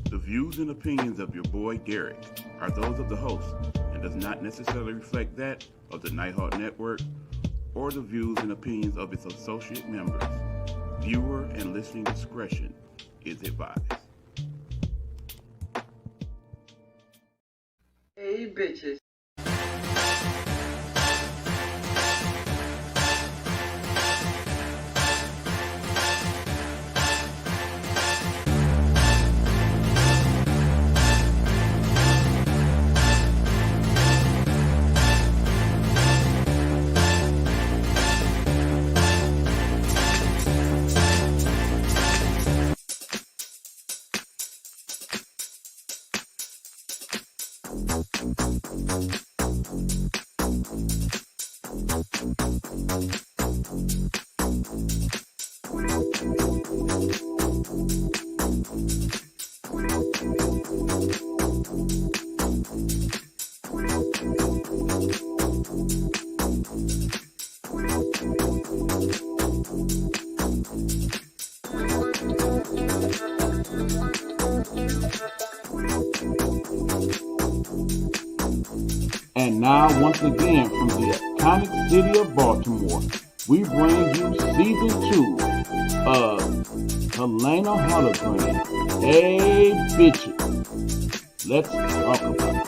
The views and opinions of your boy Derek are those of the host and does not necessarily reflect that of the Nighthawk Network or the views and opinions of its associate members. Viewer and listening discretion is advised. Hey, bitches. And now, once again, from the iconic city of Baltimore, we bring you season 2 of Helena Hologram. Hey, bitches, let's talk about it.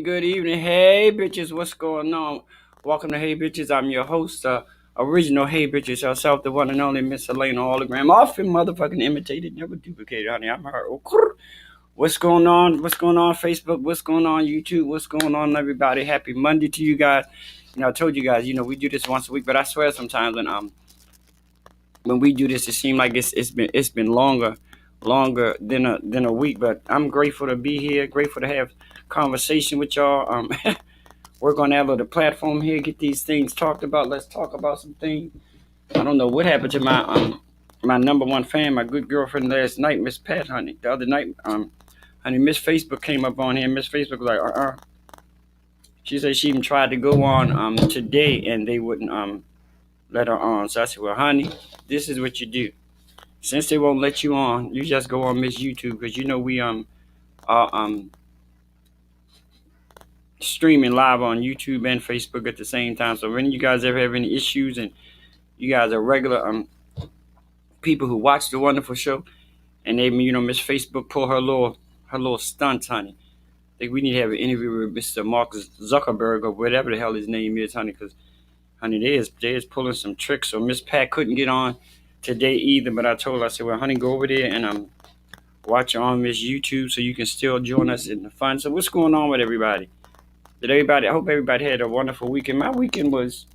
Good evening. Hey, bitches, what's going on? Welcome to Hey, Bitches. I'm your host, original Hey, Bitches herself, the one and only Miss Helena Hologram. Often motherfucking imitated, never duplicated, honey. I'm her. What's going on? What's going on, Facebook? What's going on, YouTube? What's going on, everybody? Happy Monday to you guys. I told you guys, we do this once a week, but I swear sometimes when we do this, it seems like it's been longer than a week. But I'm grateful to be here, grateful to have conversation with y'all. Work on that little platform here, get these things talked about. Let's talk about some things. I don't know what happened to my number one fan, my good girlfriend last night, Miss Pat, honey. The other night, honey, Miss Facebook came up on here. Miss Facebook was like, She said she even tried to go on today and they wouldn't let her on. So I said, well, honey, this is what you do. Since they won't let you on, you just go on Miss YouTube, because we are streaming live on YouTube and Facebook at the same time. So when you guys ever have any issues and you guys are regular people who watch the wonderful show, and they Miss Facebook pull her little stunts, honey. I think we need to have an interview with Mr. Mark Zuckerberg or whatever the hell his name is, honey, because honey, they is pulling some tricks. So Miss Pat couldn't get on today either, but I told her, I said, well, honey, go over there and watch on Miss YouTube so you can still join us in the fun. So what's going on with everybody? I hope everybody had a wonderful weekend. My weekend was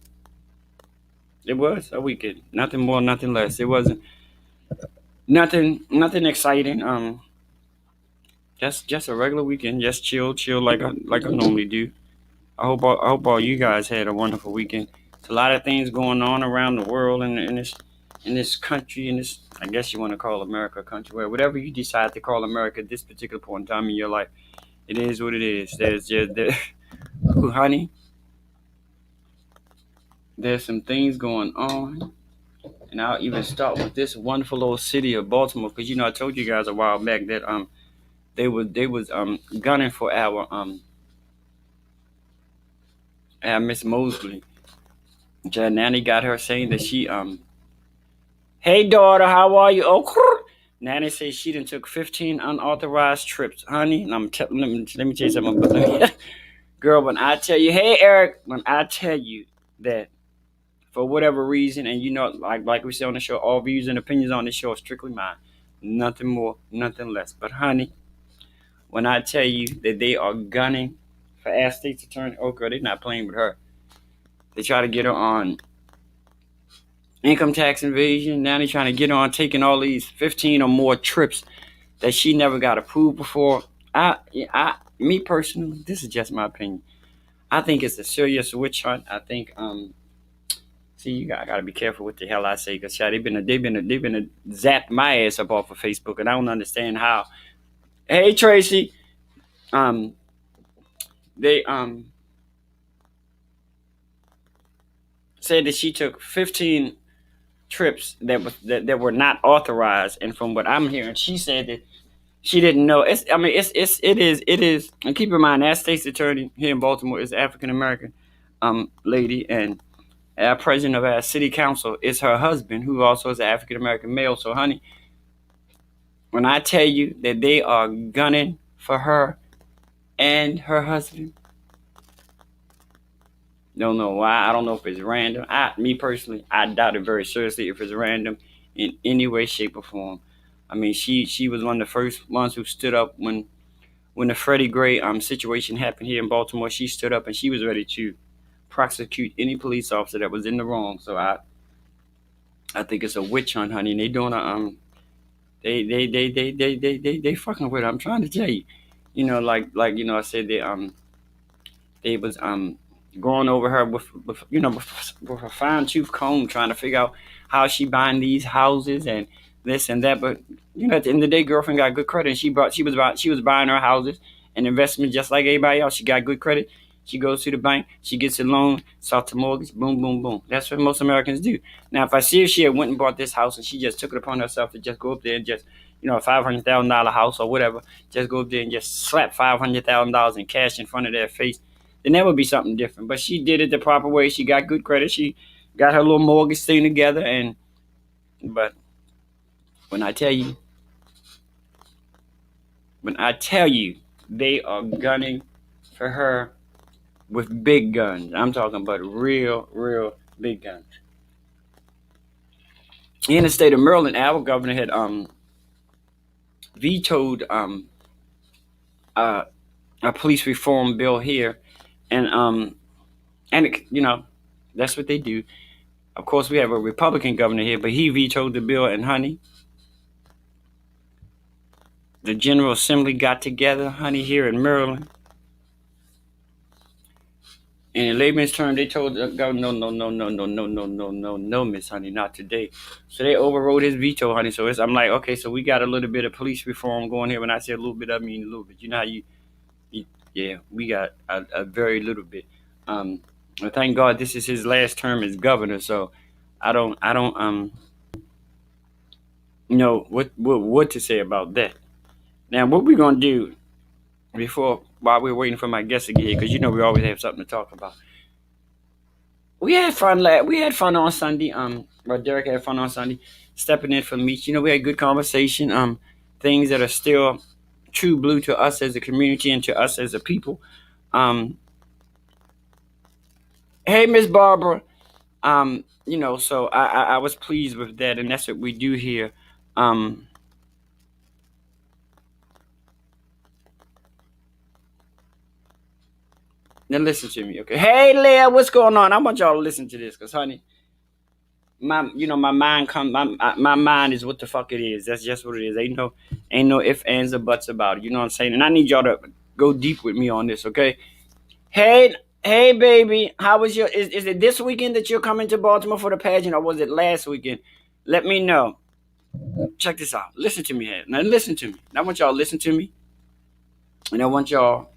a weekend. Nothing more, nothing less. It wasn't nothing exciting. Just a regular weekend. Just chill like I normally do. I hope all you guys had a wonderful weekend. There's a lot of things going on around the world and in this country, in this, I guess you want to call America a country, whatever you decide to call America at this particular point in time in your life, it is what it is. Ooh, honey, there's some things going on, and I'll even start with this wonderful little city of Baltimore, because I told you guys a while back that they was gunning for our Miss Mosley. Nanny got her saying that she hey daughter, how are you? Oh, Nanny says she done took 15 unauthorized trips, honey. And let me tell you something, girl. When I tell you, hey Eric, when I tell you that for whatever reason, and like we say on the show, all views and opinions on this show are strictly mine, nothing more, nothing less. But honey, when I tell you that they are gunning for Ass State's attorney, oh girl, they're not playing with her. They try to get her on income tax invasion. Now they're trying to get her on taking all these 15 or more trips that she never got approved before. Me personally, this is just my opinion. I think it's a serious witch hunt. I think See, I gotta be careful what the hell I say, cause they've been zapped my ass up off of Facebook, and I don't understand how. Hey Tracy, um, they said that she took 15 trips that were not authorized, and from what I'm hearing, she said that she didn't know. It is. And keep in mind, that state's attorney here in Baltimore is African American lady, and our president of our city council is her husband, who also is an African American male. So, honey, when I tell you that they are gunning for her and her husband, don't know why. I don't know if it's random. Me personally, I doubt it very seriously if it's random in any way, shape, or form. I mean, she was one of the first ones who stood up when the Freddie Gray situation happened here in Baltimore. She stood up and she was ready to prosecute any police officer that was in the wrong. So I think it's a witch hunt, honey. And they doing a they fucking with her. I'm trying to tell you, like I said, they was going over her with a fine tooth comb, trying to figure out how she buying these houses and this and that. But at the end of the day, girlfriend got good credit. And she was buying her houses and investment just like everybody else. She got good credit. She goes to the bank, she gets a loan, starts to mortgage, boom, boom, boom. That's what most Americans do. Now, if I see if she had went and bought this house and she just took it upon herself to just go up there and just, a $500,000 house or whatever, just go up there and just slap $500,000 in cash in front of their face, then that would be something different. But she did it the proper way. She got good credit. She got her little mortgage thing together. But when I tell you, they are gunning for her with big guns. I'm talking about real big guns. In the state of Maryland, our governor had vetoed a police reform bill here, and that's what they do. Of course, we have a Republican governor here, but he vetoed the bill. And honey, the General Assembly got together, honey, here in Maryland. In layman's term, they told the governor, no, Miss Honey, not today. So they overrode his veto, honey. So I'm like, okay, so we got a little bit of police reform going here. When I say a little bit, I mean a little bit. You know how yeah, we got a very little bit. But thank God this is his last term as governor. So I don't know what to say about that. Now, what we're gonna do while we're waiting for my guest to get here, because we always have something to talk about. We had fun. We had fun on Sunday. Derek had fun on Sunday, stepping in for me. We had good conversation. Things that are still true blue to us as a community and to us as a people. Hey, Miss Barbara. So I was pleased with that, and that's what we do here. Now listen to me, okay? Hey, Leah, what's going on? I want y'all to listen to this, cause honey, my mind is what the fuck it is. That's just what it is. Ain't no ifs, ands, or buts about it. You know what I'm saying? And I need y'all to go deep with me on this, okay? Hey, baby, how was is it this weekend that you're coming to Baltimore for the pageant, or was it last weekend? Let me know. Check this out. Listen to me here. Now listen to me. I want y'all to listen to me, and I want y'all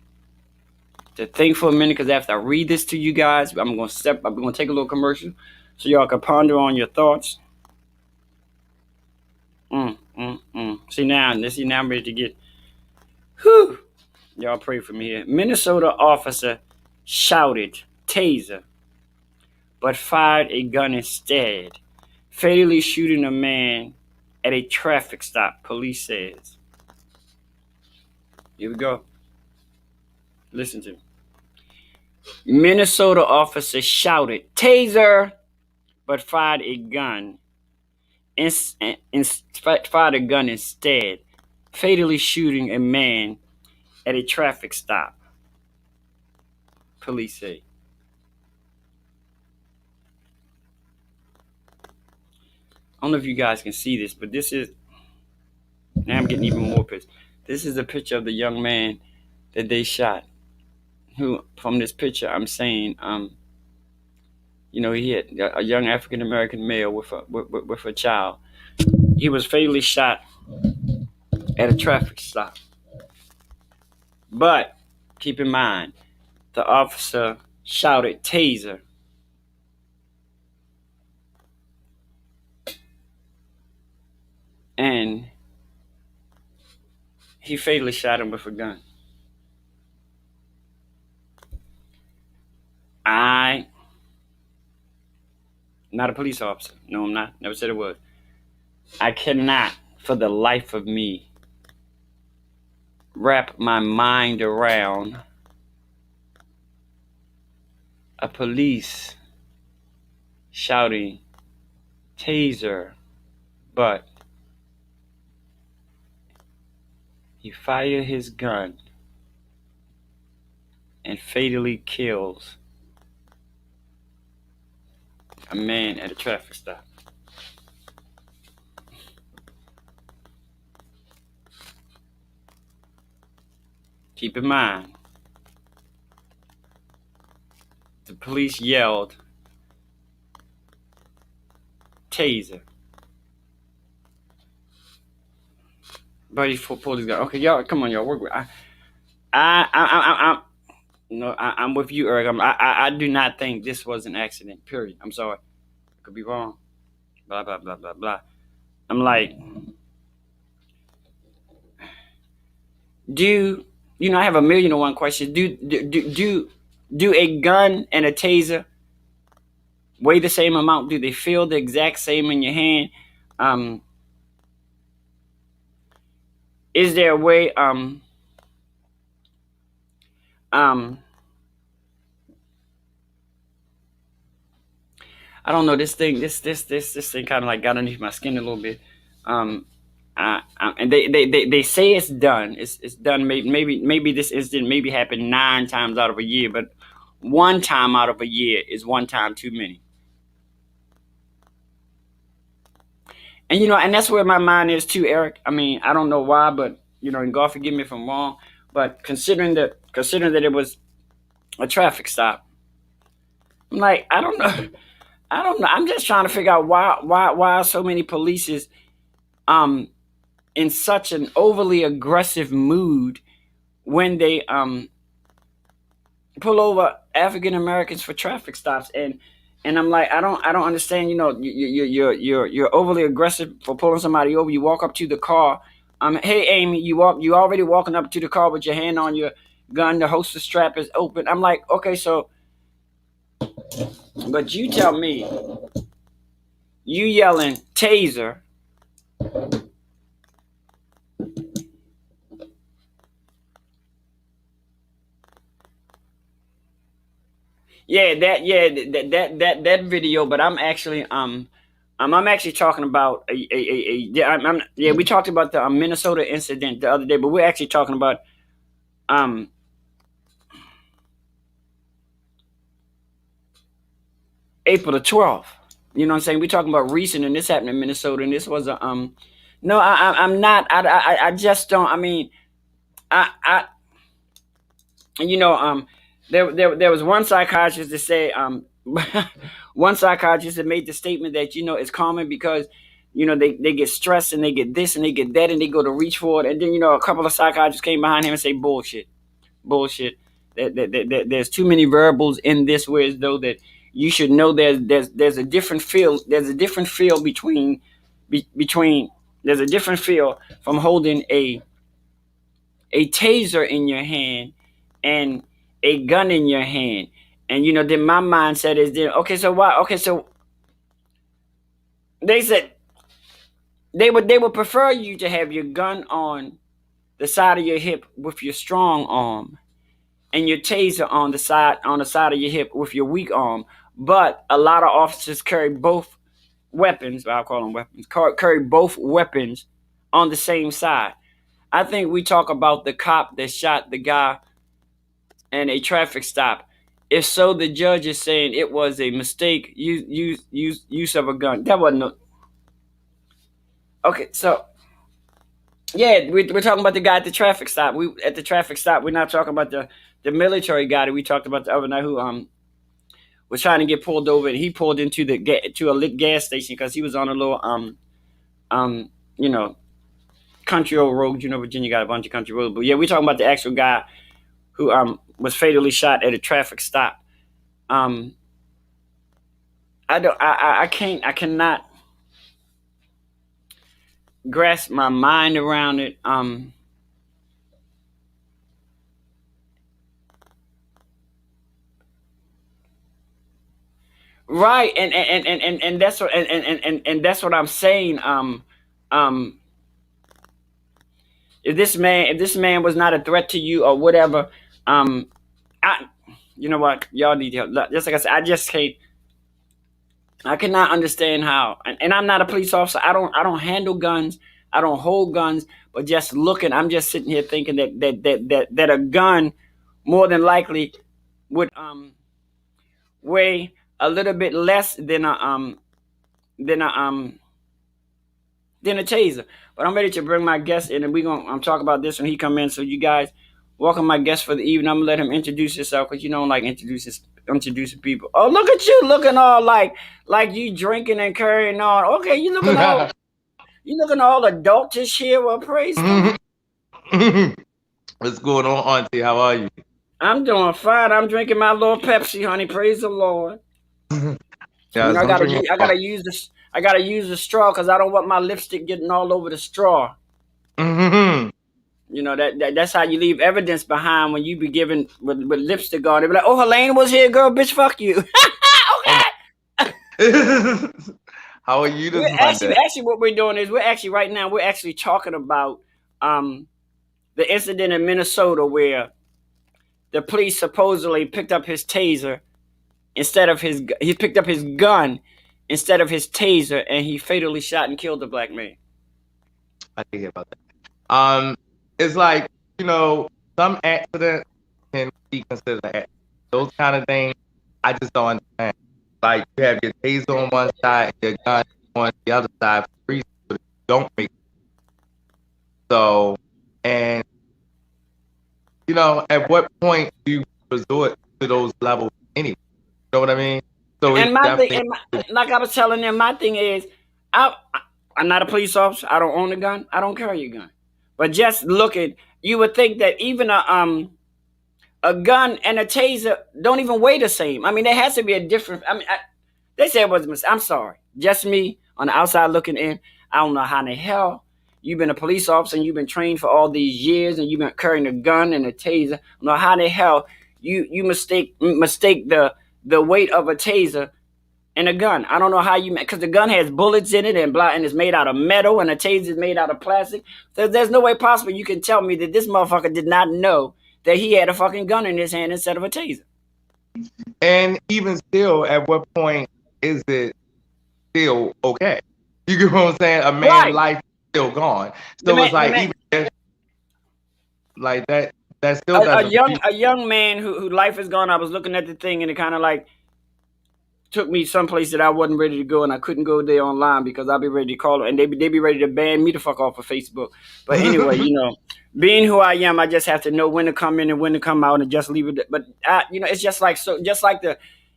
to think for a minute, because after I read this to you guys, I'm gonna take a little commercial so y'all can ponder on your thoughts. See now I'm ready to get. Whew. Y'all pray for me here. Minnesota officer shouted taser, but fired a gun instead, fatally shooting a man at a traffic stop, police says. Here we go. Listen to me. Minnesota officer shouted taser, but fired a gun instead, fatally shooting a man at a traffic stop, police say. I don't know if you guys can see this, but this is, now I'm getting even more pissed. This is a picture of the young man that they shot. Who, from this picture, I'm saying, He hit a young African American male with a child. He was fatally shot at a traffic stop. But keep in mind, the officer shouted taser. And he fatally shot him with a gun. I, not a police officer. No, I'm not. Never said it was. I cannot, for the life of me, wrap my mind around a police shouting taser, but he fired his gun and fatally kills a man at a traffic stop. Keep in mind, the police yelled taser, but he pulled his gun. Okay, y'all, come on, y'all, work with. I'm with you, Eric. I do not think this was an accident. Period. I'm sorry. I could be wrong. Blah blah blah blah blah. I'm like, I have 1,000,001 questions. Do a gun and a taser weigh the same amount? Do they feel the exact same in your hand? Is there a way? I don't know. This thing kind of like got underneath my skin a little bit. And they say it's done. It's done. Maybe this incident maybe happened 9 times out of a year, but 1 time out of a year is 1 time too many. And and that's where my mind is too, Eric. I mean, I don't know why, but and God forgive me if I'm wrong, but considering that it was a traffic stop, I'm like, I don't know. I don't know. I'm just trying to figure out why so many police is in such an overly aggressive mood when they pull over African Americans for traffic stops, and I'm like, I don't understand. You're overly aggressive for pulling somebody over. You walk up to the car. Hey Amy, you already walking up to the car with your hand on your gun. The holster strap is open. I'm like, okay, so, but you tell me, you yelling taser. That video, but I'm actually talking about we talked about the Minnesota incident the other day, but we're actually talking about April the 12th. You know what I'm saying? We're talking about recent, and this happened in Minnesota, and this was a no, I'm not. I just don't. I mean, I there was one psychiatrist that said one psychiatrist that made the statement that it's common because they get stressed and they get this and they get that and they go to reach for it, and then a couple of psychiatrists came behind him and say bullshit. There's too many variables in this, whereas though that you should know there's a different feel. There's a different feel between there's a different feel from holding a taser in your hand and a gun in your hand. And then my mindset is then, okay, so why? Okay, so they said they would prefer you to have your gun on the side of your hip with your strong arm, and your taser on the side of your hip with your weak arm. But a lot of officers carry both weapons. I'll call them weapons. Carry both weapons on the same side. I think we talk about the cop that shot the guy in a traffic stop. If so, the judge is saying it was a mistake use of a gun. That wasn't no. Okay, so yeah, we're talking about the guy at the traffic stop. We're not talking about the military guy that we talked about the other night who was trying to get pulled over, and he pulled into to a lit gas station because he was on a little you know, country old road. You know, Virginia got a bunch of country roads, but yeah, we're talking about the actual guy who was fatally shot at a traffic stop. Um, I cannot grasp my mind around it. Right, and that's what and that's what I'm saying. Um, if this man was not a threat to you or whatever, um, I, you know what, y'all need help. Just like I said, I cannot understand how, and I'm not a police officer. I don't handle guns. I don't hold guns. But just looking, I'm just sitting here thinking that a gun more than likely would weigh a little bit less than a than a taser. But I'm ready to bring my guest in, and we gonna talk about this when he come in. So you guys, welcome my guest for the evening. I'm gonna let him introduce himself because you don't like introducing people. Oh, look at you looking all like you drinking and carrying on. Okay, you looking all adultish here. Well, praise God. What's going on, Auntie? How are you? I'm doing fine. I'm drinking my little Pepsi, honey. Praise the Lord. Yeah, You know, I'm drinking. I gotta use this. I gotta use the straw because I don't want my lipstick getting all over the straw. Mhm. You know that's how you leave evidence behind when you be given with lipstick on. They be like, "Oh, Helene was here, girl. Bitch, fuck you." Oh Okay. my. How are you this Monday? Actually, what we're doing is we're actually talking about um the incident in Minnesota where the police supposedly picked up his taser instead of he picked up his gun instead of his taser, and he fatally shot and killed the black man. I did hear about that. It's like, some accidents can be considered an accident. Those kind of things, I just don't understand. Like, you have your taser on one side and your gun on the other side for reasons that don't make sense. So, and at what point do you resort to those levels anyway? You know what I mean? So it's And my thing, definitely. like I was telling them, my thing is, I, I'm not a police officer. I don't own a gun. I don't carry a gun. But just looking, you would think that even a gun and a taser don't even weigh the same. I mean, there has to be a difference. I mean, they say it was a mistake. I'm sorry, just me on the outside looking in. I don't know how in the hell you've been a police officer and you've been trained for all these years and you've been carrying a gun and a taser. I don't know how in the hell you mistake the weight of a taser and a gun. I don't know how you, because the gun has bullets in it and blah, and it's made out of metal, and the taser is made out of plastic. There's no way possible you can tell me that this motherfucker did not know that he had a fucking gun in his hand instead of a taser. And even still, at what point is it still okay? You get what I'm saying? A man's Right. life is still gone. The So man, it's the like, man, even if, like that still doesn't. a young man who life is gone. I was looking at the thing and it kind of like took me someplace that I wasn't ready to go, and I couldn't go there online because I'd be ready to call it, and they be ready to ban me the fuck off of Facebook. But anyway, being who I am, I just have to know when to come in and when to come out, and just leave it. But it's just like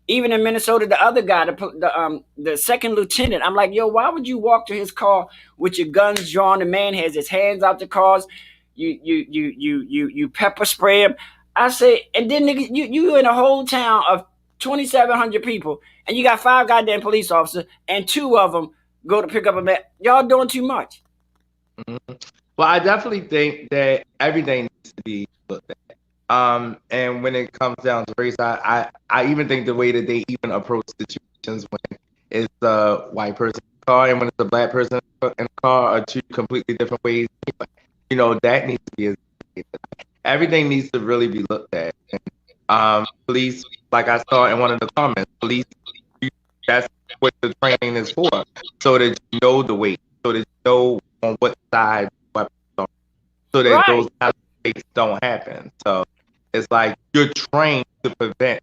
even in Minnesota, the other guy, the second lieutenant, I'm like, yo, why would you walk to his car with your guns drawn? The man has his hands out the cars. You pepper spray him. I say, and then nigga, you in a whole town of 2,700 people, and you got 5 goddamn police officers, and 2 of them go to pick up a man. Y'all doing too much. Mm-hmm. Well, I definitely think that everything needs to be looked at. And when it comes down to race, I even think the way that they even approach situations when it's a white person in the car and when it's a black person in the car are 2 completely different ways. That needs to be everything needs to really be looked at. And police, like I saw in one of the comments, police, that's what the training is for, so that you know the weight, so that you know on what side weapons are, so that those kind of mistakes don't happen. So it's like you're trained to prevent.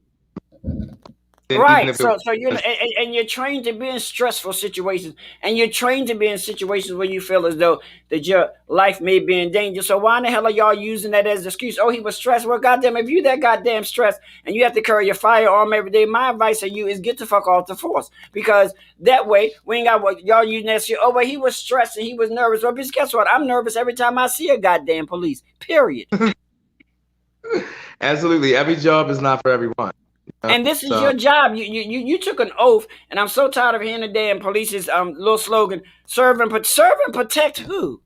than even Right. if it So you're was. and you're trained to be in stressful situations, and you're trained to be in situations where you feel as though that your life may be in danger. So why in the hell are y'all using that as an excuse? Oh, he was stressed. Well, goddamn, if you that goddamn stressed and you have to carry your firearm every day, my advice to you is get the fuck off the force, because that way we ain't got what y'all using that shit. Oh, but he was stressed and he was nervous. Well, bitch, guess what? I'm nervous every time I see a goddamn police. Period. Absolutely, every job is not for everyone. And this is So your job. You took an oath, and I'm so tired of hearing the damn police's little slogan: serve and protect who?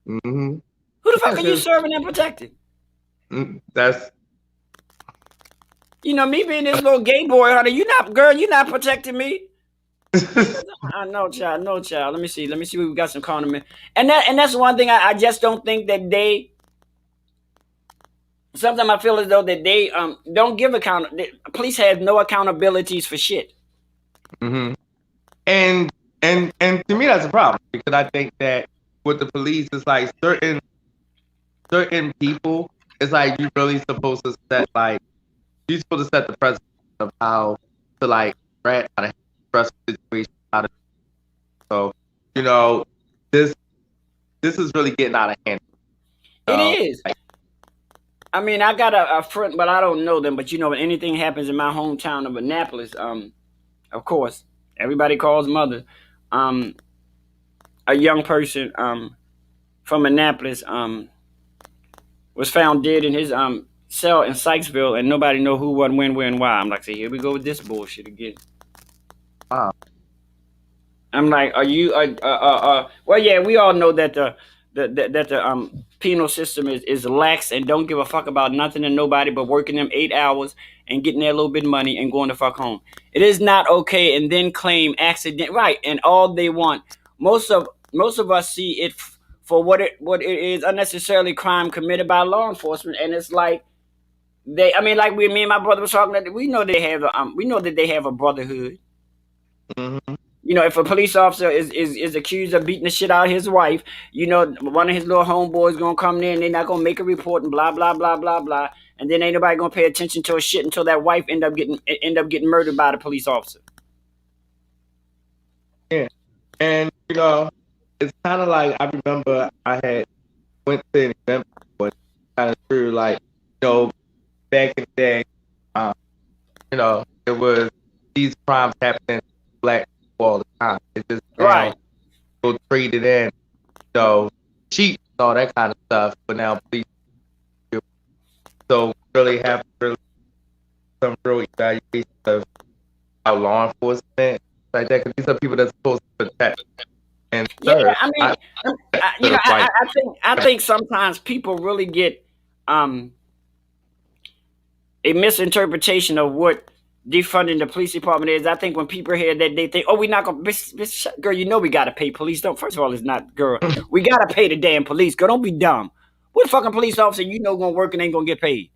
mhm. Who the fuck Yeah, are you 'cause, serving and protecting? that's You know, me being this little gay boy, honey, you're not protecting me. No, child, no, child. Let me see. We got some condiment, and that's one thing I just don't think that they. Sometimes I feel as though that they don't give account. Police have no accountabilities for shit. hmm and to me that's a problem because I think that with the police, it's like certain people, it's like you really supposed to set like you're supposed to set the precedent of how to like rat out of stressful situation out of so you know this this is really getting out of hand. It So, is. like, I mean, I got a friend, but I don't know them. But you know, when anything happens in my hometown of Annapolis, of course, everybody calls mother. Um, a young person from Annapolis was found dead in his cell in Sykesville, and nobody know who, what, when, where, and why. I'm like, say, here we go with this bullshit again. wow. I'm like, are you? Well, yeah, we all know that the penal system is lax and don't give a fuck about nothing and nobody but working them 8 hours and getting their little bit of money and going the fuck home. It is not okay, and then claim accident right, and all they want. Most of us see it for what it is, unnecessarily crime committed by law enforcement, and it's like they. I mean, like me and my brother was talking. That we know they have we know that they have a brotherhood. hmm You know, if a police officer is accused of beating the shit out of his wife, you know, one of his little homeboys gonna come there and they're not gonna make a report and blah blah blah blah blah, and then ain't nobody gonna pay attention to a shit until that wife end up getting murdered by the police officer. Yeah, and it's kind of like I remember I had went to an event, but kind of true like back in the day, um, it was these crimes happening to black people all the time. It just Right. now go traded in, cheat and all that kind of stuff. But now police do. So really have really some real evaluation of how law enforcement like that. Because these are people that's supposed to protect and Yeah, serve. I mean, you know, I think sometimes people really get a misinterpretation of what defunding the police department is. I think when people hear that, they think, "Oh, we're not gonna, bitch, girl. You know we gotta pay police. Don't. First of all, it's not, girl. We gotta pay the damn police. Girl, don't be dumb. What fucking police officer you know gonna work and ain't gonna get paid?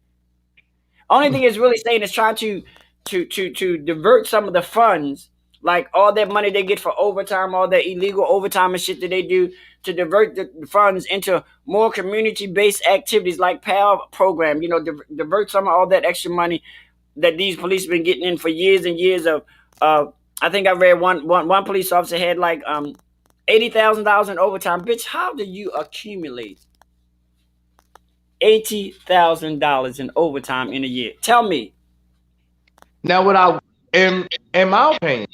Only thing it's really saying is trying to divert some of the funds, like all that money they get for overtime, all that illegal overtime and shit that they do, to divert the funds into more community-based activities like PAL program. You know, divert some of all that extra money that these police have been getting in for years and years of. I think I read one police officer had like $80,000 in overtime. Bitch, how do you accumulate $80,000 in overtime in a year? Tell me. Now, what I in my opinion,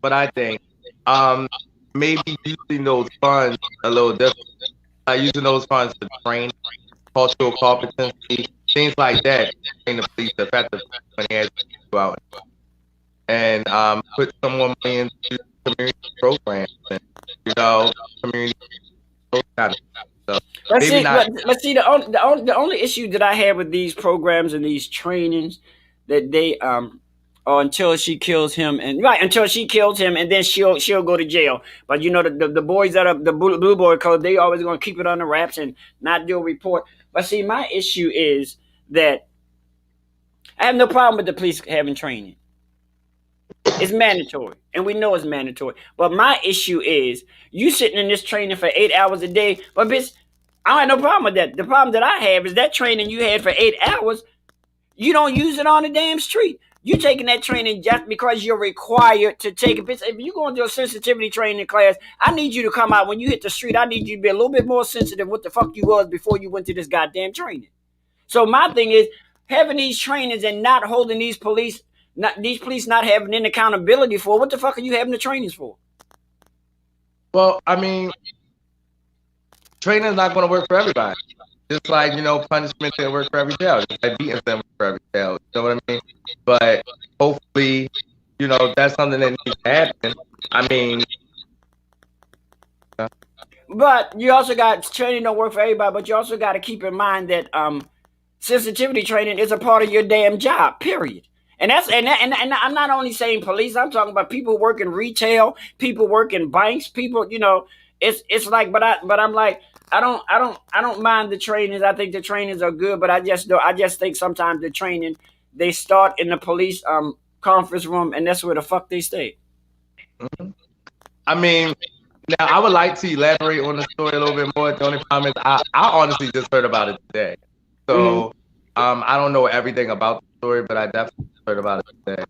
what I think, maybe using those funds a little different. Using those funds to train cultural competency, things like that, train the police effectively when they have to go out and put some more money into community programs and community those kind of stuff. So Let's maybe see. not. Let's see. The only issue that I have with these programs and these trainings that they or until she kills him, and right until she kills him, and then she'll go to jail. But you know the boys that are the blue boy code, they always gonna keep it under wraps and not do a report. But see, my issue is that I have no problem with the police having training. It's mandatory, and we know it's mandatory. But my issue is you sitting in this training for 8 hours a day. But bitch, I don't have no problem with that. The problem that I have is that training you had for 8 hours, you don't use it on the damn street. You taking that training just because you're required to take it. If you go into a sensitivity training class, I need you to come out when you hit the street. I need you to be a little bit more sensitive what the fuck you was before you went to this goddamn training. So my thing is having these trainings and not holding these police not having any accountability for. What the fuck are you having the trainings for? Well, I mean, training is not going to work for everybody. Just like, punishment didn't work for every jail. Just like beating them for every jail. You know what I mean? But hopefully, that's something that needs to happen. I mean, but you also got training don't work for everybody, but you also got to keep in mind that sensitivity training is a part of your damn job, period. And I'm not only saying police, I'm talking about people working retail, people working banks, people, it's like, but I'm like, I don't mind the trainings. I think the trainings are good, but I just think sometimes the training, they start in the police conference room, and that's where the fuck they stay. Mm-hmm. I mean, now I would like to elaborate on the story a little bit more. The only problem is I honestly just heard about it today. So I don't know everything about the story, but I definitely heard about it today.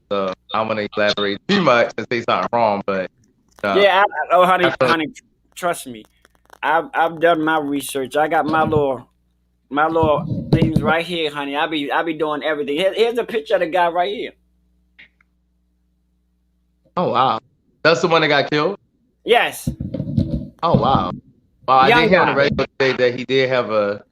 So I don't want to elaborate too much and say something wrong, but yeah, honey, trust me. I've done my research. I got my little things right here, honey. I be doing everything. Here's a picture of the guy right here. Oh wow, that's the one that got killed? Yes. Oh wow. Well, I did hear on the radio today that he did have a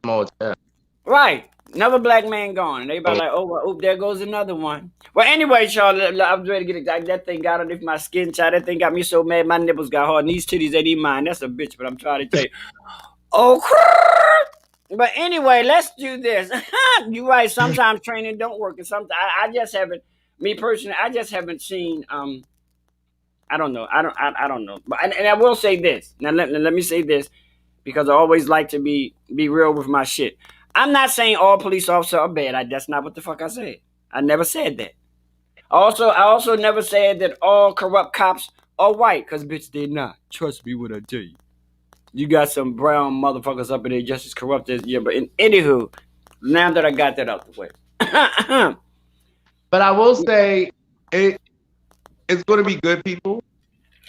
small child. Right. Another black man gone. And everybody like, oh, there goes another one. Well, anyway, y'all, I was ready to get it. That thing got underneath my skin, child. That thing got me so mad, my nipples got hard. And these titties ain't even mine. That's a bitch, but I'm trying to tell you. Oh, crap. But anyway, let's do this. You're right. Sometimes training don't work. And sometimes I just haven't, me personally, I just haven't seen, I don't know. I don't know. But and I will say this. Now, let me say this, because I always like to be real with my shit. I'm not saying all police officers are bad. That's not what the fuck I said. I never said that. I also never said that all corrupt cops are white, because bitch, they're not. Trust me when I tell you. You got some brown motherfuckers up in there just as corrupt as you. But anywho, now that I got that out the way. But I will say it's going to be good people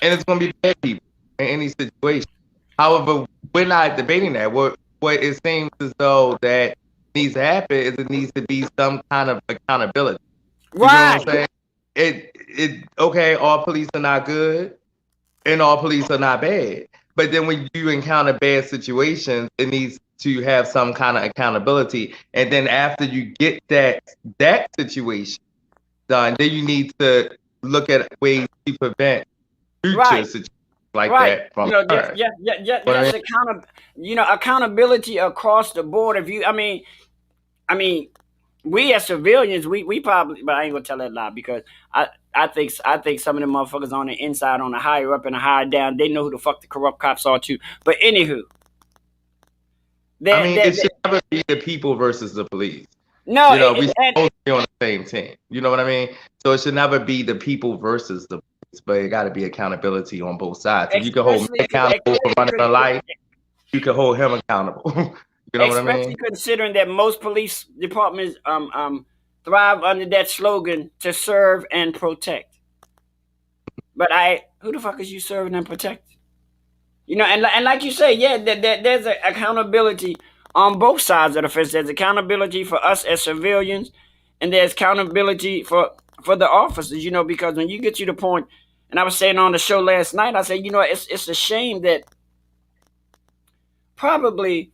and it's going to be bad people in any situation. However, we're not debating that. What it seems as though that needs to happen is it needs to be some kind of accountability. You right. know what I'm saying? Okay, all police are not good and all police are not bad. But then when you encounter bad situations, it needs to have some kind of accountability. And then after you get that situation done, then you need to look at ways to prevent future situations like that from occurring. Accountability across the board. I mean, we as civilians, we probably, but I ain't gonna tell that lie, because I think some of them motherfuckers on the inside, on the higher up and the higher down, they know who the fuck the corrupt cops are too. But anywho, it should never be the people versus the police. No, we're supposed to be on the same team. You know what I mean? So it should never be the people versus the police, but it got to be accountability on both sides. If you can hold me accountable for running a life, you can hold him accountable. You know what I mean? Especially considering that most police departments thrive under that slogan, to serve and protect. But who the fuck is you serving and protecting? And like you say, yeah, there's an accountability on both sides of the fence. There's accountability for us as civilians, and there's accountability for the officers, because when you get to the point, and I was saying on the show last night, I said, it's a shame that probably,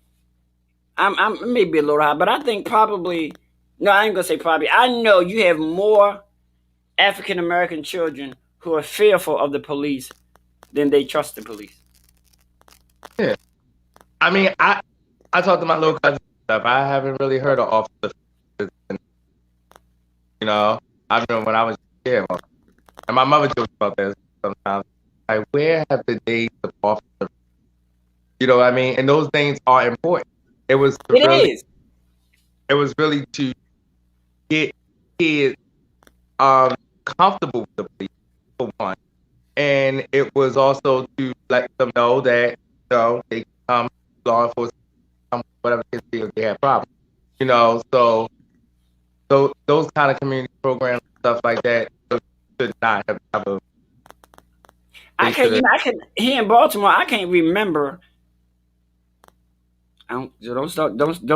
I'm maybe a little high, but I think probably, no, I ain't gonna say probably, I know you have more African American children who are fearful of the police than they trust the police. Yeah. I mean, I talked to my little cousin stuff. I haven't really heard of officers. I remember when I was a kid, and my mother jokes about this sometimes. Like, where have the days of officers? You know what I mean? And those things are important. It was really to get kids comfortable with the police, for one. And it was also to let them know that they come law enforcement, whatever it is, they have problems. So those those kind of community programs, stuff like that, should not have ever. I can here in Baltimore. I can't remember. Don't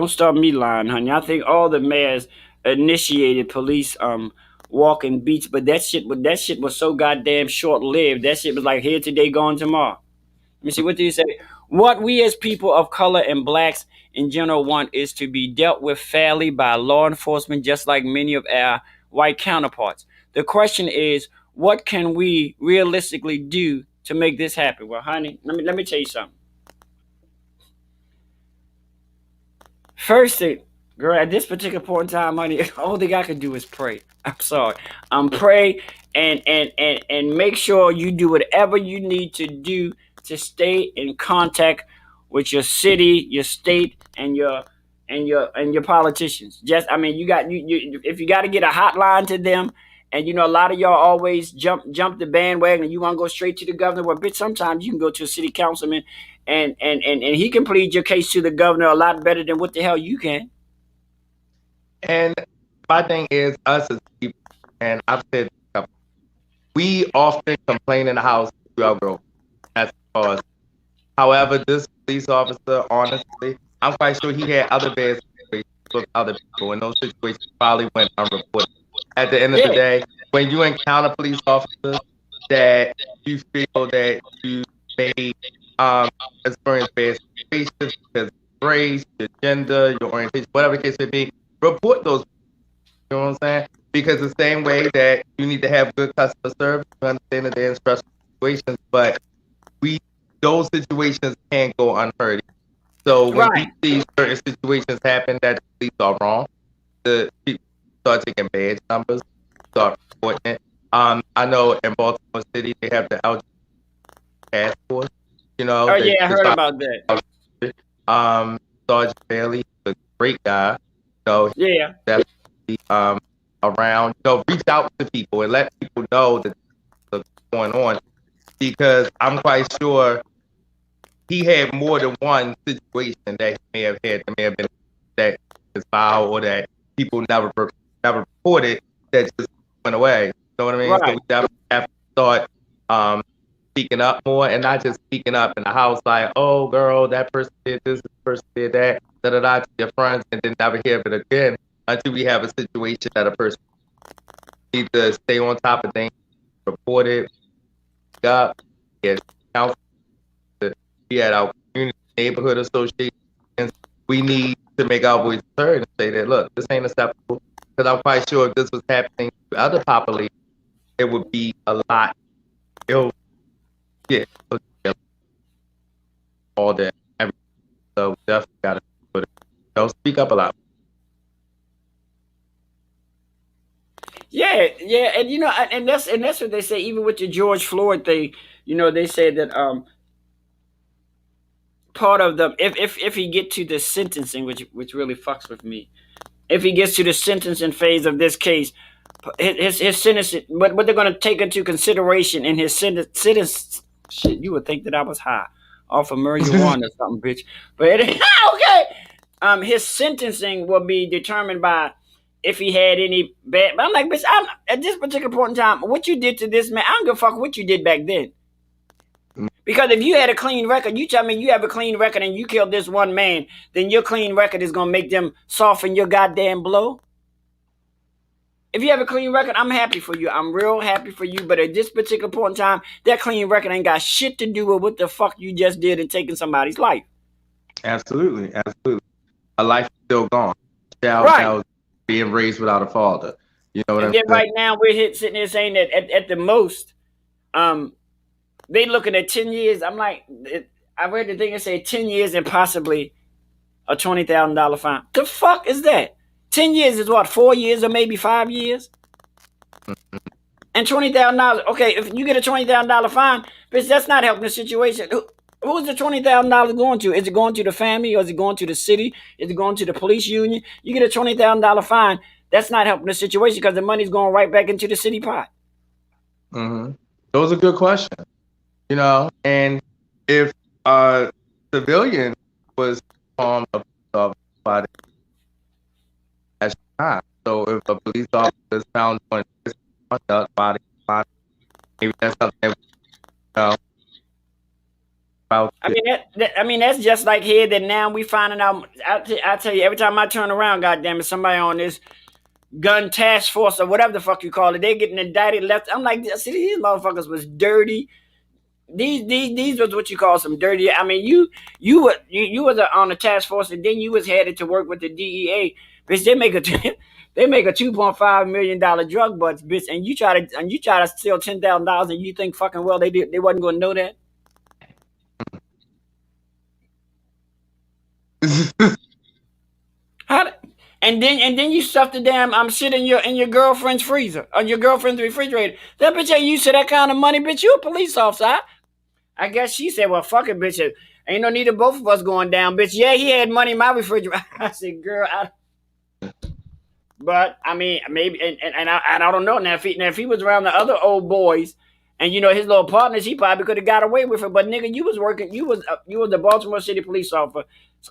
start me lying, honey. I think all the mayors initiated police walking beats, but that shit was so goddamn short lived. That shit was like here today, gone tomorrow. Let me see, what do you say? What we as people of color and blacks in general want is to be dealt with fairly by law enforcement, just like many of our white counterparts. The question is, what can we realistically do to make this happen? Well, honey, let me tell you something. First thing, girl, at this particular point in time, honey, all thing I can do is pray. I'm sorry. Pray and make sure you do whatever you need to do to stay in contact with your city, your state, and your politicians. Just, I mean, you if you got to get a hotline to them, and a lot of y'all always jump the bandwagon, and you want to go straight to the governor. Well, bitch, sometimes you can go to a city councilman, and he can plead your case to the governor a lot better than what the hell you can. And my thing is, us as people, and I've said, we often complain in the house to our girl. That's because, however, this police officer, honestly, I'm quite sure he had other bad situations with other people, and those situations probably went unreported. At the end of the day, when you encounter police officers that you feel that you may experience bad situations because of race, your gender, your orientation, whatever the case may be, report those. You know what I'm saying? Because the same way that you need to have good customer service, you understand that they're in stressful situations, but those situations can't go unheard. So when we see certain situations happen that the police are wrong, the people start taking badge numbers, start reporting it. I know in Baltimore City they have the LGBT task force. Oh yeah, I heard about that. Sergeant Bailey, a great guy. Yeah. Definitely around. Reach out to people and let people know that what's going on, because I'm quite sure he had more than one situation that he may have had that may have been that is foul or that people never reported that just went away. You know what I mean? Right. So we definitely have to start speaking up more, and not just speaking up in the house like, oh girl, that person did this person did that, to your friends, and then never hear of it again until we have a situation that a person needs to stay on top of things, report it, up, get counsel. We had our community neighborhood associations. We need to make our voice heard and say that, look, this ain't acceptable. Because I'm quite sure if this was happening to other populations, it would be a lot. All that. So we definitely got to put it. Speak up a lot. Yeah, and that's what they say. Even with the George Floyd thing, they say that part of the if he get to the sentencing, which really fucks with me, if he gets to the sentencing phase of this case, his sentence, what they're going to take into consideration in his sentence. Shit, you would think that I was high off of marijuana or something, bitch. But okay, his sentencing will be determined by if he had any bad. But I'm like, bitch, at this particular point in time, what you did to this man, I don't give a fuck what you did back then. Because if you had a clean record, you tell me you have a clean record and you killed this one man, then your clean record is gonna make them soften your goddamn blow. If you have a clean record, I'm happy for you. I'm real happy for you. But at this particular point in time, that clean record ain't got shit to do with what the fuck you just did in taking somebody's life. Absolutely. A life is still gone. Child being raised without a father. You know what I'm saying? And then right now we're sitting here saying that at the most, they looking at 10 years. I'm like, I read the thing and say 10 years and possibly a $20,000 fine. The fuck is that? 10 years is what, 4 years or maybe 5 years? And $20,000. Okay, if you get a $20,000 fine, bitch, that's not helping the situation. Who's the $20,000 going to? Is it going to the family, or is it going to the city? Is it going to the police union? You get a $20,000 fine. That's not helping the situation because the money's going right back into the city pot. Mm-hmm. Those are good questions. And if a civilian was harmed by that's not. So if a police officer is found doing this conduct, maybe that's something that we know about. I mean that's just like here that now we finding out. I tell you, every time I turn around, goddamn it, somebody on this gun task force or whatever the fuck you call it, they getting indicted left. I'm like, see, these motherfuckers was dirty. These was what you call some dirty. I mean, you was on the task force and then you was headed to work with the DEA, bitch. They make a they make a $2.5 million drug bust, bitch, and you try to steal $10,000 and you think fucking well they wasn't gonna know that. And then you stuff the damn shit in your girlfriend's freezer, or your girlfriend's refrigerator. That bitch ain't used to that kind of money, bitch. You a police officer. I guess she said, well, fuck it, bitch. Ain't no need of both of us going down, bitch. Yeah, he had money in my refrigerator. I said, girl, but I mean, maybe, and I don't know now if he was around the other old boys, and you know his little partners, he probably could have got away with it. But nigga, you was the Baltimore City police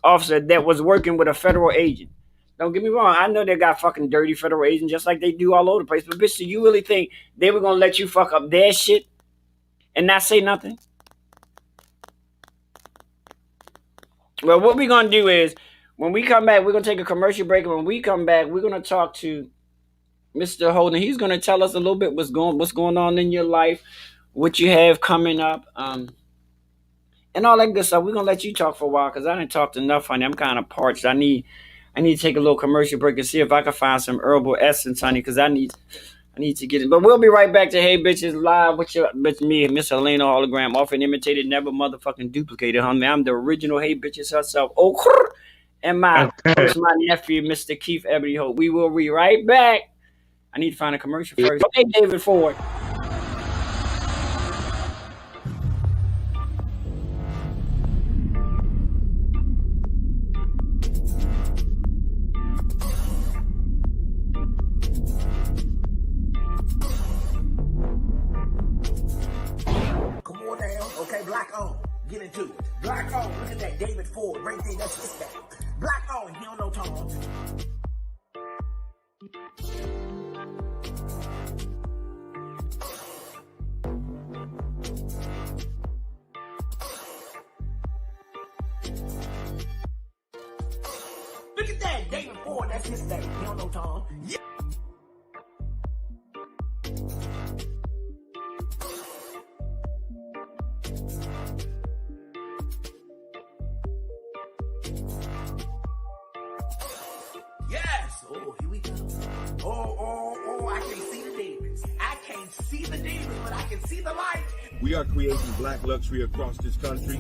officer that was working with a federal agent. Don't get me wrong. I know they got fucking dirty federal agents just like they do all over the place. But bitch, do you really think they were gonna let you fuck up their shit and not say nothing? Well, what we're gonna do is when we come back, we're gonna take a commercial break, and when we come back, we're gonna talk to Mr. Holden. He's gonna tell us a little bit what's going on in your life, what you have coming up, and all that good stuff. We're gonna let you talk for a while because I didn't talk enough, honey. I'm kind of parched. I need to take a little commercial break and see if I can find some herbal essence, honey, because I need to get it. But we'll be right back to Hey Bitches Live with me, Miss Helena Hologram, often imitated, never motherfucking duplicated, honey. I'm the original Hey Bitches herself. Oh, and my nephew, Mr. Keith Ebony Hope. We will be right back. I need to find a commercial first. Okay, David Ford. Get into it. Black on, look at that. David Ford, right there, that's his name. Black on, he don't know Tom. Look at that, David Ford, that's his name. He don't know Tom. Yeah. Yes! Oh, here we go. Oh, I can see the demons. I can't see the demons, but I can see the light. We are creating black luxury across this country.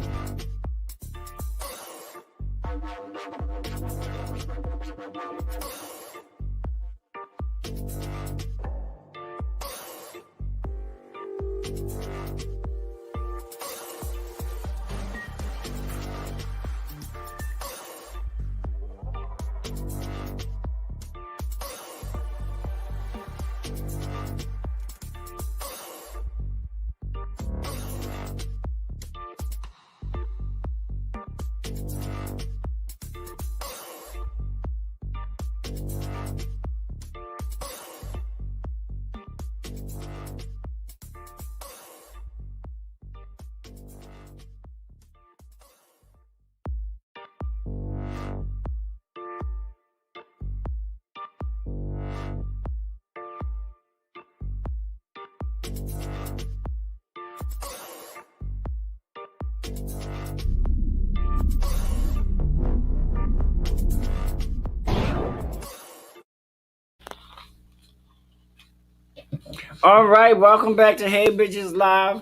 All right, welcome back to Hey Bitches Live.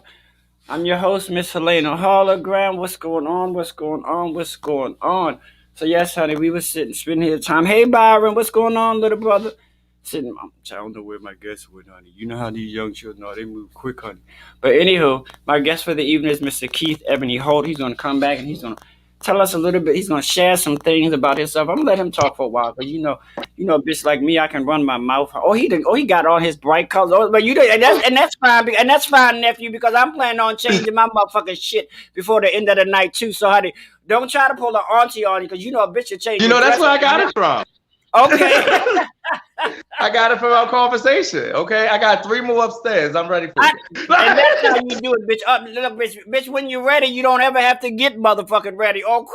I'm your host, Miss Helena Hologram. What's going on? So yes, honey, we was spending here time. Hey Byron, what's going on, little brother? Sitting, I don't know where my guests went, honey. You know how these young children are, they move quick, honey. But anywho, my guest for the evening is Mr. Keith Ebony Holt. He's gonna come back and he's gonna tell us a little bit. He's gonna share some things about himself. I'm gonna let him talk for a while, because you know, a bitch like me, I can run my mouth. He got all his bright colors. Oh, but that's fine. And that's fine, nephew, because I'm planning on changing my motherfucking shit before the end of the night too. So honey, don't try to pull an auntie on you, because you know a bitch will change. You know that's where I got it from. Okay. I got it from our conversation. Okay, I got 3 more upstairs. I'm ready for And it. that's how you do it, bitch. Look, bitch, when you're ready, you don't ever have to get motherfucking ready. Oh,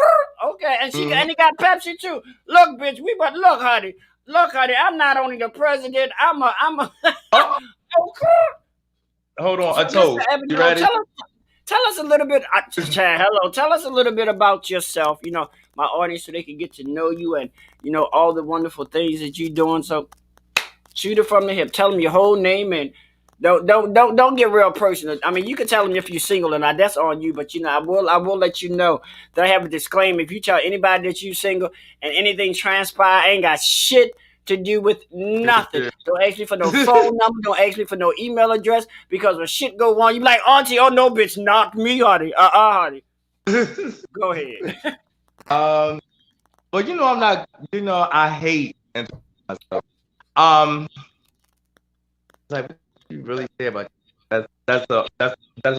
okay. And and he got Pepsi too. Look, bitch, look, honey. Look, honey, I'm not only the president, I'm a Oh, oh, hold on, so, a toast. Mr. You ready? Tell us a little bit, Chad, hello. Tell us a little bit about yourself, my audience, so they can get to know you and, all the wonderful things that you're doing. So shoot it from the hip. Tell them your whole name and don't get real personal. I mean, you can tell them if you're single or not. That's on you. But I will let you know that I have a disclaimer. If you tell anybody that you single and anything transpire, ain't got shit to do with nothing. Don't ask me for no phone number. Don't ask me for no email address, because when shit go wrong, you be like, Auntie, oh no, bitch, not me, honey. Honey. Go ahead. Well, I'm not. I hate myself. Like, what do you really say about that? That's a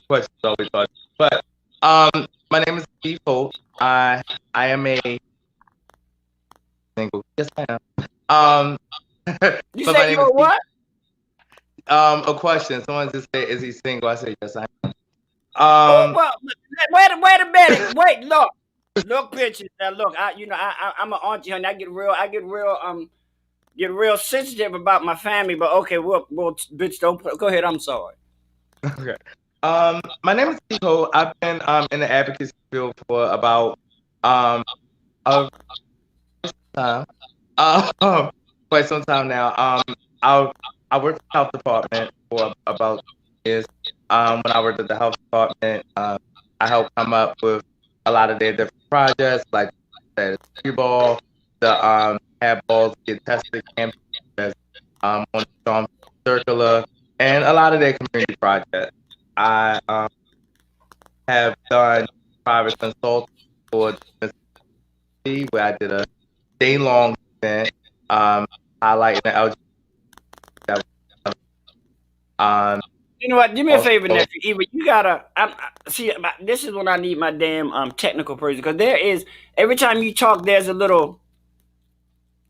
question I always ask. But my name is Steve Holt. I am a single. Yes, I am. You but my say name you're is what? A question. Someone just said, "Is he single?" I say, "Yes, I am." Well, wait a minute. Wait, look, bitches. Now, look, I'm an auntie, honey. I get real sensitive about my family. But okay, well, bitch, don't go ahead. I'm sorry. Okay. My name is Steve Holt. I've been in the advocacy field for about a time, quite some time now. I worked at the health department for about years. When I worked at the health department, I helped come up with a lot of their different projects, like the ball, the have balls get tested campaigns, on the Storm Circular, and a lot of their community projects. I have done private consulting for the Mississippi, where I did a day-long event highlighting the LGBT. You know what? Do me a favor, Also, nephew. Eva, you gotta. See. This is when I need my damn technical person, because there is, every time you talk, there's a little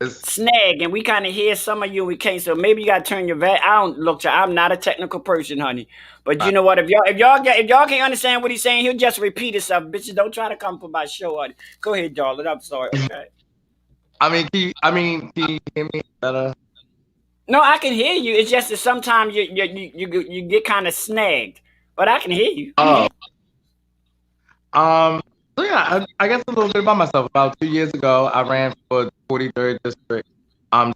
snag, and we kind of hear some of you and we can't. So maybe you gotta turn your I'm not a technical person, honey. But you know what? If y'all can't understand what he's saying, he'll just repeat himself. Bitches, don't try to come for my show, honey. Go ahead, darling. I'm sorry. Okay. can you hear me better? No, I can hear you. It's just that sometimes you get kind of snagged, but I can hear you. Oh, so yeah, I guess a little bit about myself. About 2 years ago, I ran for the 43rd district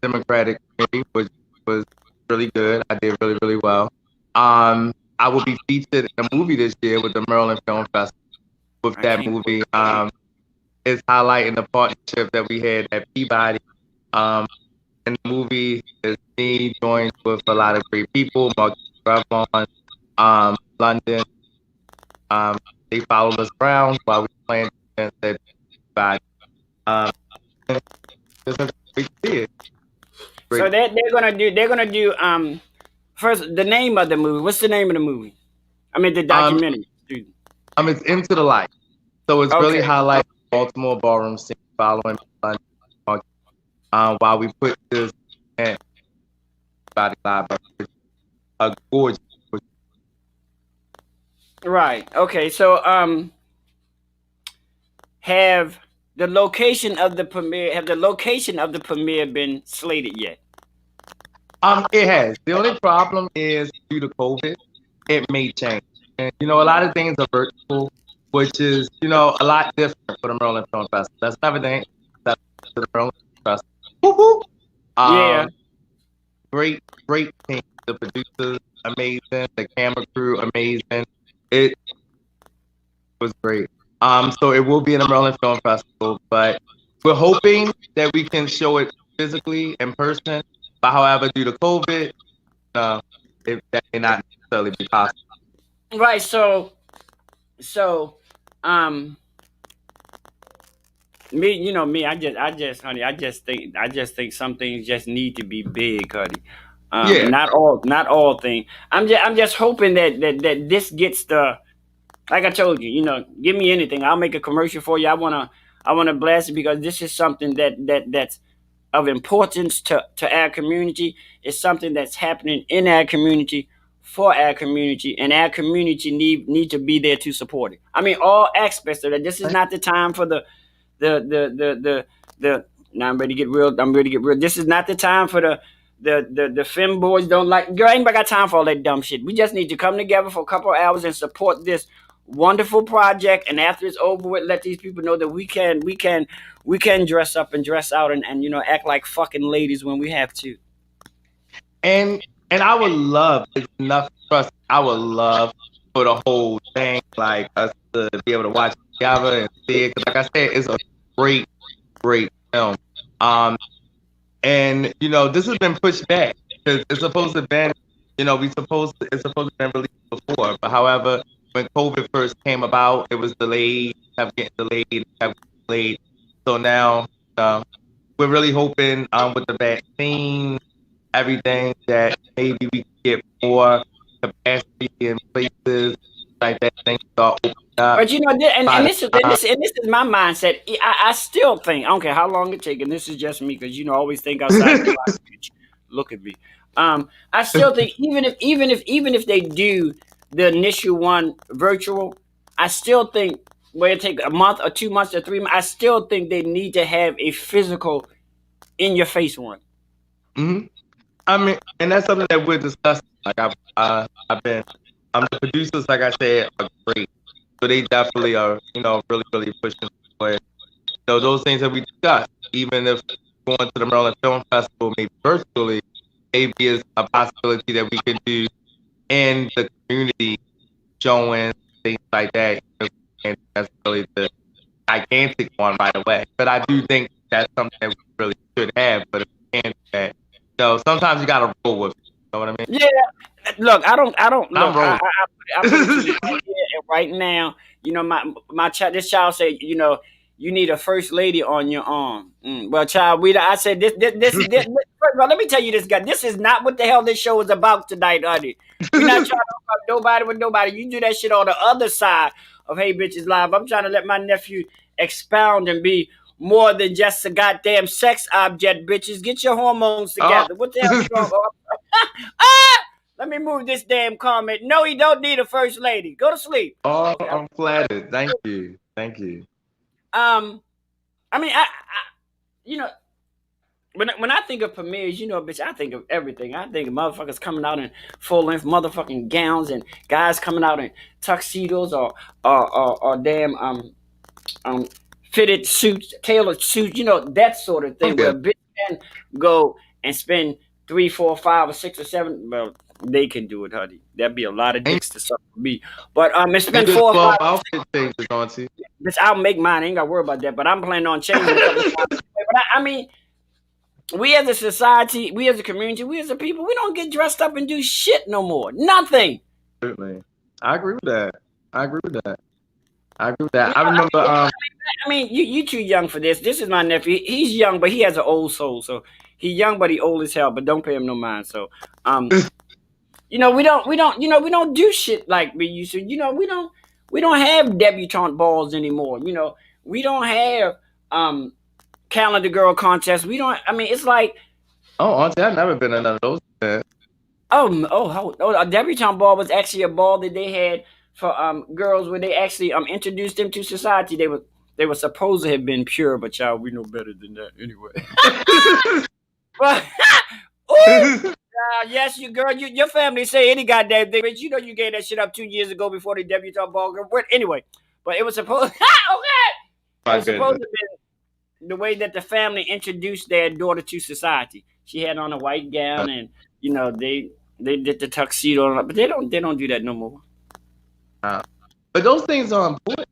Democratic Committee, which was really good. I did really, really well. I will be featured in a movie this year with the Maryland Film Festival. With that movie, it's highlighting the partnership that we had at Peabody. In the movie, is me joined with a lot of great people, Mark Revlon, London. They followed us around while we were playing and said bye. It's a great theater. So they're gonna do first the name of the movie. What's the name of the movie? I mean the documentary. It's Into the Light. So it's really highlighting Baltimore ballroom scene following London. While we put this in Body Library, a gorgeous. Right. Okay. So have the location of the premiere been slated yet? It has. The only problem is due to COVID, it may change. And a lot of things are virtual, which is a lot different for the Maryland Film Festival. That's another thing. That's the Maryland Film Festival. Woo-hoo! Yeah. Great team. The producers amazing. The camera crew amazing. It was great. So it will be in the Maryland Film Festival, but we're hoping that we can show it physically in person. But however, due to COVID, that may not necessarily be possible. Right. So me, I just think some things just need to be big, honey. Not all things. I'm just hoping that this gets the, like I told you, give me anything. I'll make a commercial for you. I wanna blast it, because this is something that's of importance to our community. It's something that's happening in our community for our community, and our community need to be there to support it. I mean, all aspects of it. This is not the time for the now I'm ready to get real. This is not the time for the femboys don't like. Girl, ain't got time for all that dumb shit. We just need to come together for a couple of hours and support this wonderful project. And after it's over with, let these people know that we can dress up and dress out and act like fucking ladies when we have to. And I would love, it's enough trust. I would love for the whole thing, like us to be able to watch it together and see it. 'Cause like I said, it's a great film. And this has been pushed back because it's supposed to been, it's supposed to been released before. But however, when COVID first came about, it was delayed, kept getting delayed. So now we're really hoping with the vaccine, everything, that maybe we can get more capacity in places like that. Things start opening up. But this is my mindset. I still think, I don't care how long it takes, and this is just me because I always think outside the box. Look at me. I still think even if they do the initial one virtual, I still think where it take a month or 2 months or 3 months, I still think they need to have a physical in your face one. Mm-hmm. I mean, and that's something that we're discussing. Like the producers, like I said, are great. So they definitely are, really, really pushing for it. Those things that we discussed, even if going to the Maryland Film Festival, maybe virtually, maybe is a possibility that we can do in the community, showing things like that. And that's really the gigantic one right away. But I do think that's something that we really should have. But if we can't do that, sometimes you gotta roll with it. You know what I mean? Yeah. Look, I don't. Look, I put it right now. My child. This child said, you need a first lady on your arm. Well, child, I said this. First of all, let me tell you this, guy. This is not what the hell this show is about tonight, honey. We're not trying to fuck nobody with nobody. You do that shit on the other side of Hey Bitches Live. I'm trying to let my nephew expound and be more than just a goddamn sex object, bitches. Get your hormones together. What the hell is going on? Let me move this damn comment. No, you don't need a first lady. Go to sleep. Oh, I'm flattered. Thank you. I mean, I when I think of premieres, bitch, I think of everything. I think of motherfuckers coming out in full-length motherfucking gowns and guys coming out in tuxedos or damn fitted suits, tailored suits, that sort of thing. Where a bitch can go and spend 3, 4, 5, or 6 or 7. Well, they can do it, honey. That'd be a lot of dicks to suck for me. But spend 4 or 5 outfit changes on to. Bitch, I'll make mine. I ain't gotta worry about that. But I'm planning on changing it. But I mean, we as a society, we as a community, we as a people, we don't get dressed up and do shit no more. Nothing. Certainly. I agree with that. I remember. I mean, you too young for this. This is my nephew. He's young, but he has an old soul. So he's young, but he old as hell. But don't pay him no mind. So, we don't do shit like we used to. We don't have debutante balls anymore. We don't have calendar girl contests. We don't. I mean, it's like. Oh, auntie, I've never been in none of those. A debutante ball was actually a ball that they had for girls where they actually introduced them to society. They were supposed to have been pure, but y'all, we know better than that anyway. But yes, your family say any goddamn thing, but you gave that shit up 2 years ago before the debutante ball girl. But anyway, it was supposed. It was supposed to be the way that the family introduced their daughter to society. She had on a white gown, and they did the tuxedo, but they don't do that no more. But those things are important.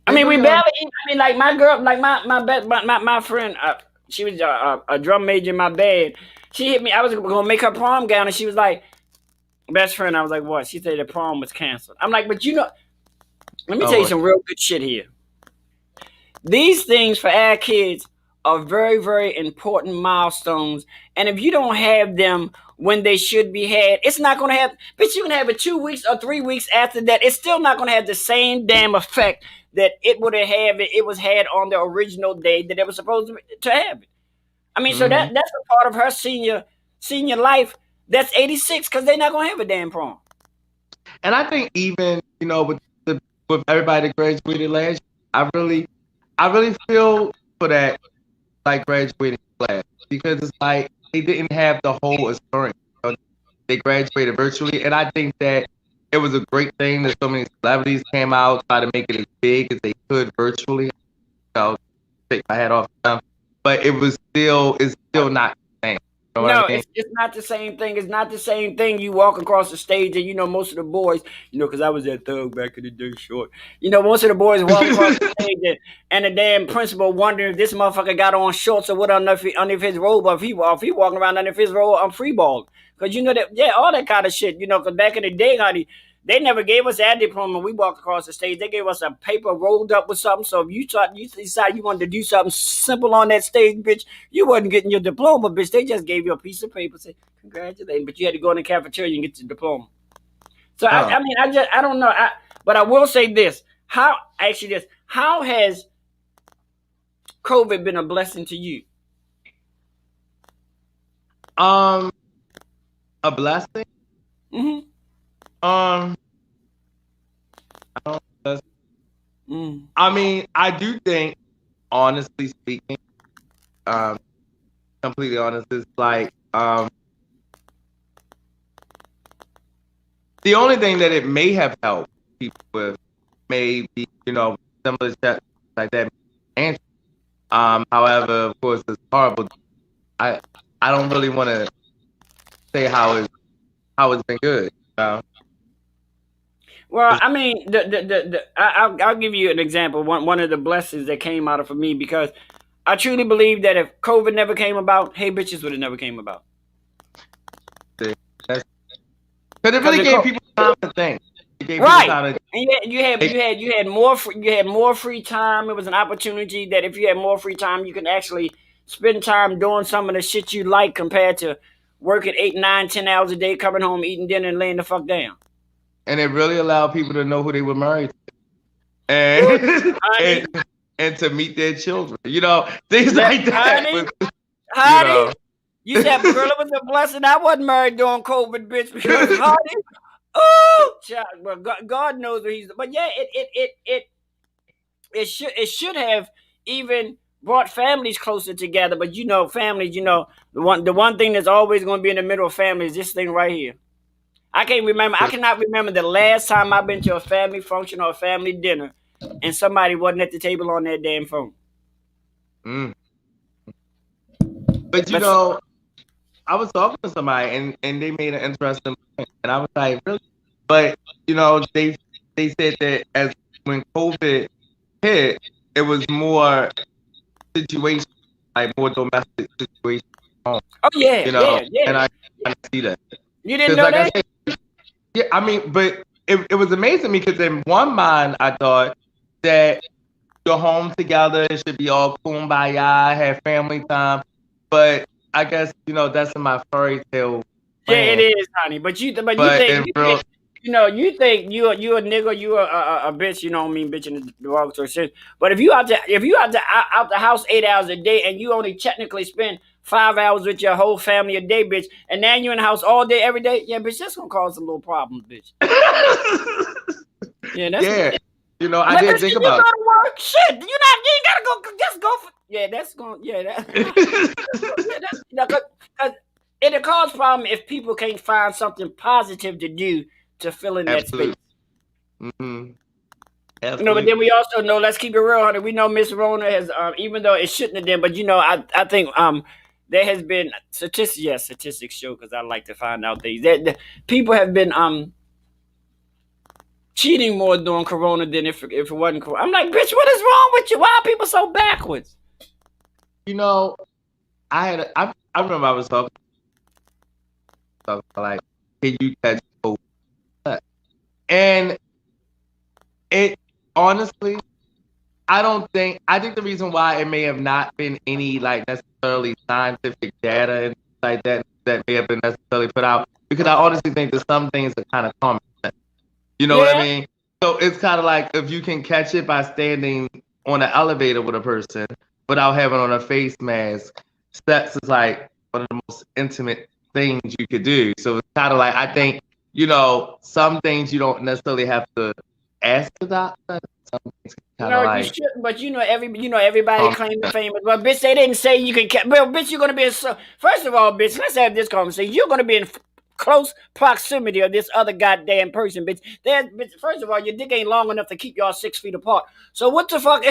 I mean, we barely. I mean, like my girl, like my friend. She was a drum major in my band. She hit me. I was gonna make her prom gown, and she was like, "Best friend." I was like, "What?" She said the prom was canceled. I'm like, "But let me tell you some real good shit here. These things for our kids are very, very important milestones, and if you don't have them when they should be had, it's not going to have. But you can have it 2 weeks or 3 weeks after that. It's still not going to have the same damn effect that it would have had if it was had on the original day that it was supposed to have it. I mean, so that's a part of her senior life. That's 86 because they're not gonna have a damn prom. And I think even, you know, with everybody that graduated last year, I really feel for that like graduating class, because it's like they didn't have the whole experience. You know, they graduated virtually, and I think that it was a great thing that so many celebrities came out, try to make it as big as they could virtually. You know, take my hat off to them, but it's still not the same. You know No, what I mean? it's not the same thing. It's not the same thing. You walk across the stage and, you know, most of the boys, you know, because I was that thug back in the day, short. You know, most of the boys walk across the stage and the damn principal wondering if this motherfucker got on shorts or what underneath his robe, or if he walking around underneath his robe, I'm free balling. Because, you know, that, yeah, all that kind of shit, you know, because back in the day, honey, they never gave us that diploma. We walked across the stage. They gave us a paper rolled up with something. So if you decided you wanted to do something simple on that stage, bitch, you wasn't getting your diploma, bitch. They just gave you a piece of paper, say congratulations, but you had to go in the cafeteria and get your diploma. So I mean, I don't know. But I will say this: how has COVID been a blessing to you? A blessing. Mm-hmm. I don't know. I mean, I do think, honestly speaking, completely honest, it's like the only thing that it may have helped people with may be, you know, similar to like that. However, of course, it's horrible. I don't really want to say how it's been good. Well, I mean, I'll give you an example. One of the blessings that came out of for me, because I truly believe that if COVID never came about, Hey Bitches would have never came about. Because it really gave people time to think. Right. And you had more free time. It was an opportunity that if you had more free time, you can actually spend time doing some of the shit you like compared to working 8, 9, 10 hours a day, coming home, eating dinner, and laying the fuck down. And it really allowed people to know who they were married to. And to meet their children. You know, things like that. Honey, you said, girl, it was a blessing. I wasn't married during COVID, bitch, because honey, oh, child, well, God knows what he's. But yeah, it should have even brought families closer together. But you know, families, you know, the one thing that's always going to be in the middle of family is this thing right here. I cannot remember the last time I've been to a family function or a family dinner and somebody wasn't at the table on their damn phone. But you know, I was talking to somebody and they made an interesting point, and I was like, really? But you know, they said that as when COVID hit, it was more situation, like more domestic situation. Oh yeah, you know, yeah. And I see that. You didn't know that? Yeah, I mean, but it was amazing to me because in one mind I thought that you're home together, it should be all kumbaya, have family time. But I guess, you know, that's in my fairy tale. Yeah, it is, honey. But you think you a nigga, you a bitch. You know what I mean, bitch in the derogatory sense. But if you out the house 8 hours a day and you only technically spend 5 hours with your whole family a day, bitch, and now you in the house all day every day, yeah, bitch, that's gonna cause some little problems, bitch. Yeah. You know, I didn't think about it. You go to work, shit. You ain't gotta go. Just go for. Yeah, that's going. Yeah, because it'll cause problem if people can't find something positive to do to fill in that space. Mm-hmm. You know, but then we also know. Let's keep it real, honey. We know Miss Rona has, even though it shouldn't have been, but you know, I think there has been statistics show, because I like to find out things that people have been cheating more during Corona than if it wasn't Corona. I'm like, bitch, what is wrong with you? Why are people so backwards? You know, I remember I was talking like, can you catch COVID? And it honestly, I think the reason why it may have not been any like necessarily scientific data and like that may have been necessarily put out, because I honestly think that some things are kind of common sense. You know what I mean? So it's kind of like if you can catch it by standing on an elevator with a person without having on a face mask, sex is like one of the most intimate things you could do. So it's kind of like, I think, some things you don't necessarily have to ask the doctor. Some things kind No, of you like, shouldn't. But everybody um, claiming famous. But bitch, they didn't say you can. Well, bitch, you're gonna be in. First of all, bitch, let's have this conversation. You're gonna be in close proximity of this other goddamn person, bitch. Bitch. First of all, your dick ain't long enough to keep y'all 6 feet apart. So what the fuck?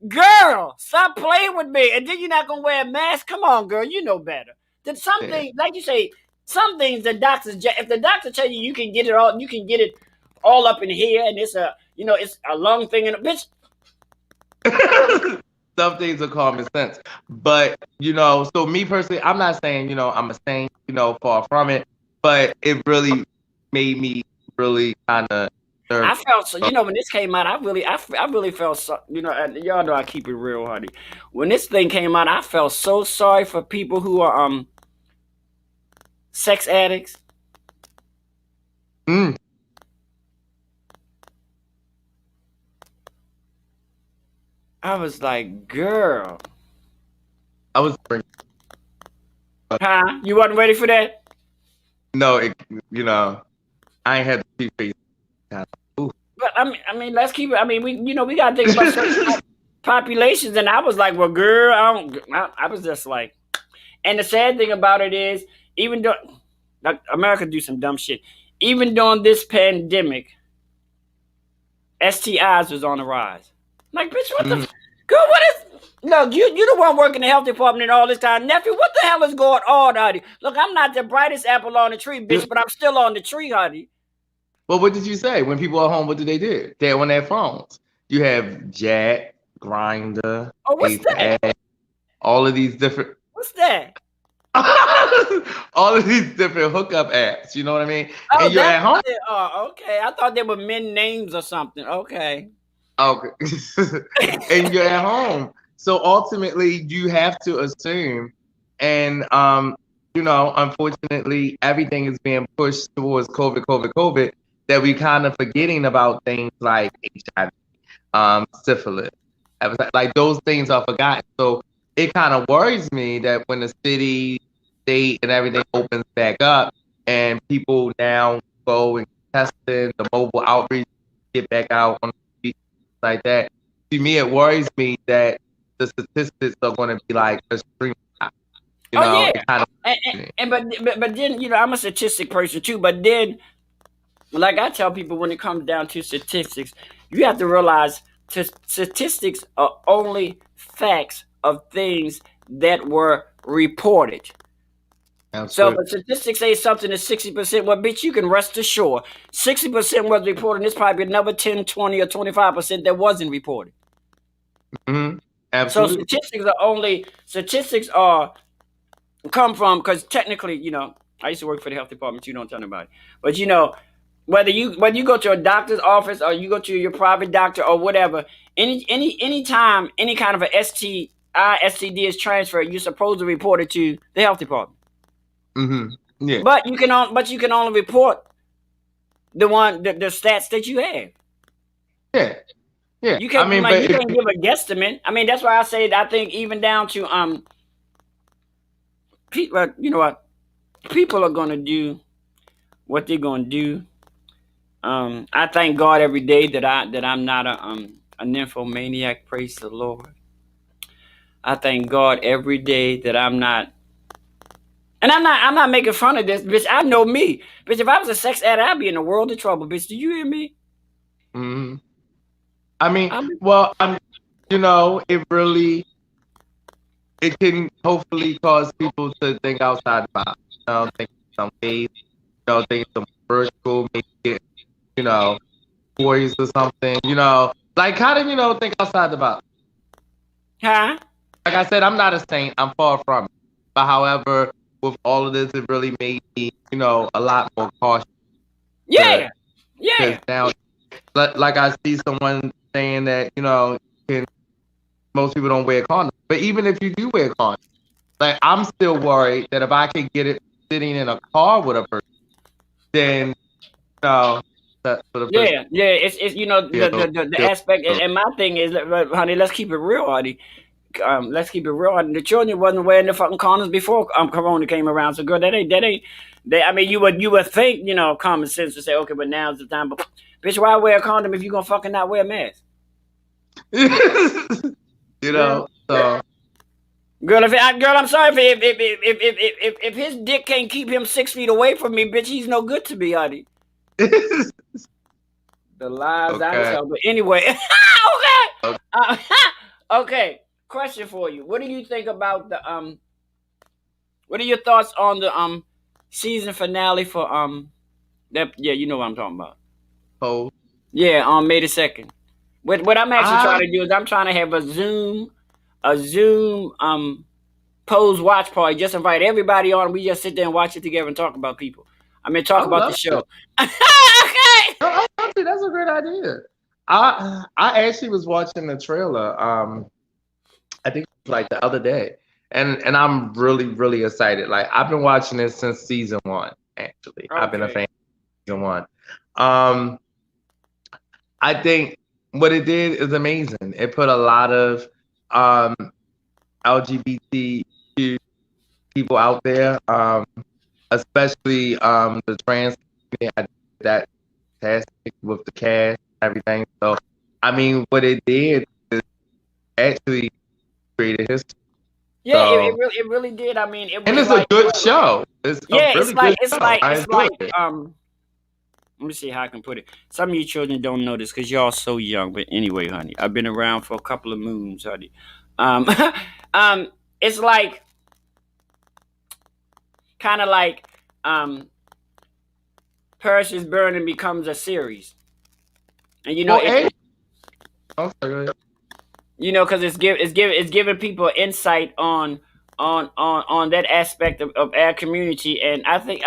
Girl, stop playing with me. And then you're not gonna wear a mask. Come on, girl, you know better. Then something, like you say, some things the doctors. If the doctor tell you can get it all, you can get it all up in here, and it's a lung thing, and a bitch. some things are common sense. But, so me personally, I'm not saying, I'm a saint, far from it, but it really made me really kind of I nervous. felt so. When this came out, I really felt so. And y'all know I keep it real, honey. When this thing came out, I felt so sorry for people who are sex addicts. Mm. I was like, girl, I was, huh? You wasn't ready for that? no, I ain't had the face. But I mean, let's keep it. I mean, we gotta think about certain populations, and I was like, well, girl, I was just like, and the sad thing about it is, even though like, America do some dumb shit, even during this pandemic, STIs was on the rise. Like, bitch, what the girl? What is? Look, you the one working the health department and all this time, nephew. What the hell is going on, honey? Look, I'm not the brightest apple on the tree, bitch, but I'm still on the tree, honey. Well, what did you say? When people are home, what do they do? They're on their phones. You have Jack, Grindr, Oh, what's that? Ace, all of these different, What's that? all of these different hookup apps. You know what I mean? Oh, And you're at home. Oh, okay. I thought they were men names or something. Okay. Okay. And you're at home. So ultimately, you have to assume, and unfortunately, everything is being pushed towards COVID, that we kind of forgetting about things like HIV, syphilis. Like those things are forgotten. So it kind of worries me that when the city, state, and everything opens back up, and people now go and testing, the mobile outreach, get back out on the streets like that. To me, it worries me that the statistics are going to be like extreme. Yeah. Kind of, But then I'm a statistic person too. But then, like I tell people, when it comes down to statistics, you have to realize statistics are only facts of things that were reported. So if a statistic says something is 60%, well, bitch, you can rest assured 60% was reported. There's probably another 10, 20, or 25% that wasn't reported. Mm-hmm. So Absolutely. statistics come from, because technically, I used to work for the health department. You don't tell nobody, but whether you go to a doctor's office or you go to your private doctor or whatever, any time any kind of a STI, STD is transferred, you're supposed to report it to the health department. Mm-hmm. Yeah. But you can only report the stats that you have. Yeah. Yeah. You can't. You can't give a guesstimate. I mean, that's why I say I think even down to people. You know what? People are gonna do what they're gonna do. I thank God every day that I'm not a nymphomaniac. Praise the Lord. I thank God every day that I'm not. And I'm not making fun of this, bitch. I know me, bitch. If I was a sex addict, I'd be in a world of trouble, bitch. Do you hear me? Mm-hmm. I mean, it can hopefully cause people to think outside the box. Think some ways, think some virtual, maybe toys or something. Like kind of, think outside the box. Huh? Like I said, I'm not a saint. I'm far from it. But however, with all of this, it really made me, a lot more cautious. Yeah. Yeah. Now, like I see someone saying that, most people don't wear condoms. But even if you do wear condoms, like I'm still worried that if I can get it sitting in a car with a person, then that's for the person. Yeah. It's the aspect. And my thing is, honey, let's keep it real, honey. let's keep it real. The children wasn't wearing the fucking condoms before Corona came around. So, girl, that ain't. I mean, you would think, common sense to say, okay, but now's the time. But, bitch, why wear a condom if you gonna fucking not wear a mask? So. Girl, I'm sorry if his dick can't keep him 6 feet away from me, bitch, he's no good to me, honey. The lies I tell. But anyway, okay. Okay. Question for you: what do you think about the What are your thoughts on the season finale for that? Yeah, you know what I'm talking about. Oh. Yeah, on May the 2nd. What I'm actually trying to do is I'm trying to have a Zoom pose watch party. Just invite everybody on. We just sit there and watch it together and talk about people. I mean, talk about the show. Okay. No, actually, that's a great idea. I actually was watching the trailer. I think like the other day, and I'm really, really excited. Like I've been watching it since season 1. Actually, I've been a fan of season 1. I think what it did is amazing. It put a lot of LGBT people out there, especially the trans community. I did that fantastic with the cast and everything. So, I mean, what it did is actually created history. Yeah, So, it really did. I mean, it was and it's like, a good show. It's like let me see how I can put it. Some of you children don't know this because y'all so young. But anyway, honey, I've been around for a couple of moons, honey. It's like kind of like Paris is Burning becomes a series, and because it's giving people insight on that aspect of our community, and I think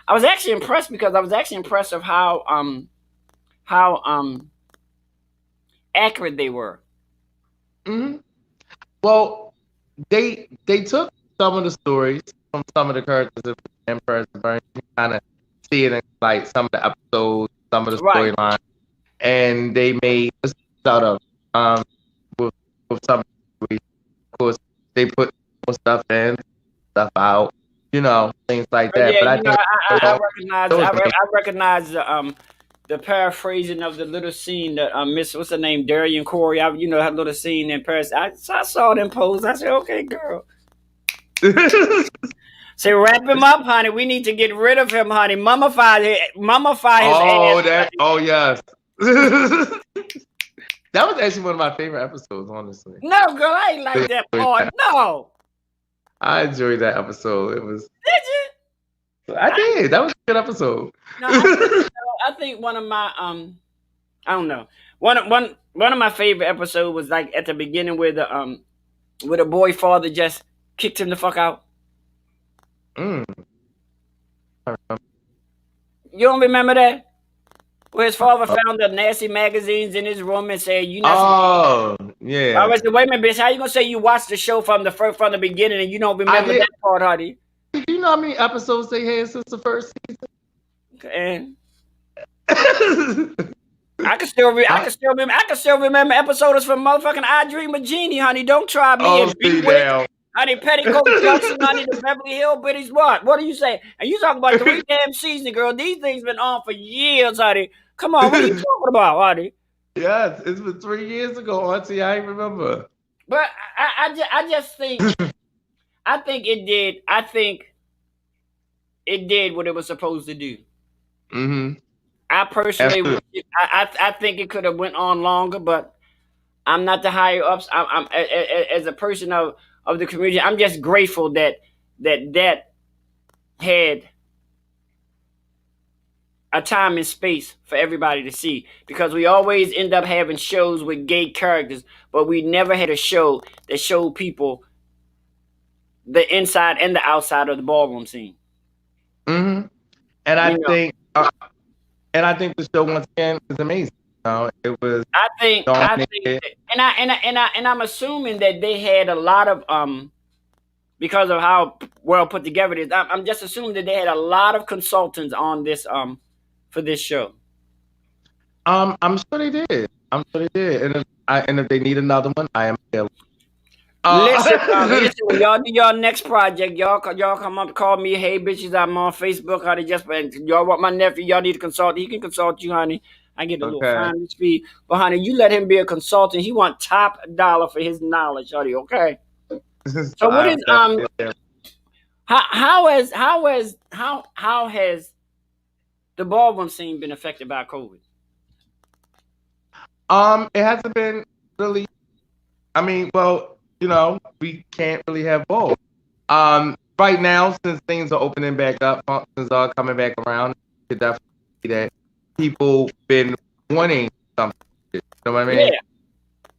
I was actually impressed because I was actually impressed of how accurate they were. Mm-hmm. Well, they took some of the stories from some of the characters of Paris is Burning. You kind of see it in like some of the episodes, some of the storylines, and they made a out of with some. Of course, they put more stuff in, stuff out, things like that. Yeah, but I recognize the paraphrasing of the little scene that Miss what's her name, Darian Corey. Her little scene in Paris. I saw them pose. I said, okay, girl. Say, wrap him up, honey. We need to get rid of him, honey. Mummify his ass. Oh yes. That was actually one of my favorite episodes, honestly. No, girl, I ain't like that part. No. I enjoyed that episode. It was. Did you? I did. That was a good episode. No, I think one of my I don't know. One of my favorite episodes was like at the beginning where the boy father just kicked him the fuck out. I remember. You don't remember that? Where his father found the nasty magazines in his room and said, "You know." Oh, yeah. I was like, wait a minute, bitch. How you gonna say you watched the show from the beginning and you don't remember that part, honey? Do you know how many episodes they had since the first season? And I can still remember episodes from motherfucking I Dream of Jeannie, honey. Don't try me and beat with. Honey, Petticoat Junction, honey, the Beverly Hillbillies. What? What do you say? And you talking about 3 damn seasons, girl. These things been on for years, honey. Come on, what are you talking about, honey? Yes, it's been 3 years ago, auntie. I remember. But I just think I think it did what it was supposed to do. Mm-hmm. I personally, I think it could have went on longer, but I'm not the higher ups. I'm as a person of the community, I'm just grateful that had a time and space for everybody to see, because we always end up having shows with gay characters, but we never had a show that showed people the inside and the outside of the ballroom scene. Mm-hmm. And I think the show once again is amazing. It was. I think, and I'm assuming that they had a lot of because of how well put together it is. I'm just assuming that they had a lot of consultants on this for this show. I'm sure they did. And if they need another one, I am available. Listen, when y'all do y'all next project, y'all come up, call me, hey bitches, I'm on Facebook, honey. Just y'all want my nephew, y'all need to consult. He can consult you, honey. I get a little Okay. finder's fee, but honey, you let him be a consultant. He want top dollar for his knowledge, honey. Okay. So what I'm is definitely. how has the ballroom scene been affected by COVID? It hasn't been really. I mean, well, we can't really have both. Right now, since things are opening back up, functions are coming back around, you could definitely see that people been wanting something. You know what I mean?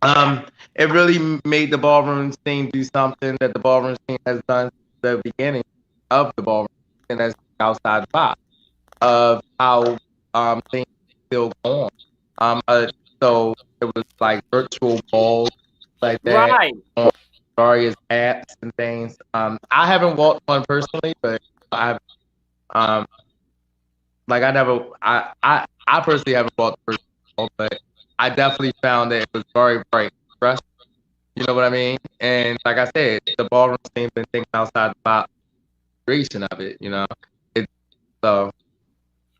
Yeah. It really made the ballroom scene do something that the ballroom scene has done since the beginning of the ballroom, and that's outside the box of how things still go on. So it was like virtual balls like that Right. on various apps and things. I haven't walked one personally, but I've like I personally haven't walked the first ball, but I definitely found that it was very bright, fresh. You know what I mean? And like I said, the ballroom scene been thinking outside the box creation of it. It so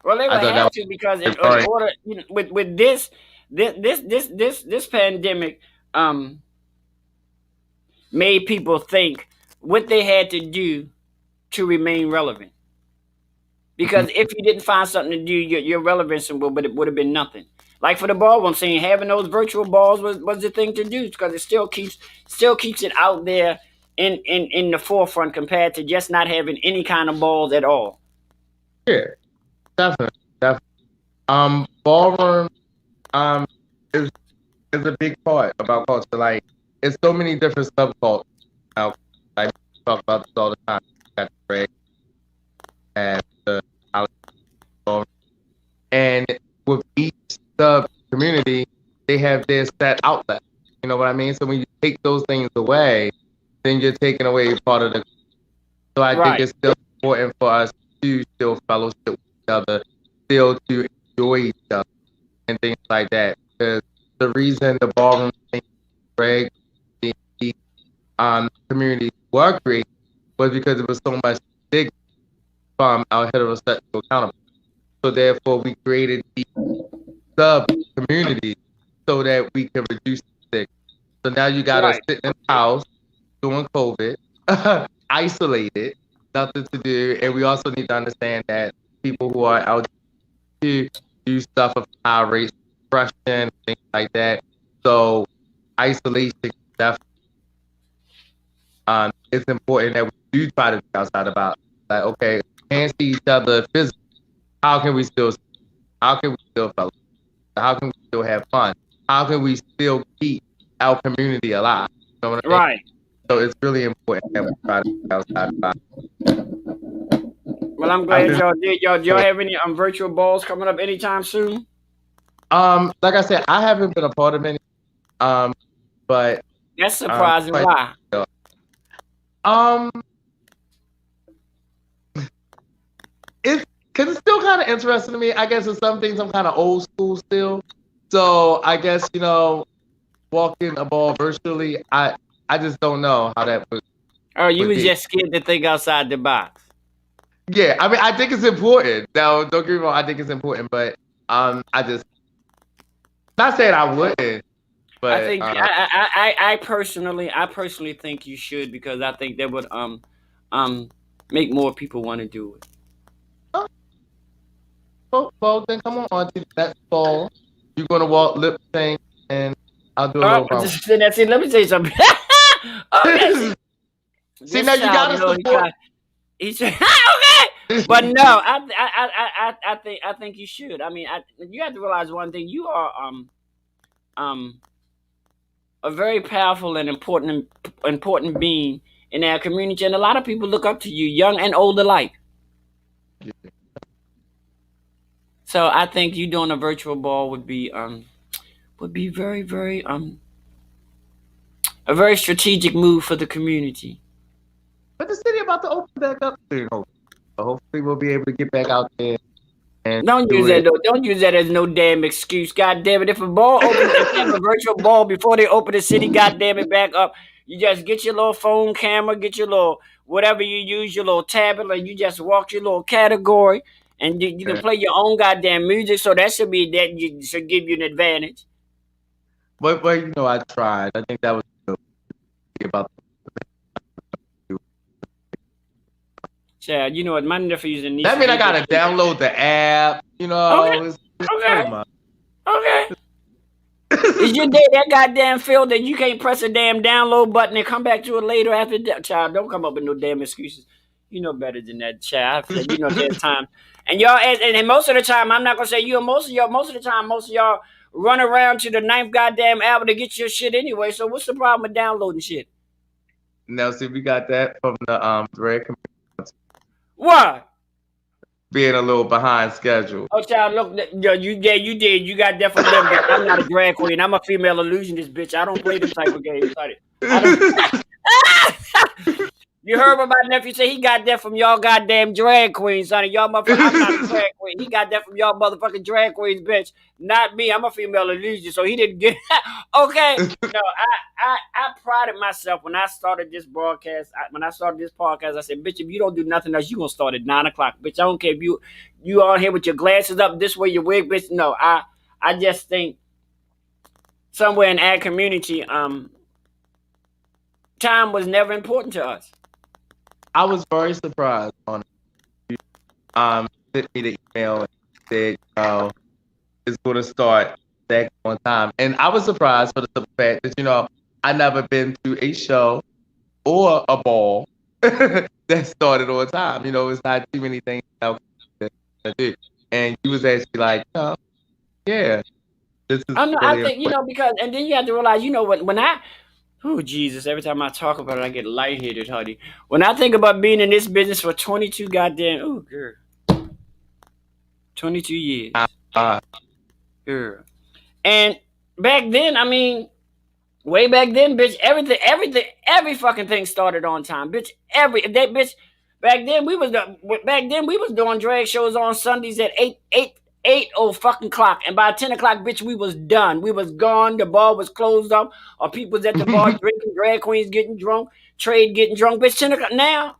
Well, they I would thought that have was to because in very order, with this pandemic, made people think what they had to do to remain relevant. Because if you didn't find something to do, your relevance would have been nothing. Like for the ballroom scene, having those virtual balls was the thing to do because it still keeps it out there in the forefront compared to just not having any kind of balls at all. yeah, definitely. Ballroom is a big part about culture. Like, it's so many different subcultures. Now, like we talk about this all the time. You got the Greg and the Alex ballroom. And with each sub community, they have their set outlet. You know what I mean? So when you take those things away, then you're taking away part of the. So I think Right. it's still important for us to still fellowship with each other, still to enjoy each other and things like that. Because the reason the ballroom thing, Greg, the community were created was because it was so much big from our heterosexual counterparts. So therefore, we created these sub communities so that we can reduce the sick. So now you got us Right. sitting in the house doing COVID, isolated, nothing to do, and we also need to understand that people who are LGBT do suffer from high rates of depression, things like that. So isolation definitely. It's important that we do try to be outside about like, okay, we can't see each other physically. How can we still fellowship? How can we still have fun? How can we still keep our community alive? You know what I mean? Right. So it's really important that we try to be outside about. Well, I'm glad y'all did. Y'all have any virtual balls coming up anytime soon? Like I said, I haven't been a part of any. But That's surprising. quite- Why? it's because it's still kind of interesting to me. I guess in some things I'm kind of old school still. So I guess walking a ball virtually, I just don't know how that would. Oh, you would was be. just scared to think outside the box. Yeah, I mean, I think it's important. Now, don't get me wrong, I think it's important, but I just not saying I wouldn't, but I think I personally think you should because I think that would make more people want to do it. well, then come on to that fall. You're gonna walk lip sync, and I'll do a little bump. That's it. Let me tell you something. Okay. See, now you gotta support. He said, okay, but no, I think you should. I mean, you have to realize one thing: you are a very powerful and important being in our community, and a lot of people look up to you, young and old alike. So I think you doing a virtual ball would be very, very a very strategic move for the community. But the city about to open back up soon. Hopefully we'll be able to get back out there. And Don't use that though. Don't use that as no damn excuse. God damn it! If a ball opens, if they have a virtual ball before they open the city, God damn it, back up. You just get your little phone camera, get your little whatever you use, your little tablet, and you just walk your little category, and you can play your own goddamn music. So that should give you an advantage. But you know, I tried. I think that was about. Yeah, you know what? My nephews and nieces. That mean I gotta download the app. You know. Okay. Okay. Is your day that goddamn feel that you can't press a damn download button and come back to it later after that? Child, don't come up with no damn excuses. You know better than that, child. You know there's time. And y'all, and most of the time, I'm not gonna say you. Most of the time, most of y'all run around to the 9th goddamn hour to get your shit anyway. So what's the problem with downloading shit? Now, see, we got that from the Thread community. What? Being a little behind schedule. Oh, child, look, you did. You got that from them. I'm not a drag queen. I'm a female illusionist, bitch. I don't play this type of games. You heard what my nephew say? He got that from y'all goddamn drag queens, honey. Y'all motherfuckers. I'm not a drag queen. He got that from y'all motherfucking drag queens, bitch. Not me. I'm a female illusionist, so he didn't get. Okay. No, I prided myself when I started this broadcast. When I started this podcast, I said, bitch, if you don't do nothing else, you gonna start at 9 o'clock, bitch. I don't care if you on here with your glasses up this way, your wig, bitch. No, I just think somewhere in our community, time was never important to us. I was very surprised on it. Sent me the email and said, it's going to start back on time. And I was surprised for the simple fact that, you know, I never been to a show or a ball that started on time. You know, it's not too many things that I do. And you was actually like, oh, yeah. This is I think, you know, because, and then you have to realize, you know, when oh, Jesus, every time I talk about it, I get lightheaded, honey. When I think about being in this business for 22 goddamn, oh, girl. 22 years. Girl. And back then, I mean, way back then, bitch, every fucking thing started on time. Bitch, back then we was doing drag shows on Sundays at 8 fucking clock, and by 10 o'clock, bitch, we was done. We was gone. The bar was closed up, or people was at the bar drinking, drag queens getting drunk, trade getting drunk. Bitch, 10 o'clock now.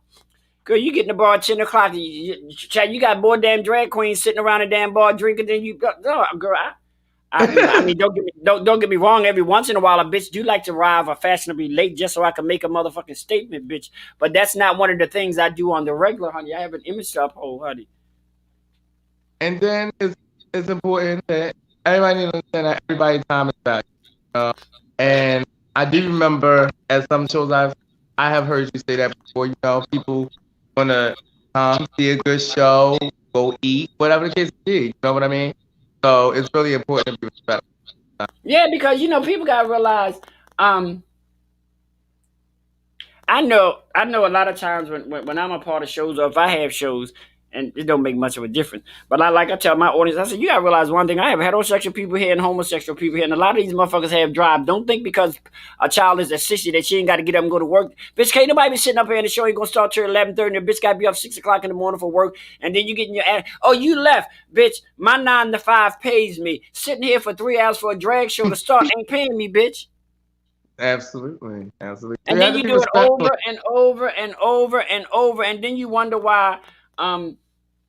Girl, you get in the bar at 10 o'clock. You got more damn drag queens sitting around the damn bar drinking than you got. No, girl, I mean, don't get me wrong. Every once in a while, a bitch do like to arrive or fashionably late just so I can make a motherfucking statement, bitch. But that's not one of the things I do on the regular, honey. I have an image to uphold, honey. And then it's important that everybody needs to understand that everybody's time is valuable. And I do remember at some shows I have heard you say that before. You know, people wanna see a good show, go eat, whatever the case may be. You know what I mean? So it's really important to be respectful. Yeah, because you know people gotta realize. I know a lot of times when I'm a part of shows or if I have shows, and it don't make much of a difference. But I tell my audience, I said, you gotta realize one thing. I have heterosexual people here and homosexual people here, and a lot of these motherfuckers have drive. Don't think because a child is a sissy that she ain't got to get up and go to work. Bitch, can't nobody be sitting up here and the show ain't gonna start till 11:30, and the bitch gotta be up 6 o'clock in the morning for work, and then you get in your ass. Oh, you left, bitch. My 9 to 5 pays me. Sitting here for 3 hours for a drag show to start ain't paying me, bitch. Absolutely. And then you do it over and over and over and over, and then you wonder why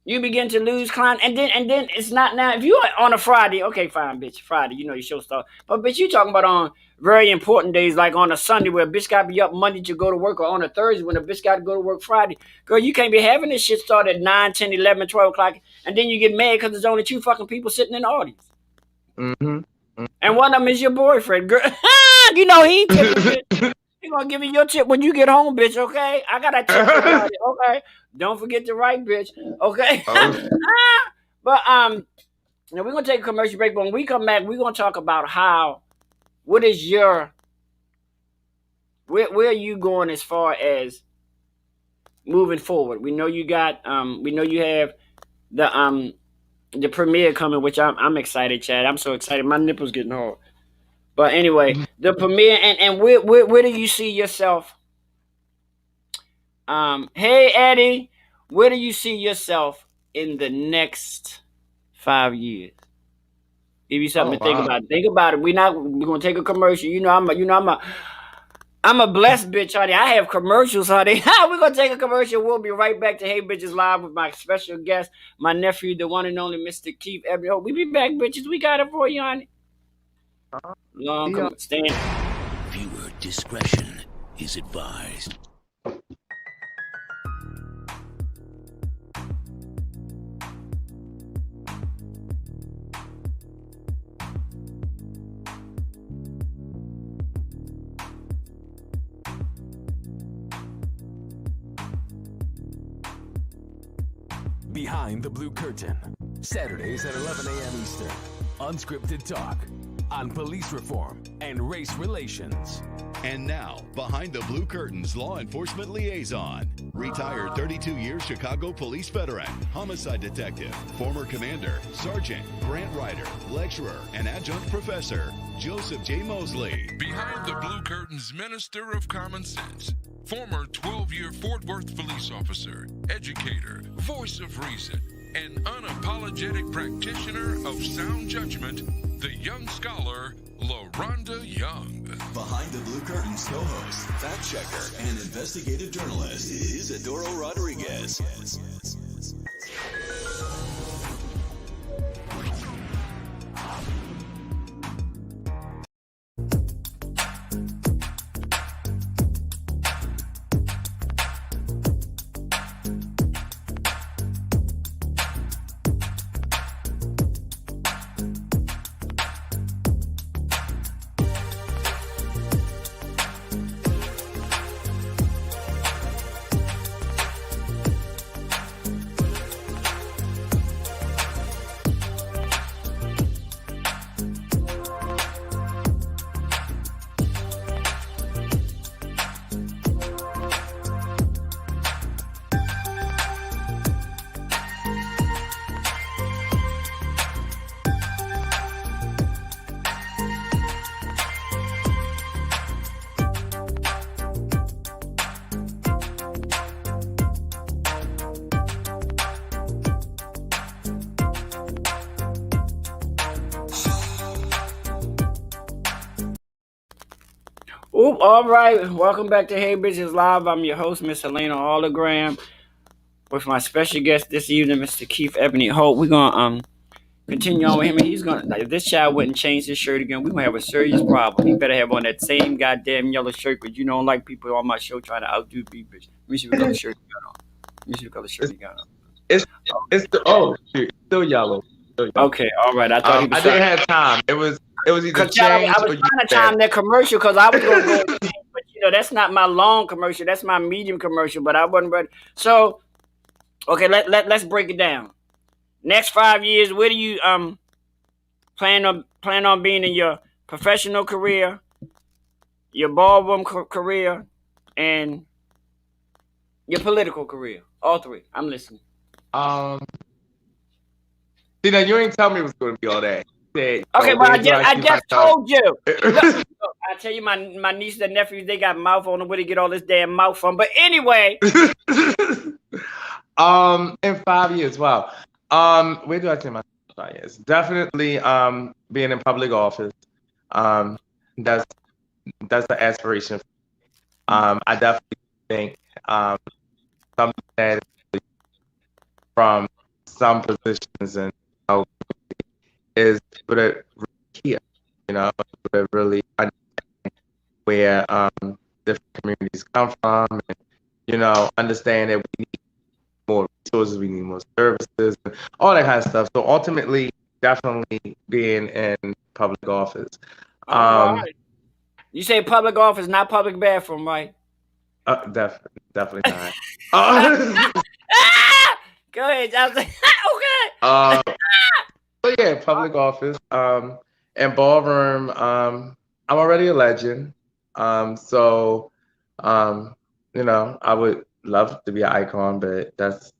you begin to lose client, and then it's not now. If you are on a Friday, okay, fine, bitch. Friday, you know your show starts. But bitch, you talking about on very important days like on a Sunday where a bitch got to be up Monday to go to work, or on a Thursday when a bitch got to go to work Friday. Girl, you can't be having this shit start at 9, 10, 11, 12 o'clock, and then you get mad because there's only 2 fucking people sitting in the audience. And one of them is your boyfriend, girl. You know he He gonna give you your tip when you get home, bitch, okay? I got a tip for you, okay? Don't forget to write, bitch, okay? But, now we're gonna take a commercial break, but when we come back, we're gonna talk about what is where are you going as far as moving forward? We know you got, we know you have the premiere coming, which I'm excited, Chad. I'm so excited. My nipples getting hard. But anyway, the premiere, and where do you see yourself? Hey Eddie, where do you see yourself in the next 5 years? Give you something to think about. Think about it. We're gonna take a commercial. I'm I'm a blessed bitch, honey. I have commercials, honey. We're gonna take a commercial. We'll be right back to Hey Bitches Live with my special guest, my nephew, the one and only Mr. Keith Ebony. We be back, bitches. We got it for you, honey. Long stand. Viewer discretion is advised. Behind the Blue Curtain, Saturdays at 11 a.m. Eastern. Unscripted talk on police reform and race relations. And now, Behind the Blue Curtain's law enforcement liaison, retired 32-year Chicago police veteran, homicide detective, former commander, sergeant, grant writer, lecturer, and adjunct professor, Joseph J. Mosley. Behind the Blue Curtain's minister of common sense, former 12-year Fort Worth police officer, educator, voice of reason, and unapologetic practitioner of sound judgment, the young scholar, LaRonda Young. Behind the Blue Curtain's co-host, fact checker, and investigative journalist, Isidoro Rodriguez. Oop, all right. Welcome back to Hey Bitches Live. I'm your host, Miss Helena Hologram, with my special guest this evening, Mr. Keith Ebony Holt. We're gonna continue on with him, and he's gonna, like, if this child wouldn't change his shirt again, we're gonna have a serious problem. He better have on that same goddamn yellow shirt, because you don't like people on my show trying to outdo me, bitch. Let me see what color shirt you got on. Let me see what color shirt you got on. It's shoot, still yellow. Okay, all right. I thought he was I didn't have time. It was either I change was or you trying to time that commercial because I was going to go, but that's not my long commercial. That's my medium commercial, but I wasn't ready. So, okay, let's break it down. Next 5 years, where do you plan on being in your professional career, your ballroom career, and your political career? All three. I'm listening. See, now you ain't tell me it was going to be all that. Said, okay, but I just told you. Look, I tell you, my nieces and nephews, they got mouth on them. Where they get all this damn mouth from? But anyway, in 5 years, wow. Where do I say my 5 years? Definitely, being in public office. That's the aspiration. I definitely think something that from some positions and is but it here, but really understand where different communities come from, and understand that we need more resources, we need more services, and all that kind of stuff. So ultimately, definitely being in public office. Right. You say public office, not public bathroom, right? Definitely not. Go ahead. I was like, okay. So yeah, public office. And ballroom. I'm already a legend. So I would love to be an icon, but that's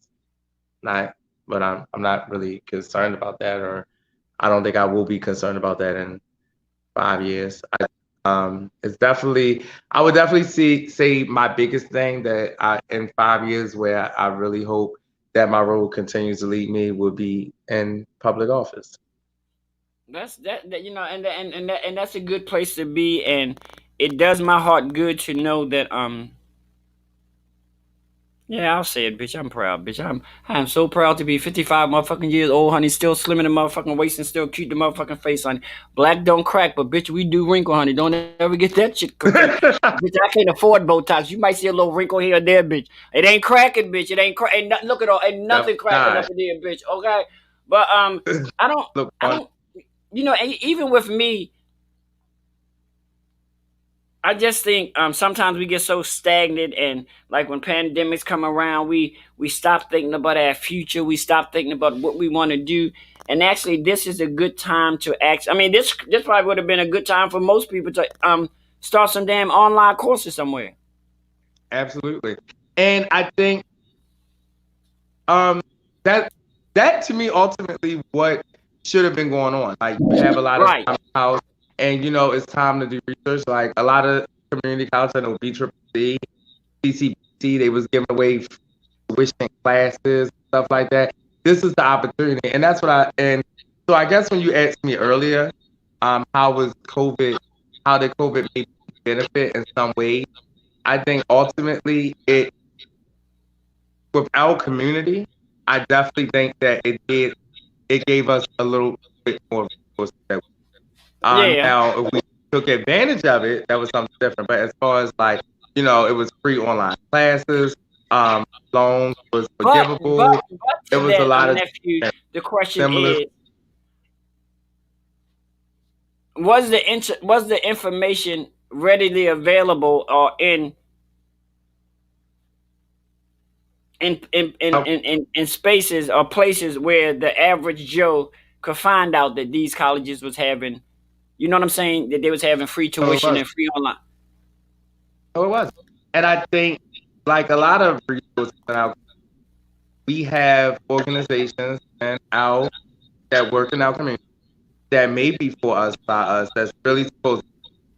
not. But I'm not really concerned about that, or I don't think I will be concerned about that in 5 years. It's definitely. I would definitely say my biggest thing that in 5 years where I really hope that my role continues to lead me would be in public office. That's and that's a good place to be, and it does my heart good to know that yeah, I'll say it, bitch. I'm proud, bitch. I'm so proud to be 55 motherfucking years old, honey. Still slim in the motherfucking waist and still cute the motherfucking face, honey. Black don't crack, but bitch, we do wrinkle, honey. Don't ever get that shit confused. Bitch, I can't afford Botox. You might see a little wrinkle here or there, bitch. It ain't cracking, bitch. It ain't cracking. Look at all. Ain't nothing cracking up in there, bitch. Okay, but I don't. You know, even with me, I just think sometimes we get so stagnant, and like when pandemics come around, we stop thinking about our future. We stop thinking about what we want to do. And actually, this is a good time to act. I mean, this probably would have been a good time for most people to start some damn online courses somewhere. Absolutely. And I think that to me ultimately what should have been going on. Like, you have a lot of time in the house, and it's time to do research. Like a lot of community colleges, I know BCCC, CCBC, they was giving away tuition classes, stuff like that. This is the opportunity, and that's what so I guess when you asked me earlier, how did COVID maybe benefit in some ways? I think ultimately with our community, I definitely think that it gave us a little bit more resources. Now, if we took advantage of it, that was something different. But as far as like, it was free online classes, loans was forgivable. But it was a lot of the question is, was the information readily available or in spaces or places where the average Joe could find out that these colleges was having, you know what I'm saying, that they was having free tuition and free online? Oh, it was. And I think, like a lot of resources out, we have organizations that work in our community that may be for us, by us, that's really supposed to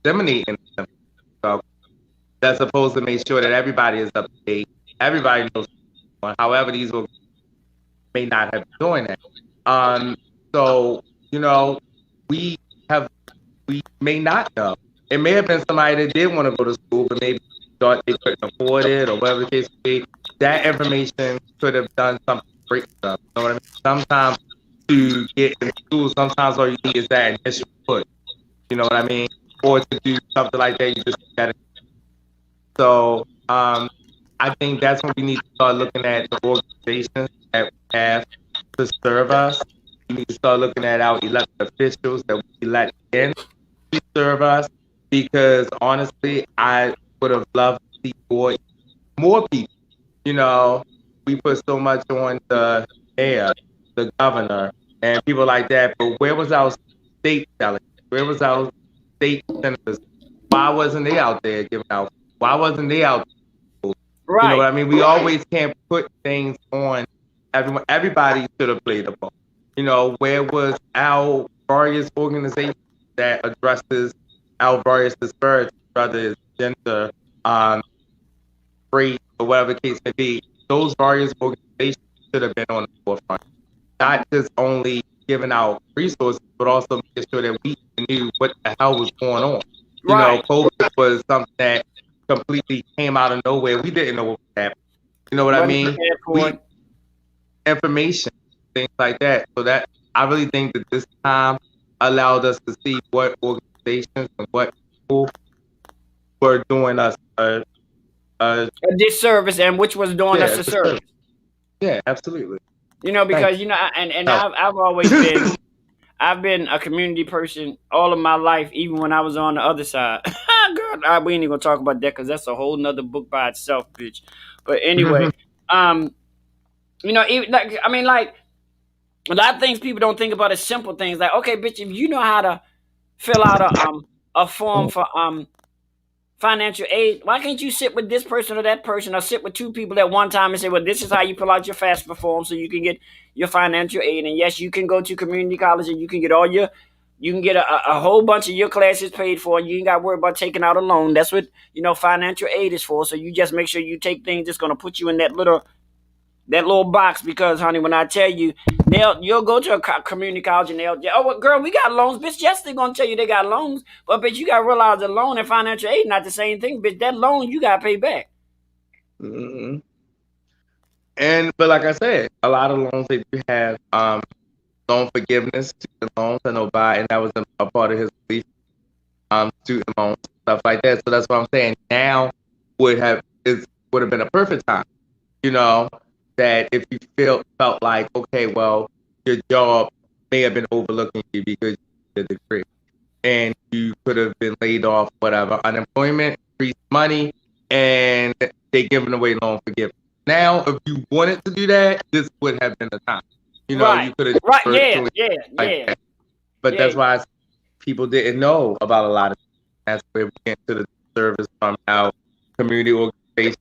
disseminate in them. That's supposed to make sure that everybody is up to date. Everybody knows. However, these may not have been doing that. So, we may not know. It may have been somebody that did want to go to school, but maybe thought they couldn't afford it or whatever the case may be. That information could have done something great stuff. You know what I mean? Sometimes to get in school, sometimes all you need is that initial push. You know what I mean? Or to do something like that, you just got to. So, I think that's when we need to start looking at the organizations that we have to serve us. We need to start looking at our elected officials that we elect in to serve us. Because honestly, I would have loved to see more people. We put so much on the mayor, the governor, and people like that. But where was our state delegates? Where was our state senators? Why wasn't they out there giving out? Why wasn't they out there? Right. You know what I mean? We always can't put things on everyone. Everybody should have played a part. Where was our various organizations that addresses our various disparities, whether it's gender, race, or whatever the case may be? Those various organizations should have been on the forefront. Not just only giving out resources, but also making sure that we knew what the hell was going on. COVID was something that completely came out of nowhere. We didn't know what was happening. You know what I mean? Information, things like that. So that I really think that this time allowed us to see what organizations and what people were doing us a disservice, and which was doing us a service. Yeah, absolutely. Because I've always been. I've been a community person all of my life, even when I was on the other side. Girl, we ain't even gonna talk about that because that's a whole nother book by itself, bitch. But anyway, even like a lot of things people don't think about is simple things. Like, okay, bitch, if you know how to fill out a form for financial aid, why can't you sit with this person or that person, or sit with two people at one time and say, well, this is how you fill out your FAFSA form so you can get your financial aid. And yes, you can go to community college and you can get a whole bunch of your classes paid for, and you ain't got to worry about taking out a loan. That's what financial aid is for. So you just make sure you take things that's going to put you in that little that little box, because, honey, when I tell you, you'll go to a community college and oh, well, girl, we got loans, bitch. Yes, they're gonna tell you they got loans, but bitch, you gotta realize the loan and financial aid not the same thing, bitch. That loan you gotta pay back. Mm-hmm. But like I said, a lot of loans they do have loan forgiveness, student loans. I know and that was a part of his belief. Student loans, stuff like that. So that's what I'm saying. Now would have been a perfect time, that if you felt like, okay, well, your job may have been overlooking you because you did the degree, and you could have been laid off, whatever, unemployment, free money, and they giving away loan forgiveness. Now, if you wanted to do that, this would have been the time. Right. You could have Yeah. But that's why people didn't know about a lot of things. That's where we get to the service from our community organization.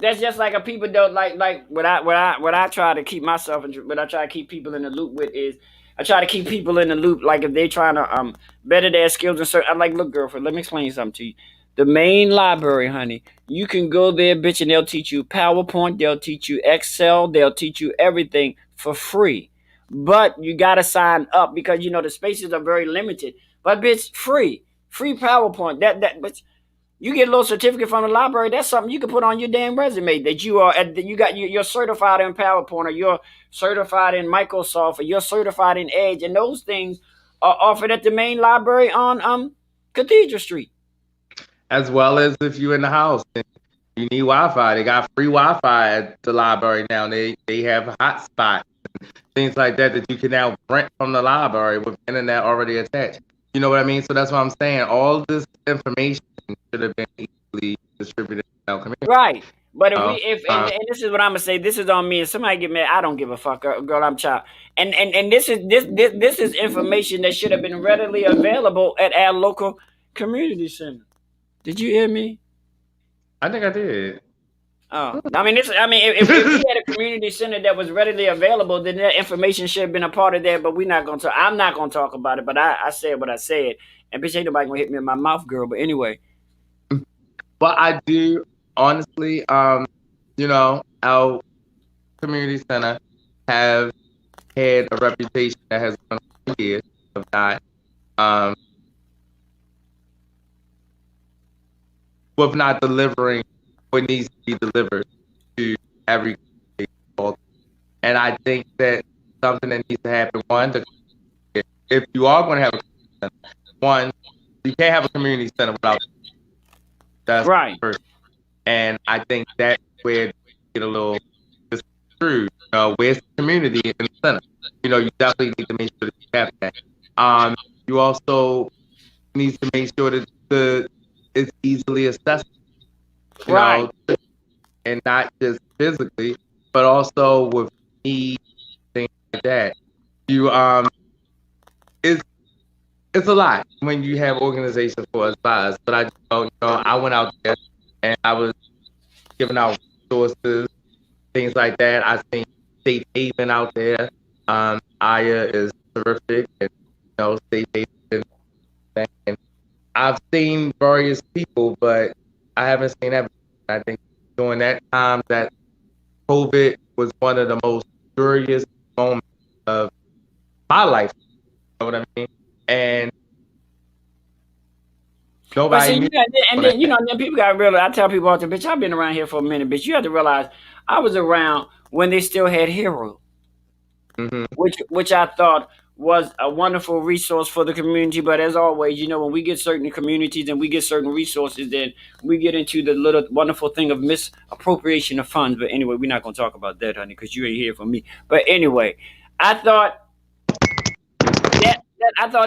That's just like a people don't like what I try to keep myself and what I try to keep people in the loop with is I try to keep people in the loop, like if they trying to better their skills and certain. I'm like, look, girlfriend, let me explain something to you. The main library, honey, you can go there, bitch, and they'll teach you PowerPoint, they'll teach you Excel, they'll teach you everything for free. But you gotta sign up because the spaces are very limited. But bitch, free PowerPoint. That bitch, you get a little certificate from the library. That's something you can put on your damn resume that you're certified in PowerPoint, or you're certified in Microsoft, or you're certified in Edge, and those things are offered at the main library on Cathedral Street. As well as if you're in the house and you need Wi-Fi, they got free Wi-Fi at the library now. They have hotspots and things like that you can now rent from the library with internet already attached. You know what I mean? So that's what I'm saying. All this information should have been equally distributed in our community. Right. But and this is what I'm gonna say. This is on me. If somebody get mad, I don't give a fuck, girl. I'm child. And this is information that should have been readily available at our local community center. Did you hear me? I think I did. Oh, if we had a community center that was readily available, then that information should have been a part of that. But I'm not gonna talk about it. But I said what I said, and bitch, ain't nobody gonna hit me in my mouth, girl. But anyway. But I do honestly, our community center have had a reputation that has gone for years of not with not delivering what needs to be delivered to every community. And I think that something that needs to happen, if you are going to have a community center, you can't have a community center without that's right. First. And I think that's where you get a little screwed. Where's the community in the center? You definitely need to make sure that you have that. You also need to make sure that it's easily accessible, right? And not just physically, but also with needs, things like that. It's a lot when you have organizations for us by us. But I went out there and I was giving out resources, things like that. I seen Safe Haven out there. Aya is terrific, and Safe Haven. And I've seen various people, but I haven't seen everything. I think during that time, that COVID was one of the most curious moments of my life. You know what I mean? And nobody. Then people got to realize. I tell people all the time, bitch, I've been around here for a minute, bitch. You have to realize I was around when they still had Hero, which I thought was a wonderful resource for the community. But as always, when we get certain communities and we get certain resources, then we get into the little wonderful thing of misappropriation of funds. But anyway, we're not going to talk about that, honey, because you ain't here for me. But anyway, I thought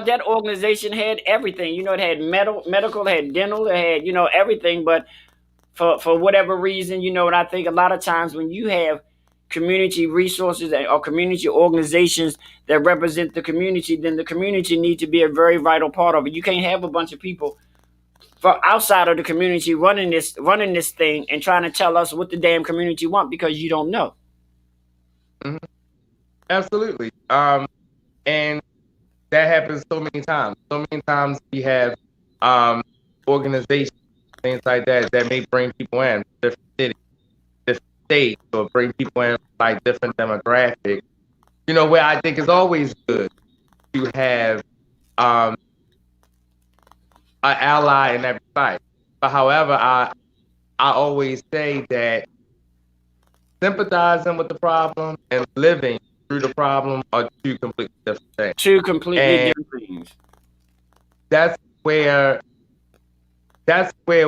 that organization had everything. It had medical, it had dental, it had, everything. But for whatever reason, and I think a lot of times when you have community resources or community organizations that represent the community, then the community needs to be a very vital part of it. You can't have a bunch of people from outside of the community running this thing and trying to tell us what the damn community want because you don't know. Mm-hmm. Absolutely. And that happens so many times. So many times we have organizations, things like that may bring people in different cities, different states or bring people in like different demographics. You know, where I think it's always good to have an ally in every fight. But however, I always say that sympathizing with the problem and living through the problem are two completely different things. Two completely different things. That's where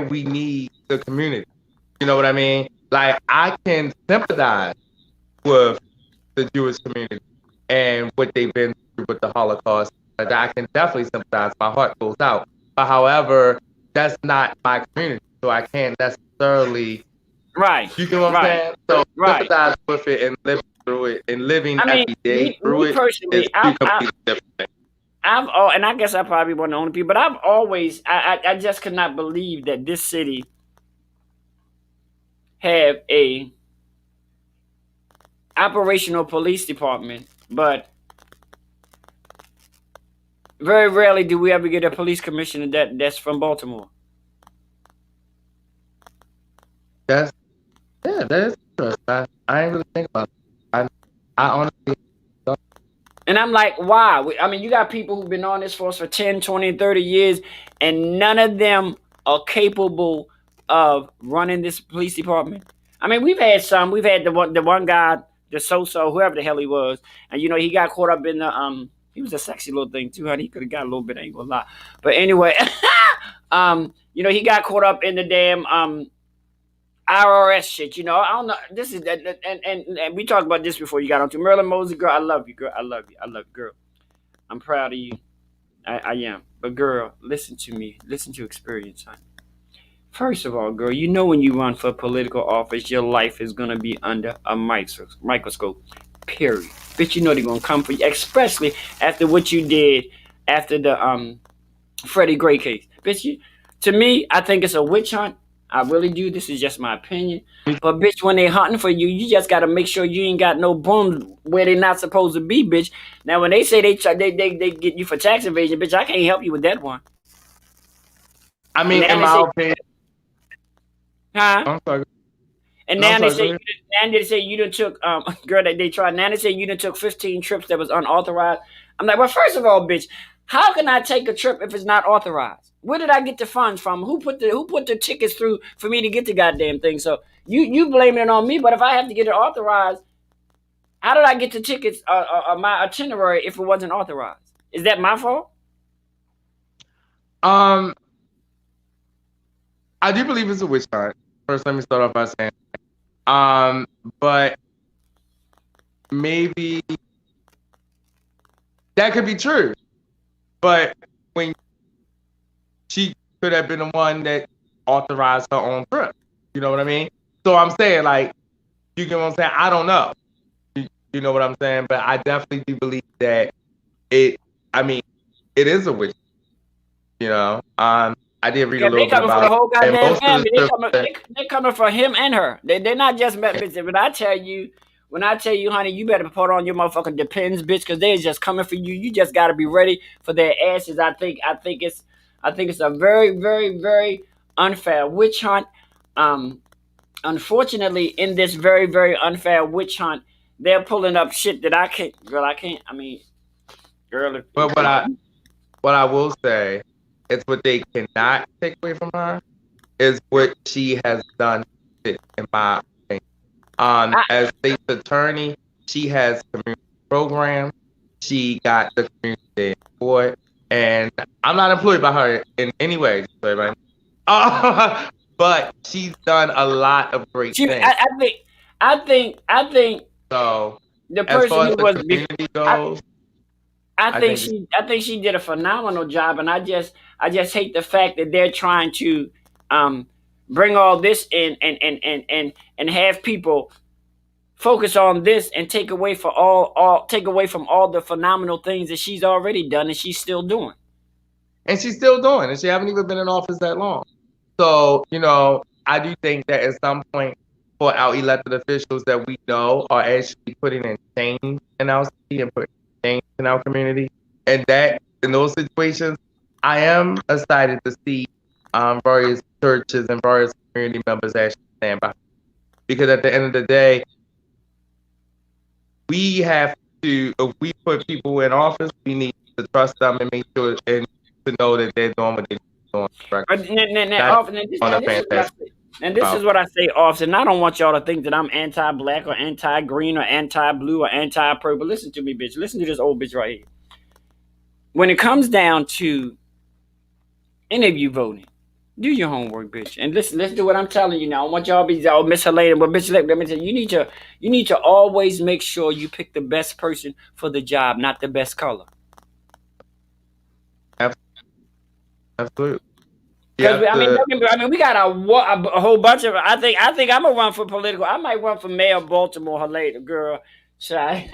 we need the community. You know what I mean? Like, I can sympathize with the Jewish community and what they've been through with the Holocaust. Like, I can definitely sympathize. My heart goes out. But however, that's not my community, so I can't necessarily. Right. You get what I'm saying? So sympathize with it and live through it, and living every day through it is two completely different things. And I guess I probably one of the only people, but I've always, I just could not believe that this city have a operational police department, but very rarely do we ever get a police commissioner that's from Baltimore. That is true. I ain't really think about it. I honestly don't. And I'm like, why? I mean, you got people who've been on this force for 10, 20, 30 years, and none of them are capable of running this police department. I mean, we've had some. We've had the one guy, the so-so, whoever the hell he was, and you know, he got caught up in the he was a sexy little thing too, honey. He could have got a little bit, I ain't gonna lie. But anyway, you know, he got caught up in the damn IRS shit. You know, I don't know. This is and we talked about this before you got on to Marilyn Mosey, girl. I love you, girl. I love you. I love you, girl. I'm proud of you. I am. But girl, listen to me. Listen to experience, honey. First of all, girl, you know when you run for political office, your life is gonna be under a microscope. Period. Bitch, you know they're gonna come for you, especially after what you did after the Freddie Gray case. Bitch, to me, I think it's a witch hunt. I really do. This is just my opinion. But bitch, when they hunting for you, you just gotta make sure you ain't got no brooms where they not supposed to be, bitch. Now when they say they get you for tax evasion, bitch, I can't help you with that one. I mean, in my opinion. Huh? I'm sorry. And now they say you done took girl that they tried. Now they say you done took 15 trips that was unauthorized. I'm like, well, first of all, bitch, how can I take a trip if it's not authorized? Where did I get the funds from? Who put the tickets through for me to get the goddamn thing? So you blaming it on me, but if I have to get it authorized, how did I get the tickets my itinerary if it wasn't authorized? Is that my fault? I do believe it's a witch hunt. First, let me start off by saying, but maybe that could be true. But when she could have been the one that authorized her own trip, you know what I mean? So I'm saying, like, you get what I'm saying? I don't know. You know what I'm saying? But I definitely do believe that it is a witch hunt, you know? I did read a little bit about it. The whole goddamn family. They're coming for him and her. They're not just met bitches. When I tell you, honey, you better put on your motherfucking Depends, bitch, because they're just coming for you. You just got to be ready for their asses. I think it's a very, very, very unfair witch hunt. Unfortunately, in this very, very unfair witch hunt, they're pulling up shit that I can't. Girl, I can't. I mean, girl. But what I will say. It's what they cannot take away from her is what she has done, in my opinion. As state's attorney, she has community programs. She got the community for it, and I'm not employed by her in any way, but she's done a lot of great things. I think. So the person who was community goes. I think she did a phenomenal job, and I just hate the fact that they're trying to bring all this in and have people focus on this and take away from all the phenomenal things that she's already done and she's still doing. And she's still doing, and she haven't even been in office that long. So, you know, I do think that at some point for our elected officials that we know are actually putting in change in our city and putting change in our community, and that in those situations, I am excited to see various churches and various community members actually stand by. because at the end of the day, we have to, if we put people in office, we need to trust them and make sure and to know that they're doing what they're doing correctly. And this is what I say often. I don't want y'all to think that I'm anti-black or anti-green or anti-blue or anti-purple. Listen to me, bitch. Listen to this old bitch right here. When it comes down to any of you voting, do your homework, bitch. And listen to what I'm telling you now. I want y'all to be Miss Helena, but bitch, let me tell you, you need to always make sure you pick the best person for the job, not the best color. Absolutely. Because I mean, we got a whole bunch of. I think I'm gonna run for political. I might run for mayor of Baltimore. Her later, girl. Try.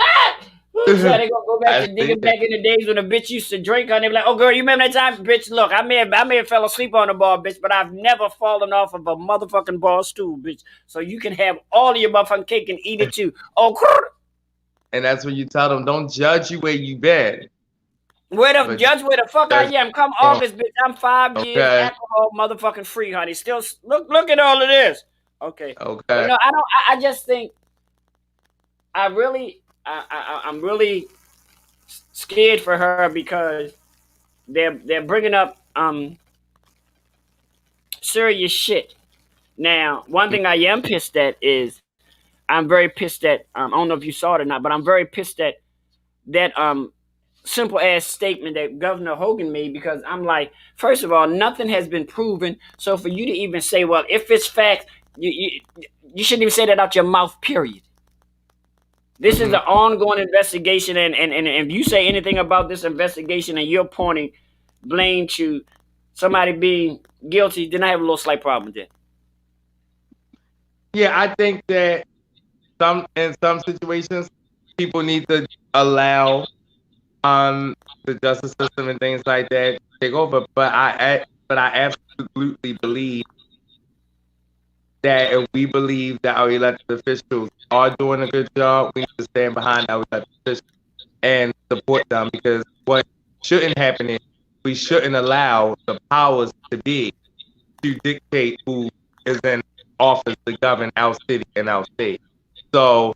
They gonna go back to digging back in the days when a bitch used to drink. And they be like, "Oh, girl, you remember that time, bitch? Look, I may have fell asleep on the bar, bitch, but I've never fallen off of a motherfucking bar stool, bitch. So you can have all of your motherfucking cake and eat it too." Oh, and that's when you tell them, don't judge you where you been. Where the fuck I am? Come August, bitch. I'm 5 years alcohol motherfucking free, honey. Still look at all of this. Okay. Okay. No, I just think I'm really scared for her because they're bringing up serious shit. Now, one thing I am pissed at is I'm very pissed at I don't know if you saw it or not, but I'm very pissed at that simple ass statement that Governor Hogan made, because I'm like, first of all, nothing has been proven. So for you to even say, well, if it's fact, you shouldn't even say that out your mouth, period. This is an ongoing investigation, and if you say anything about this investigation and you're pointing blame to somebody being guilty, then I have a little slight problem with that. Yeah, I think that in some situations, people need to allow the justice system and things like that take over. But I absolutely believe that if we believe that our elected officials are doing a good job, we need to stand behind our elected officials and support them, because what shouldn't happen is we shouldn't allow the powers to be to dictate who is in office to govern our city and our state. So,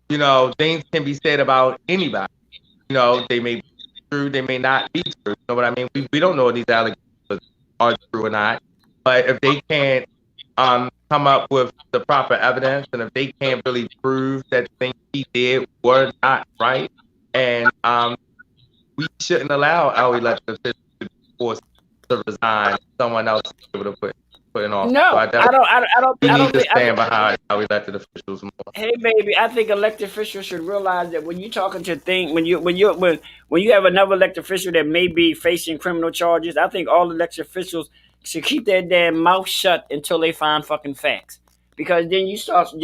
things can be said about anybody. They may be true, they may not be true. You know what I mean? We don't know if these allegations are true or not. But if they can't come up with the proper evidence, and if they can't really prove that the things he did were not right, and we shouldn't allow our elected officials to be forced to resign, someone else to be able to put in office. No, so I don't. We need to stand behind our elected officials more. Hey, baby, I think elected officials should realize that when you're talking to when you have another elected official that may be facing criminal charges, I think all elected officials should keep their damn mouth shut until they find fucking facts. Because then you start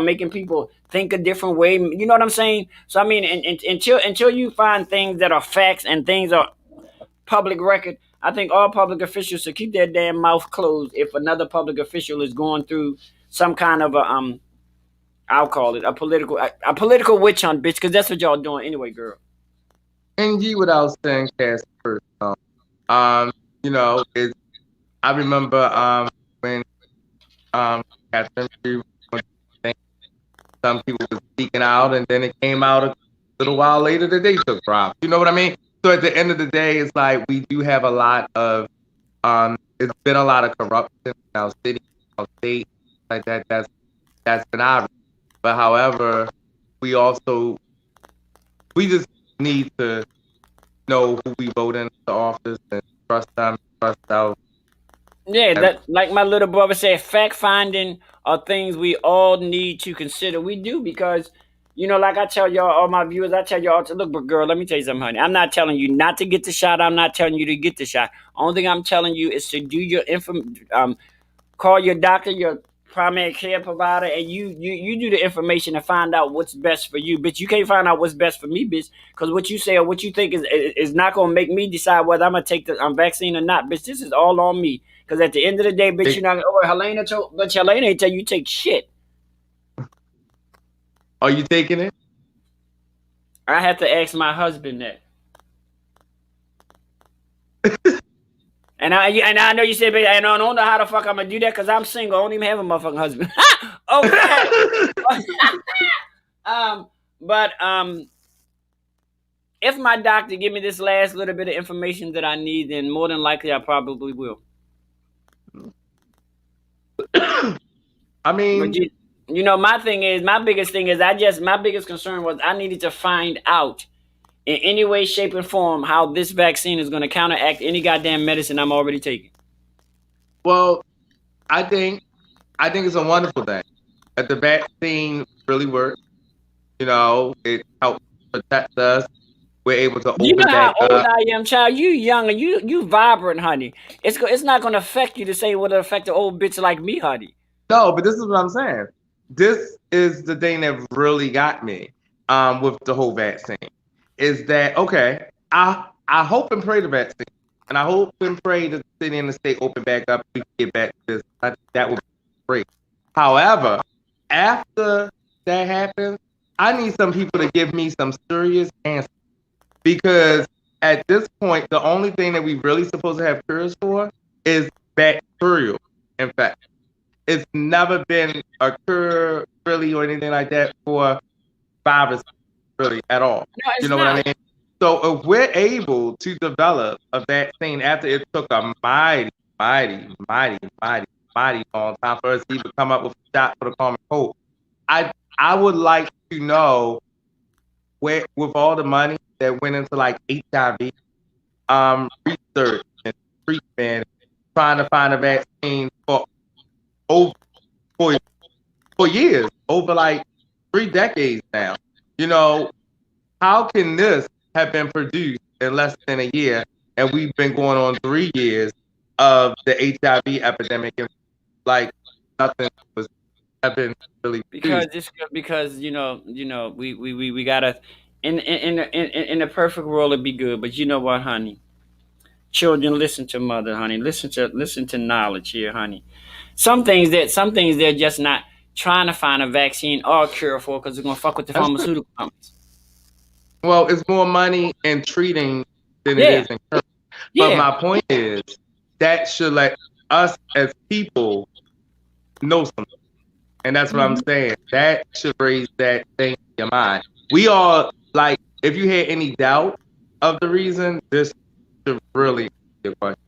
making people think a different way. You know what I'm saying? So I mean, until you find things that are facts and things are public record, I think all public officials should keep their damn mouth closed if another public official is going through some kind of a I'll call it a political witch hunt, bitch, because that's what y'all doing anyway, girl. And you without saying cast first, I remember when Catherine, some people were speaking out, and then it came out a little while later that they took props. You know what I mean? So at the end of the day, it's like we do have a lot of it's been a lot of corruption in our city, our state, like that. That's been obvious. But however, we just need to know who we vote into office and trust them, trust out. Yeah, that, like my little brother said, fact finding are things we all need to consider. We do, because like I tell y'all, all my viewers, I tell y'all to look, but girl, let me tell you something, honey. I'm not telling you not to get the shot. I'm not telling you to get the shot. Only thing I'm telling you is to do your call your doctor, your primary care provider, and you do the information to find out what's best for you. Bitch, you can't find out what's best for me, bitch, because what you say or what you think is not gonna make me decide whether I'm gonna take the vaccine or not, bitch. This is all on me. Because at the end of the day, bitch, you're not. Oh, Helena ain't tell you take shit. Are you taking it? I have to ask my husband that. And I know you said, baby, I don't know how the fuck I'm gonna do that because I'm single. I don't even have a motherfucking husband. Okay. But if my doctor give me this last little bit of information that I need, then more than likely I probably will. I mean, But you know, my biggest thing is my biggest concern was I needed to find out in any way, shape, and form how this vaccine is going to counteract any goddamn medicine I'm already taking. well, I think it's a wonderful thing that the vaccine really works. You know, it helps protect us. We're able to You open know how back old up. I am, child. You young and you vibrant, honey. It's not going to affect you the same way it affect an old bitch like me, honey. No, but this is what I'm saying. This is the thing that really got me with the whole vaccine. Is that okay? I hope and pray the vaccine, and I hope and pray that the city and the state open back up. We can get back to this. That would be great. However, after that happens, I need some people to give me some serious answers because at this point, the only thing that we really supposed to have cures for is bacterial infection. It's never been a cure really or anything like that for virus really at all. No, it's You know what I not. mean? So if we're able to develop a vaccine after it took a mighty long time for us to even come up with a shot for the common cold, I would like to know where with all the money that went into like HIV research and treatment, trying to find a vaccine for years, over like 3 decades now. You know, how can this have been produced in less than a year, and we've been going on 3 years of the HIV epidemic, and like nothing was have been really produced? Because you know we gotta in the perfect world it'd be good, but you know what, honey? Children, listen to mother, honey. Listen to knowledge here, honey. Some things they're just not trying to find a vaccine or a cure for because they're gonna fuck with the That's pharmaceutical companies. Well, it's more money in treating than it Yeah, is in curing. But yeah. my point is that should let us as people know something. And that's what I'm saying. That should raise that thing in your mind. We all, like, if you had any doubt of the reason, this should really be a question.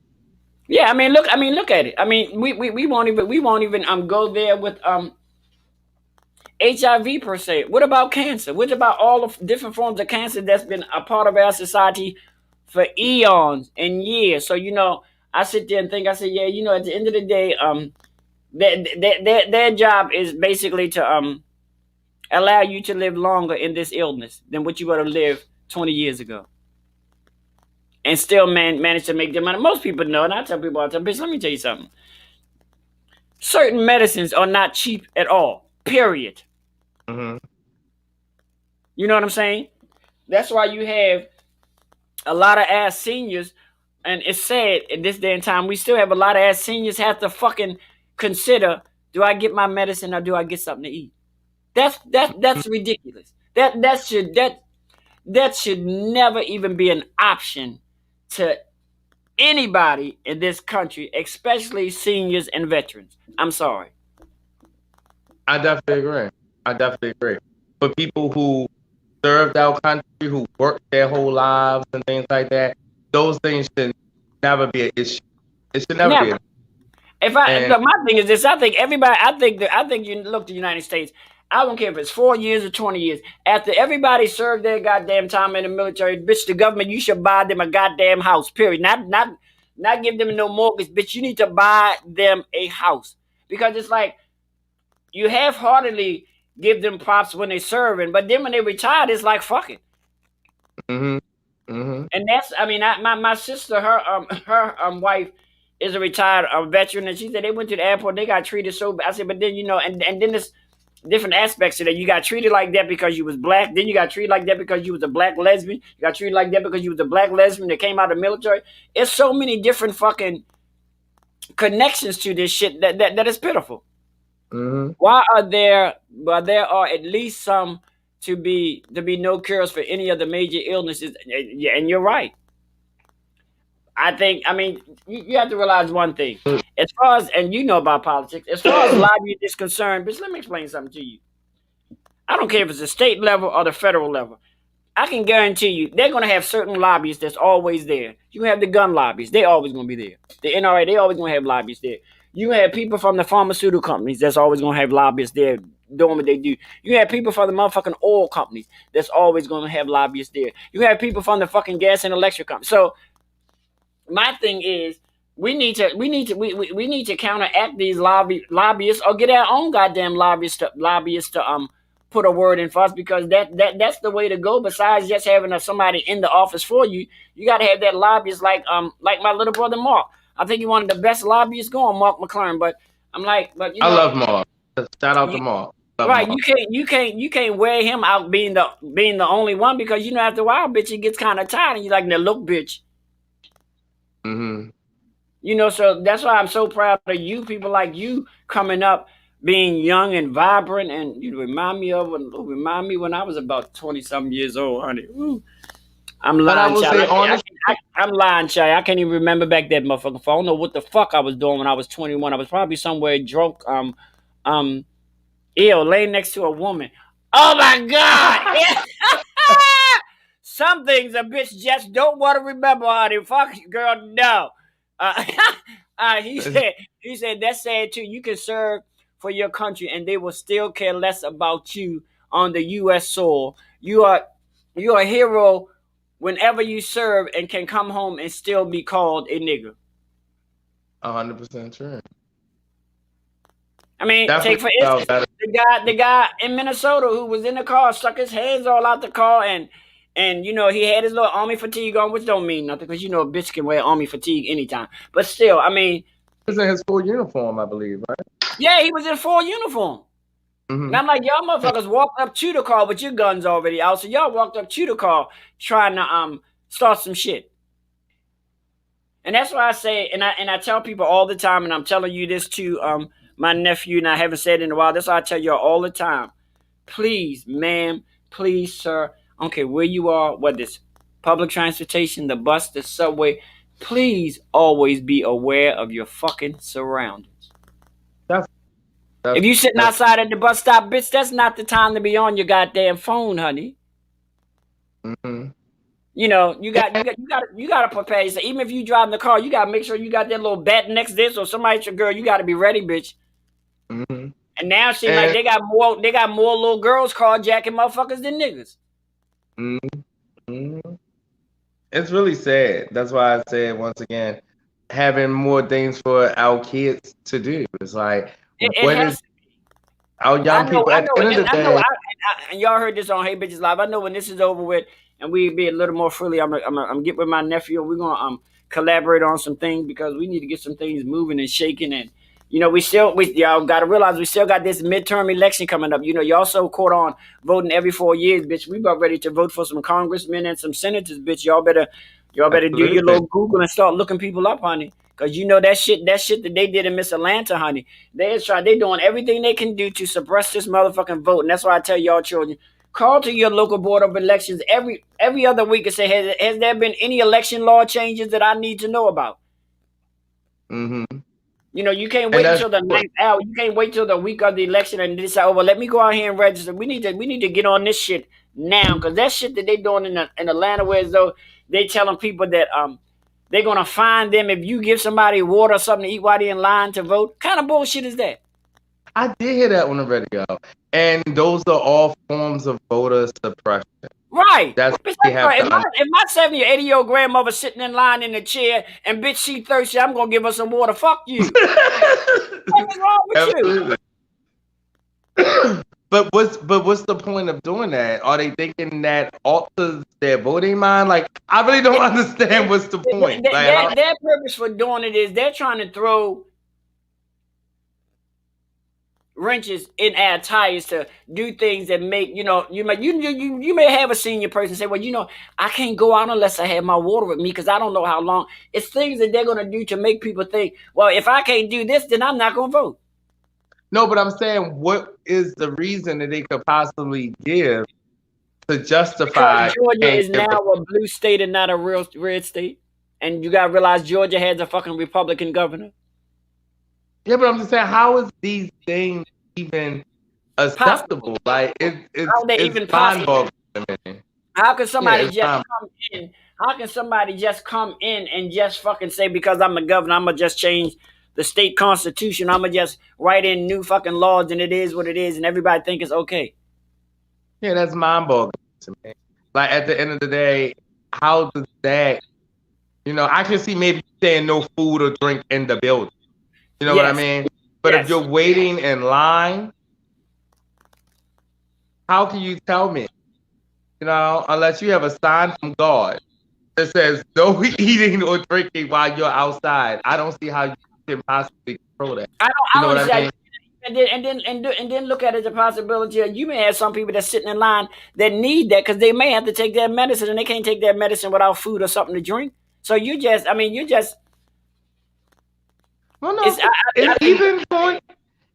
Yeah, I mean, look at it. I mean, we won't even go there with HIV per se. What about cancer? What about all the different forms of cancer that's been a part of our society for eons and years? So I sit there and think. I say, yeah, at the end of the day, their job is basically to allow you to live longer in this illness than what you would have lived 20 years ago, and still manage to make their money. Most people know, and I tell people all the time, bitch, let me tell you something. Certain medicines are not cheap at all. Period. Mm-hmm. You know what I'm saying? That's why you have a lot of ass seniors, and it's sad in this day and time, we still have a lot of ass seniors have to fucking consider, do I get my medicine or do I get something to eat? That's ridiculous. That should never even be an option to anybody in this country, especially seniors and veterans. I'm sorry. I definitely agree. For people who served our country, who worked their whole lives and things like that, those things should never be an issue. It should never be. Look, my thing is this: I think you look to the United States. I don't care if it's 4 years or 20 years. After everybody served their goddamn time in the military, bitch, the government, you should buy them a goddamn house. Period. Not give them no mortgage, bitch. You need to buy them a house because it's like you half-heartedly give them props when they're serving, but then when they retire, it's like fuck it. Mm-hmm. Mm-hmm. And that's, I mean, my sister, her wife is a retired veteran, and she said they went to the airport, they got treated so bad. I said, but then and then there's different aspects to that. You got treated like that because you was black. Then you got treated like that because you was a black lesbian. You got treated like that because you was a black lesbian that came out of the military. It's so many different fucking connections to this shit that is pitiful. Mm-hmm. Why are there? But there are at least some to be no cures for any of the major illnesses. Yeah, and you're right. I think, I mean, you have to realize one thing. As far as, and you know about politics, as far as lobbying is concerned, bitch, let me explain something to you. I don't care if it's the state level or the federal level. I can guarantee you they're going to have certain lobbyists that's always there. You have the gun lobbyists. They always going to be there. The NRA, they always going to have lobbyists there. You have people from the pharmaceutical companies that's always going to have lobbyists there doing what they do. You have people from the motherfucking oil companies that's always going to have lobbyists there. You have people from the fucking gas and electric companies. So my thing is, we need to counteract these lobbyists or get our own goddamn lobbyists to put a word in for us, because that's the way to go. Besides just having somebody in the office for you, you got to have that lobbyist like my little brother Mark. I think he's one of the best lobbyists going, Mark McLaren. But I'm like, but you know, I love Mark. Shout out to Mark. Right, Mark. You can't wear him out being the only one, because you know after a while, bitch, he gets kind of tired, and you like, now look, bitch. Mm-hmm. You know, so that's why I'm so proud of you, people like you coming up, being young and vibrant, and you remind me when I was about 20-something years old, honey. Ooh. I'm lying, Shy. I'm lying, Shy. I can't even remember back that motherfucking phone. I don't know what the fuck I was doing when I was 21. I was probably somewhere drunk, ill, laying next to a woman. Oh my God! Some things a bitch just don't want to remember, honey. Fuck, girl, no. He said that's sad too. You can serve for your country, and they will still care less about you on the U.S. soil. You are a hero whenever you serve, and can come home and still be called a nigger. 100% true. I mean, take for instance the guy in Minnesota who was in the car, stuck his hands all out the car, and you know he had his little army fatigue on, which don't mean nothing, because you know a bitch can wear army fatigue anytime. But still, I mean, he was in his full uniform, I believe, right? Yeah, he was in full uniform. Mm-hmm. And I'm like, y'all motherfuckers walked up to the car with your guns already out, so y'all walked up to the car trying to start some shit. And that's why I say, and I tell people all the time, and I'm telling you this to my nephew, and I haven't said it in a while. That's why I tell y'all all the time. Please, ma'am, please, sir, I don't care where you are, whether it's public transportation, the bus, the subway, please always be aware of your fucking surroundings. If you sitting outside at the bus stop, bitch, that's not the time to be on your goddamn phone, honey. Mm-hmm. You know, you got to prepare yourself. Even if you drive the car, you got to make sure you got that little bat next to this, or somebody's your girl. You got to be ready, bitch. Mm-hmm. And now it seems like they got more little girls carjacking motherfuckers than niggas. Mm-hmm. It's really sad. That's why I said once again, having more things for our kids to do. It's like, what is our young people at the end of the day? And y'all heard this on Hey Bitches Live. I know when this is over with and we be a little more freely, I'm get with my nephew. We're gonna collaborate on some things, because we need to get some things moving and shaking. And you know, y'all gotta realize we still got this midterm election coming up. You know, y'all so caught on voting every 4 years, bitch. We about ready to vote for some congressmen and some senators, bitch. Y'all better do your little Google and start looking people up, honey. Cause you know that shit that they did in Miss Atlanta, honey. They doing everything they can do to suppress this motherfucking vote. And that's why I tell y'all children, call to your local board of elections every other week and say, has there been any election law changes that I need to know about? Mm-hmm. You know, you can't wait until the 9th hour. You can't wait till the week of the election and decide, oh, well, let me go out here and register. We need to get on this shit now, because that shit that they doing in Atlanta, where as though they telling people that they're going to fine them if you give somebody water or something to eat while they're in line to vote. What kind of bullshit is that? I did hear that on the radio. And those are all forms of voter suppression. Right. That's if my 70 or 80-year-old grandmother sitting in line in the chair and bitch, she thirsty, I'm going to give her some water. Fuck you. What's wrong with Absolutely. you? But what's the point of doing that? Are they thinking that alters their voting mind? Like, I really don't understand what's the point. Their purpose for doing it is they're trying to throw wrenches in our tires to do things that make, you know, you may have a senior person say, well, you know, I can't go out unless I have my water with me because I don't know how long. It's things that they're going to do to make people think, well, if I can't do this, then I'm not going to vote. No, but I'm saying, what is the reason that they could possibly give to justify? Because Georgia is now a blue state and not a real red state. And you gotta realize Georgia has a fucking Republican governor. Yeah, but I'm just saying, how is these things even acceptable? Like How they it's even possible? mind-boggling to me. How can somebody it's just fine. come in? How can somebody just come in and just fucking say, because I'm a governor, I'm gonna just change the state constitution, I'm gonna just write in new fucking laws, and it is what it is, and everybody think it's okay? Yeah, that's mind-boggling to me. Like, at the end of the day, how does that, I can see maybe saying no food or drink in the building. You know what I Yes. mean? But Yes. if you're waiting in line, how can you tell me? Unless you have a sign from God that says no eating or drinking while you're outside, I don't see how you can possibly control that. I don't what I say. mean? And then look at it as a possibility of you may have some people that's sitting in line that need that because they may have to take their medicine and they can't take their medicine without food or something to drink. So you just Well, no,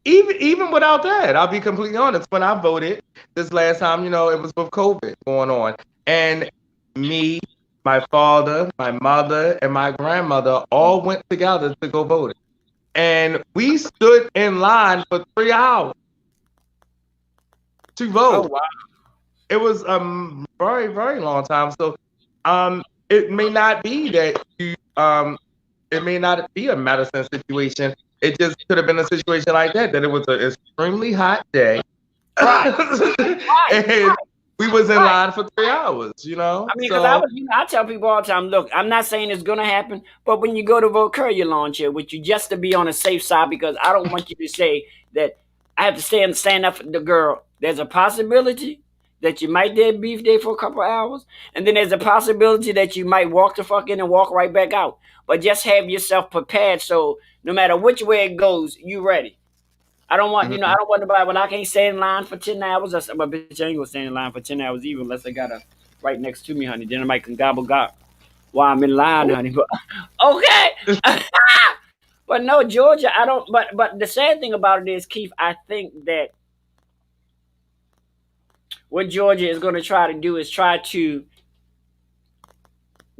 even without that, I'll be completely honest. When I voted this last time, it was with COVID going on, and me, my father, my mother, and my grandmother all went together to go vote. And we stood in line for 3 hours to vote. Oh wow! It was a very, very long time. So, it may not be that it may not be a medicine situation. It just could have been a situation like that it was an extremely hot day, and we was in line for 3 hours. I mean, because I tell people all the time, look, I'm not saying it's gonna happen, but when you go to vote, carry your lawn chair with you just to be on the safe side, because I don't want you to say that I have to stand up for the girl. There's a possibility that you might dead beef day for a couple hours, and then there's a possibility that you might walk the fuck in and walk right back out. But just have yourself prepared so no matter which way it goes, you ready. I don't want, I don't want nobody, when I can't stay in line for 10 hours, I bitch, I ain't gonna stay in line for 10 hours even unless I got a right next to me, honey. Then I might can gobble while I'm in line, honey. But okay. But no, Georgia, I don't, but the sad thing about it is, Keith, I think that what Georgia is going to try to do is try to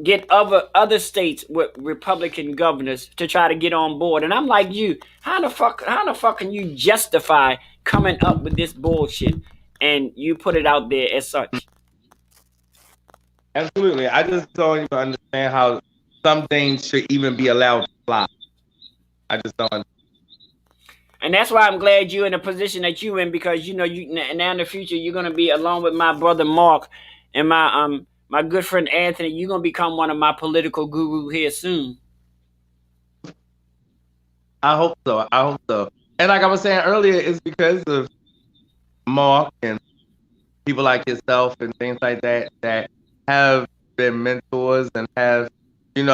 get other states with Republican governors to try to get on board. And I'm like you, how the fuck can you justify coming up with this bullshit and you put it out there as such? Absolutely. I just don't even understand how some things should even be allowed to fly. I just don't understand. And that's why I'm glad you're in the position that you're in, because you now in the future you're gonna be, along with my brother Mark and my good friend Anthony, you're gonna become one of my political gurus here soon. I hope so. And like I was saying earlier, it's because of Mark and people like yourself and things like that that have been mentors and have, gave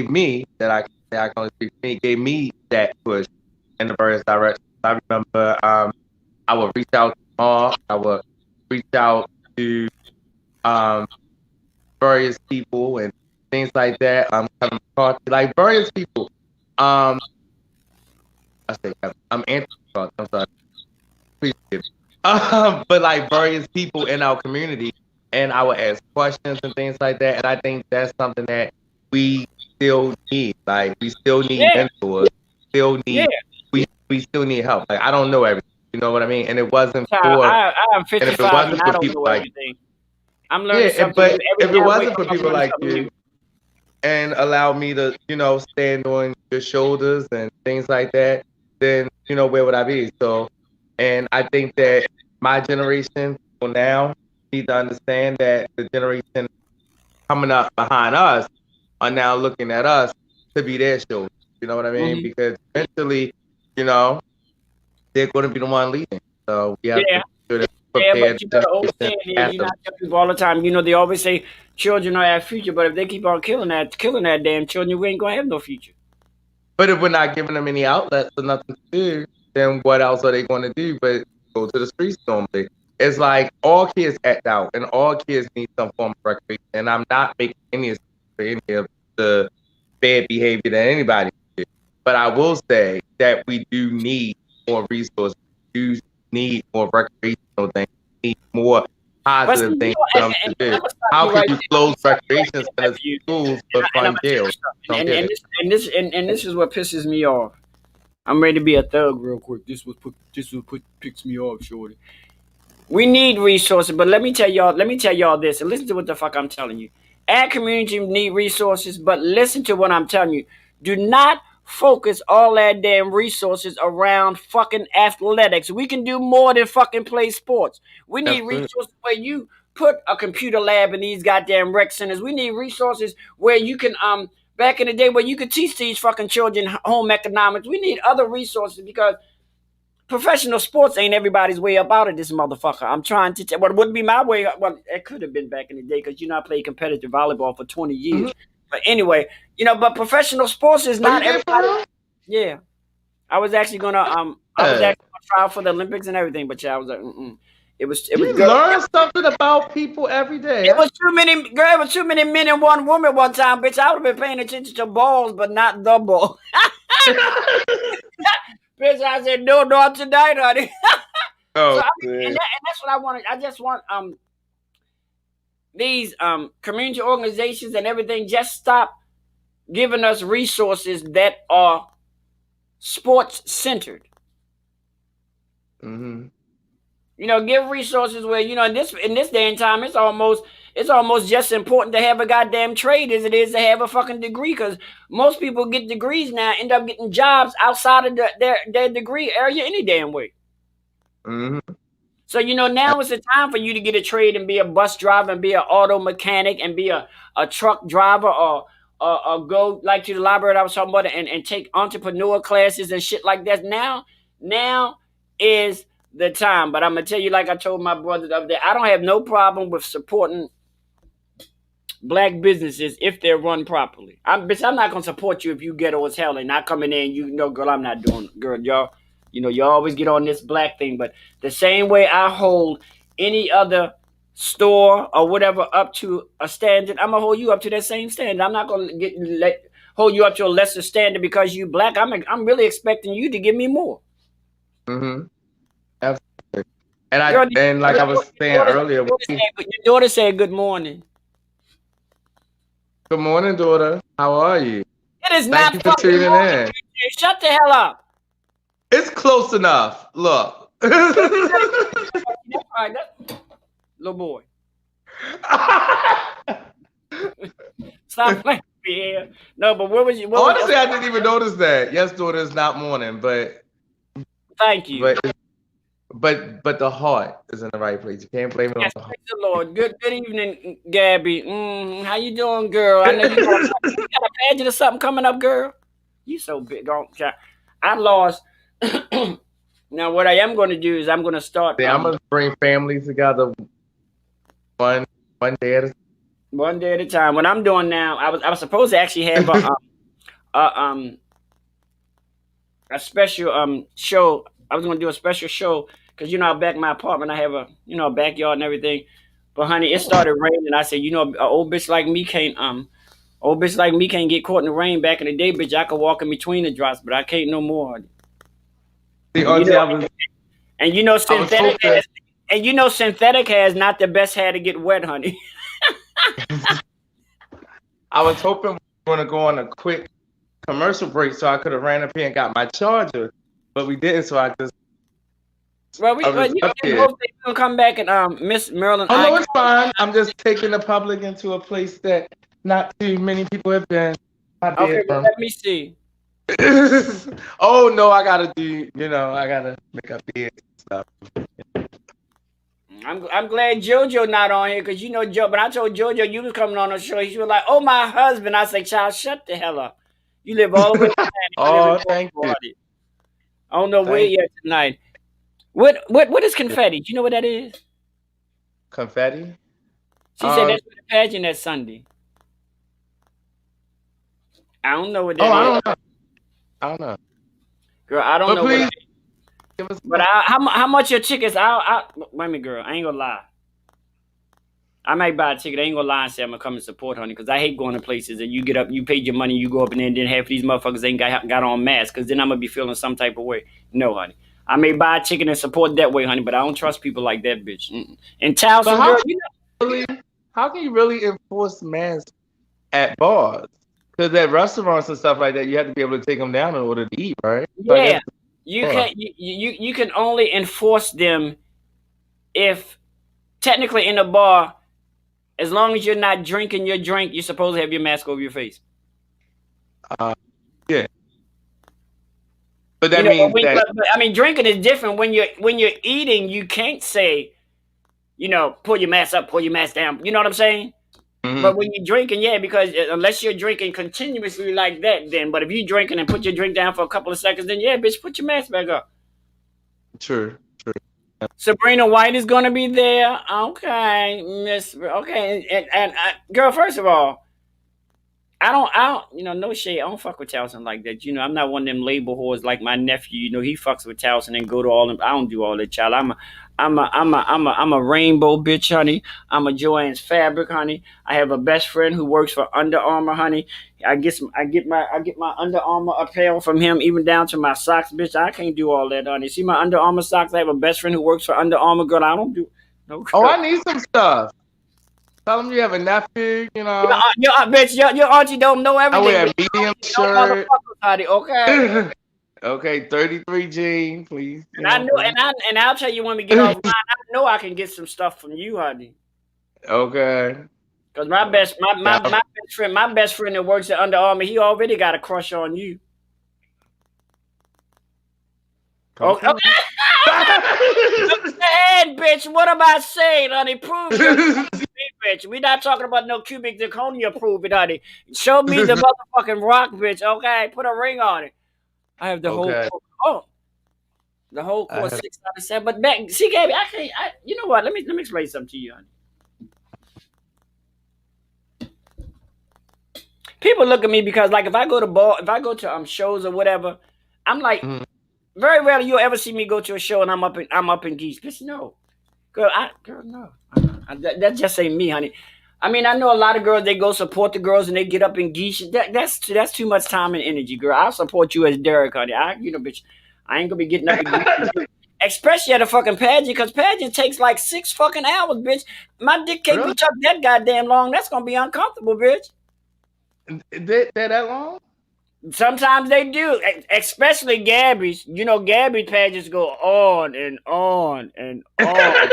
me that push in the various directions. I remember I would reach out to Mark, I would reach out to various people and things like that. Kevin McCarthy, like various people. I'm Anthony McCarthy, I'm sorry. Appreciate it. But like various people in our community, and I would ask questions and things like that. And I think that's something that we still need. Like, we still need mentors. We still need help. Like, I don't know everything. You know what I mean? And it wasn't for. I'm 55 and I don't know everything. I'm learning something. But if it wasn't for people like you and allow me to, stand on your shoulders and things like that, then, where would I be? So, and I think that my generation will now need to understand that the generation coming up behind us are now looking at us to be their shoulders. You know what I mean? Because eventually, they're going to be the one leading. So we have to do that. Yeah, but you gotta understand, you not tell people all the time. They always say children are our future, but if they keep on killing that damn children, we ain't gonna have no future. But if we're not giving them any outlets or nothing to do, then what else are they going to do but go to the streets normally? It's like all kids act out and all kids need some form of recreation. And I'm not making any of the bad behavior that anybody do. But I will say that we do need more resources. We do need more recreational things. We need more positive see, thing you for know, them and to I'm do. gonna stop How you can right you there. close Stop you right recreation there, centers, nephew. schools, but And fund I'm gonna tell you jails? something. Don't get it. This is what pisses me off. I'm ready to be a thug real quick. This picks me off, shorty. We need resources, but let me tell y'all this, and listen to what the fuck I'm telling you. Our community need resources, but listen to what I'm telling you. Do not focus all that damn resources around fucking athletics. We can do more than fucking play sports. We need Absolutely. resources where you put a computer lab in these goddamn rec centers. We need resources where you can back in the day where you could teach these fucking children home economics. We need other resources because professional sports ain't everybody's way up out of this motherfucker. I'm trying to tell. Well, it wouldn't be my way. Well, it could have been back in the day because I played competitive volleyball for 20 years. But anyway, but professional sports is not you did, for everybody. real? Yeah, I was actually gonna I was actually gonna try out for the Olympics and everything, but I was like, It was You good. learn something about people every day. It was too many, girl. It was too many men and one woman one time, bitch. I would have been paying attention to balls, but not the ball. Bitch, I said no, not tonight, honey. Oh, So and that's what I wanted. I just want these community organizations and everything just stop giving us resources that are sports centered. mm-hmm. Give resources where in this day and time it's almost just important to have a goddamn trade as it is to have a fucking degree, because most people get degrees now end up getting jobs outside of their degree area any damn way. Mm-hmm. So now is the time for you to get a trade and be a bus driver and be an auto mechanic and be a truck driver or go like to the library that I was talking about and take entrepreneur classes and shit like that. Now is the time. But I'm gonna tell you, like I told my brother the other day, I don't have no problem with supporting black businesses if they're run properly. I'm not gonna support you if you ghetto as hell and not coming in. Girl, I'm not doing. Girl, y'all. You always get on this black thing, but the same way I hold any other store or whatever up to a standard, I'm gonna hold you up to that same standard. I'm not gonna hold you up to a lesser standard because you black. I'm really expecting you to give me more. Mm-hmm. Absolutely. And like I was saying earlier, your daughter said good morning. Good morning, daughter. How are you? It is Thank not you for fucking tuning morning. in. Shut the hell up. It's close enough. Look. Little boy. Stop playing me here. No, but what was you? Honestly, I didn't even notice that. Yes, daughter, it's not morning, but thank you. But the heart is in the right place. You can't blame it on the heart. Praise the Lord. Good evening, Gabby. How you doing, girl? I know you got a pageant or something coming up, girl. You so big on. I lost. Now, what I am going to do is I'm going to start. I'm going to bring families together one day at a time. One day at a time. What I'm doing now, I was supposed to actually have a special show. I was going to do a special show because back in my apartment I have a backyard and everything. But honey, it started raining. I said, an old bitch like me can't get caught in the rain. Back in the day, bitch, I could walk in between the drops, but I can't no more. Honey. Synthetic has not the best hair to get wet, honey. I was hoping we were going to go on a quick commercial break so I could have ran up here and got my charger, but we didn't. So I just. Well, we both gonna come back and Miss Marilyn. Oh no, it's fine. I'm just taking the public into a place that not too many people have been. Okay, well, let me see. Oh no, I gotta make up beds and stuff. I'm glad JoJo not on here because Joe. But I told JoJo you was coming on the show. She was like, "Oh, my husband." I said, "Child, shut the hell up. You live all the way." Oh, thank you. I don't know where yet tonight. What is confetti? Do you know what that is? Confetti? She said that's for the pageant that Sunday. I don't know what that is. I don't know. Girl, I don't know what that is. But how much your tickets? Wait a minute, girl. I ain't gonna lie. I might buy a ticket. I ain't gonna lie and say I'm gonna come and support, honey, because I hate going to places and you get up, you paid your money, you go up and then half these motherfuckers ain't got on masks, because then I'm gonna be feeling some type of way. No, honey. I may buy a ticket and support that way, honey, but I don't trust people like that, bitch. And Towson, But girl, you know. how can you really enforce masks at bars? Because at restaurants and stuff like that, you have to be able to take them down in order to eat, right? So I Yeah, guess you bar. can you can only enforce them if technically in a bar, as long as you're not drinking your drink, you're supposed to have your mask over your face. Yeah. But that You know, means that but, I mean, drinking is different. When you're eating, you can't say, you know, pull your mask up, pull your mask down. You know what I'm saying? But when you're drinking, yeah, because unless you're drinking continuously like that, then. But if you're drinking and put your drink down for a couple of seconds, then yeah, bitch, put your mask back up. true. Sabrina White is gonna be there. Okay, Miss. Okay, and girl, first of all, I don't, you know, no shade. I don't fuck with Towson like that. You know, I'm not one of them label whores like my nephew. You know, he fucks with Towson and go to all them. I don't do all that, child. I'm a rainbow bitch, honey. I'm a Joann's Fabric, honey. I have a best friend who works for Under Armour, honey. I get my Under Armour apparel from him, even down to my socks, bitch. I can't do all that, honey. See my Under Armour socks? I have a best friend who works for Under Armour, girl. I don't do no. Oh, I need some stuff. Tell them you have a nephew, you know. Bitch, your auntie don't know I everything. wear a medium shirt. Motherfuckers, honey, okay? Okay, 33 jean, please. And I know, and I'll tell you when we get offline. I know I can get some stuff from you, honey. Okay. Because my best friend that works at Under Armour, he already got a crush on you. Okay. Understand, bitch. What am I saying, honey? Prove it, bitch. We not talking about no cubic zirconia. Prove it, honey. Show me the motherfucking rock, bitch. Okay, put a ring on it. I have the whole. The whole course 6 out of 7. But back, see, Gabby, I can't. You know what? Let me explain something to you, honey. People look at me because, like, if I go to shows or whatever, I'm like. Very rarely you'll ever see me go to a show and I'm up in geese. Bitch, no. Girl, no. That just ain't me, honey. I mean, I know a lot of girls, they go support the girls and they get up in geese. That's too much time and energy, girl. I'll support you as Derek, honey. Bitch, I ain't gonna be getting up in geese. Especially at a fucking pageant, because pageant takes like 6 fucking hours, bitch. My dick can't be tucked that goddamn long. That's gonna be uncomfortable, bitch. They're that long? Sometimes they do, especially Gabby's. You know, Gabby's pageants go on and on and on,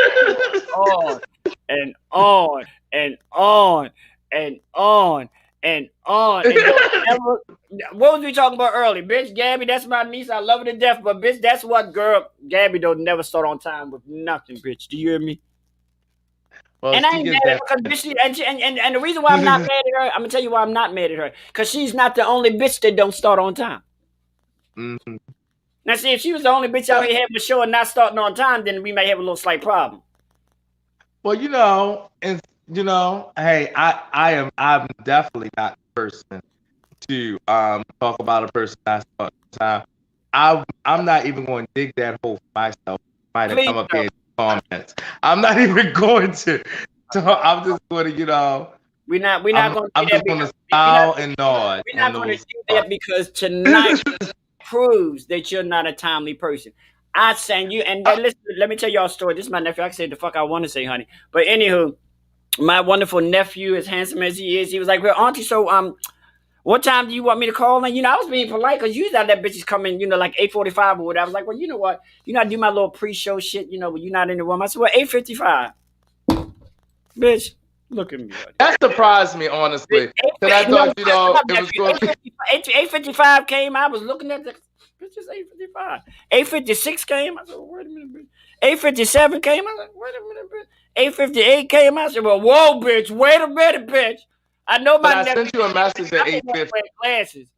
on and on and on and on and on. What was we talking about earlier, bitch? Gabby, that's my niece. I love her to death, but bitch, that's what girl. Gabby don't never start on time with nothing, bitch. Do you hear me? Well, and I ain't mad at her because bitch, and the reason why I'm not mad at her, I'm gonna tell you why I'm not mad at her. Because she's not the only bitch that don't start on time. Mm-hmm. Now, see, if she was the only bitch out here having a show and not starting on time, then we may have a little slight problem. Well, hey, I'm definitely not the person to talk about a person not starting on time. I'm not even going to dig that hole for myself. Might have come up here. Comments. I'm not even going to. I'm just going to, We're not going to. I'm just going to smile and nod. We're not going to do that because tonight proves that you're not a timely person. I sang you, and listen. Let me tell y'all a story. This is my nephew. I can say the fuck I want to say, honey. But anywho, my wonderful nephew, as handsome as he is, he was like, "Well, auntie, so what time do you want me to call?" And I was being polite because usually that bitch is coming, like 8:45 or whatever. I was like, well, you know what? I do my little pre-show shit, when you're not in the room. I said, well, 8:55. Bitch, look at me. That surprised me, honestly. Because I thought, it was going to 8:55 came. I was looking at the bitch. It's 8:55. 8:56 came. I said, well, wait a minute, bitch. 8:57 came. I said, wait a minute, bitch. 8:58 came. I said, well, whoa, bitch. Wait a minute, bitch. I know my. But I sent you a message at 8:50.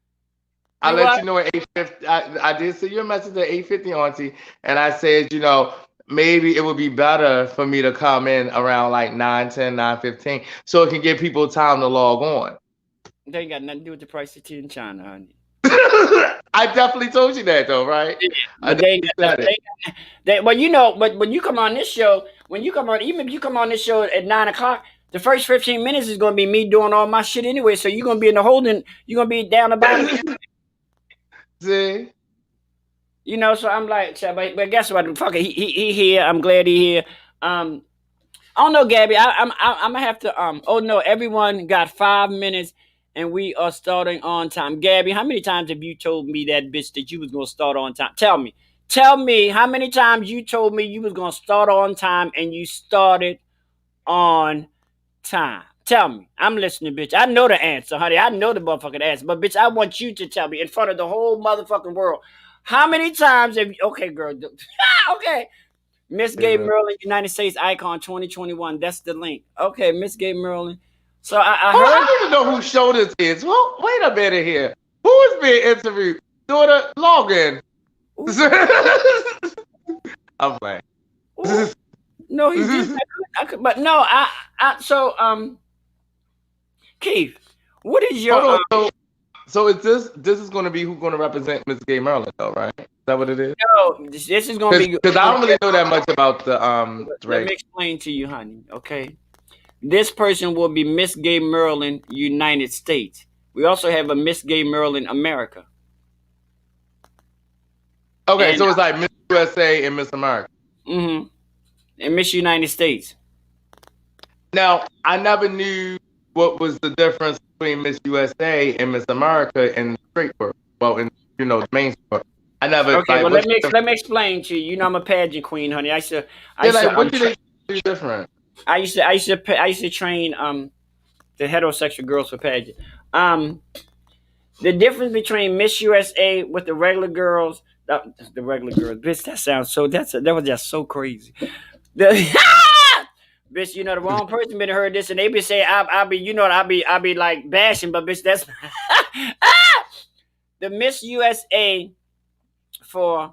I let you know at 8:50. I did send you a message at 8:50, auntie, and I said, maybe it would be better for me to come in around like 9:10, 9:15, so it can give people time to log on. They ain't got nothing to do with the price of tea in China, honey. I definitely told you that, though, right? But when you come on this show, even if you come on this show at 9 o'clock. The first 15 minutes is going to be me doing all my shit anyway, so you're going to be in the holding. You're going to be down the bottom. See? You know, so I'm like, but guess what? Fuck it, he here. I'm glad he here. I don't know, Gabby. I'm gonna have to. Oh no, everyone got 5 minutes, and we are starting on time. Gabby, how many times have you told me that bitch that you was gonna start on time? Tell me how many times you told me you was gonna start on time and you started on time. Tell me. I'm listening, bitch. I know the answer, honey. I know the motherfucking answer. But, bitch, I want you to tell me in front of the whole motherfucking world. How many times have you... Okay, girl. Okay. Miss Gay Merlin, United States Icon 2021. That's the link. Okay, Miss Gay Merlin. So, I Oh, heard... I don't even know who show this is. Well, wait a minute here. Who is being interviewed? Doing a login. I'm playing. No, he didn't. I could, but no, so, Keith, what is your... Hold on. So is this is going to be who's going to represent Miss Gay Maryland, though, right? Is that what it is? No, this is going to be... Because I don't really know that much about the Let me explain to you, honey, okay? This person will be Miss Gay Maryland, United States. We also have a Miss Gay Maryland, America. Okay, And, so it's like Miss USA and Miss America. Mm-hmm. And Miss United States. Now, I never knew what was the difference between Miss USA and Miss America in the straight world. Well, in the main sport. I never. Okay, like, well let me explain to you. You know I'm a pageant queen, honey. What do they do different? I used to train the heterosexual girls for pageant. The difference between Miss USA with the regular girls, bitch, that was just so crazy. Bitch, the wrong person been heard this, and they be saying I be like bashing, but bitch, that's the Miss USA for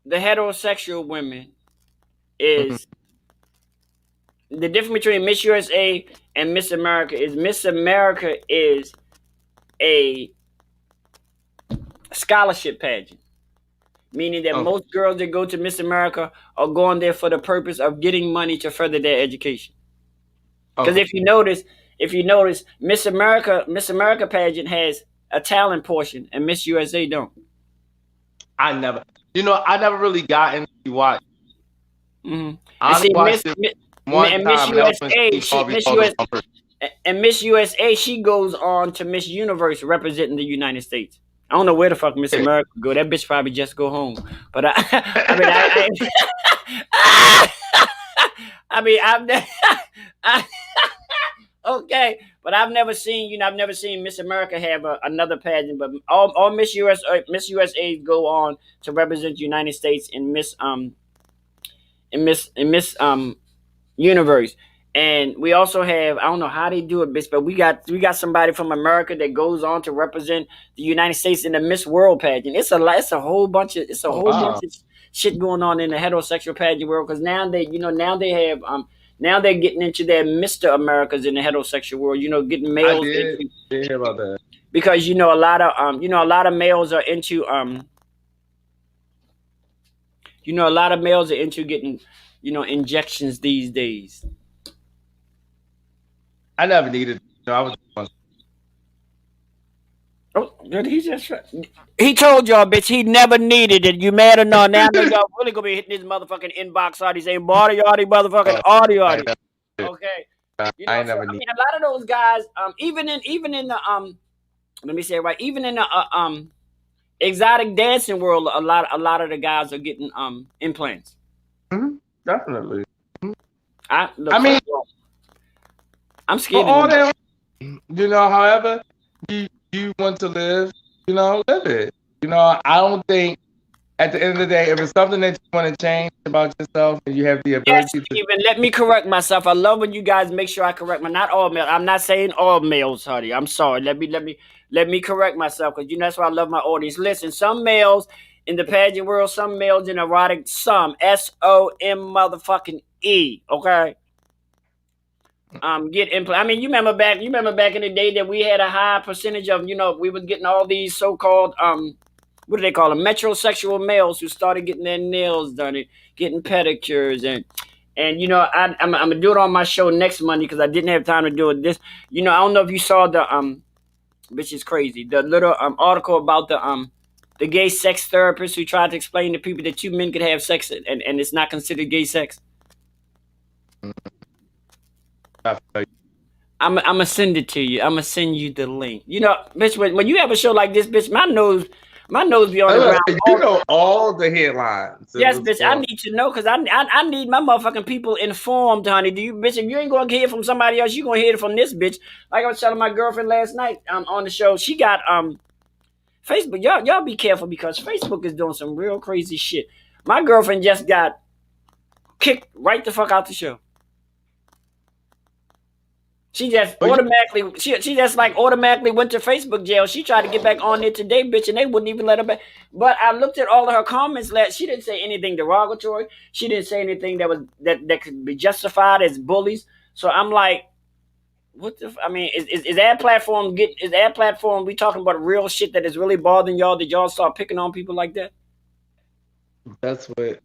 the heterosexual women is the difference between Miss USA and Miss America is Miss America is a scholarship pageant. Meaning that most girls that go to Miss America are going there for the purpose of getting money to further their education. Because if you notice, Miss America pageant has a talent portion, and Miss USA don't. I never really got into watch. Mm-hmm. Miss USA, she goes on to Miss Universe representing the United States. I don't know where the fuck Miss America go. That bitch probably just go home. But okay. But I've never seen Miss America have another pageant. But all Miss USA go on to represent the United States in Miss Universe. And we also have, I don't know how they do it, bitch, but we got somebody from America that goes on to represent the United States in the Miss World pageant. It's a whole bunch of shit going on in the heterosexual pageant world, because now they have now they're getting into their Mr. Americas in the heterosexual world. Getting males. I did hear about that. Because a lot of males are into a lot of males are into getting injections these days. I never needed. I was. Oh, he told y'all, bitch, he never needed it. You mad or not? Now y'all really gonna be hitting his motherfucking inbox all these saying audio, motherfucking audio. Okay. I never need. A lot of those guys, even in the let me say it right, even in the exotic dancing world, a lot of the guys are getting implants. Mm-hmm. Definitely. I'm scared. However you want to live, live it. I don't think at the end of the day, if it's something that you want to change about yourself and you have the ability to. Even let me correct myself. I love when you guys make sure I correct not all males. I'm not saying all males, honey. I'm sorry. Let me correct myself, because that's why I love my audience. Listen, some males in the pageant world, some males in erotic, some SOM motherfucking E. Okay. Get implant. You remember back in the day that we had a high percentage of, we was getting all these so-called what do they call them, metrosexual males who started getting their nails done and getting pedicures and I'm gonna do it on my show next Monday, because I didn't have time to do it this. I don't know if you saw the which is crazy, the little article about the gay sex therapist who tried to explain to people that two men could have sex and it's not considered gay sex? I'm gonna send it to you. I'm gonna send you the link. You know, bitch, when you have a show like this, bitch, my nose be on the ground. You know all the headlines. Yes, bitch, I need to know because I need my motherfucking people informed, honey. Do you, bitch? If you ain't gonna hear from somebody else, you gonna hear it from this bitch. Like I was telling my girlfriend last night on the show, she got Facebook. Y'all be careful because Facebook is doing some real crazy shit. My girlfriend just got kicked right the fuck out the show. She just automatically, she just like automatically went to Facebook jail. She tried to get back on there today, bitch, and they wouldn't even let her back. But I looked at all of her comments. She didn't say anything derogatory. She didn't say anything that could be justified as bullies. So I'm like, what the? I mean, is ad platform we talking about real shit that is really bothering y'all? Did y'all start picking on people like that? That's what.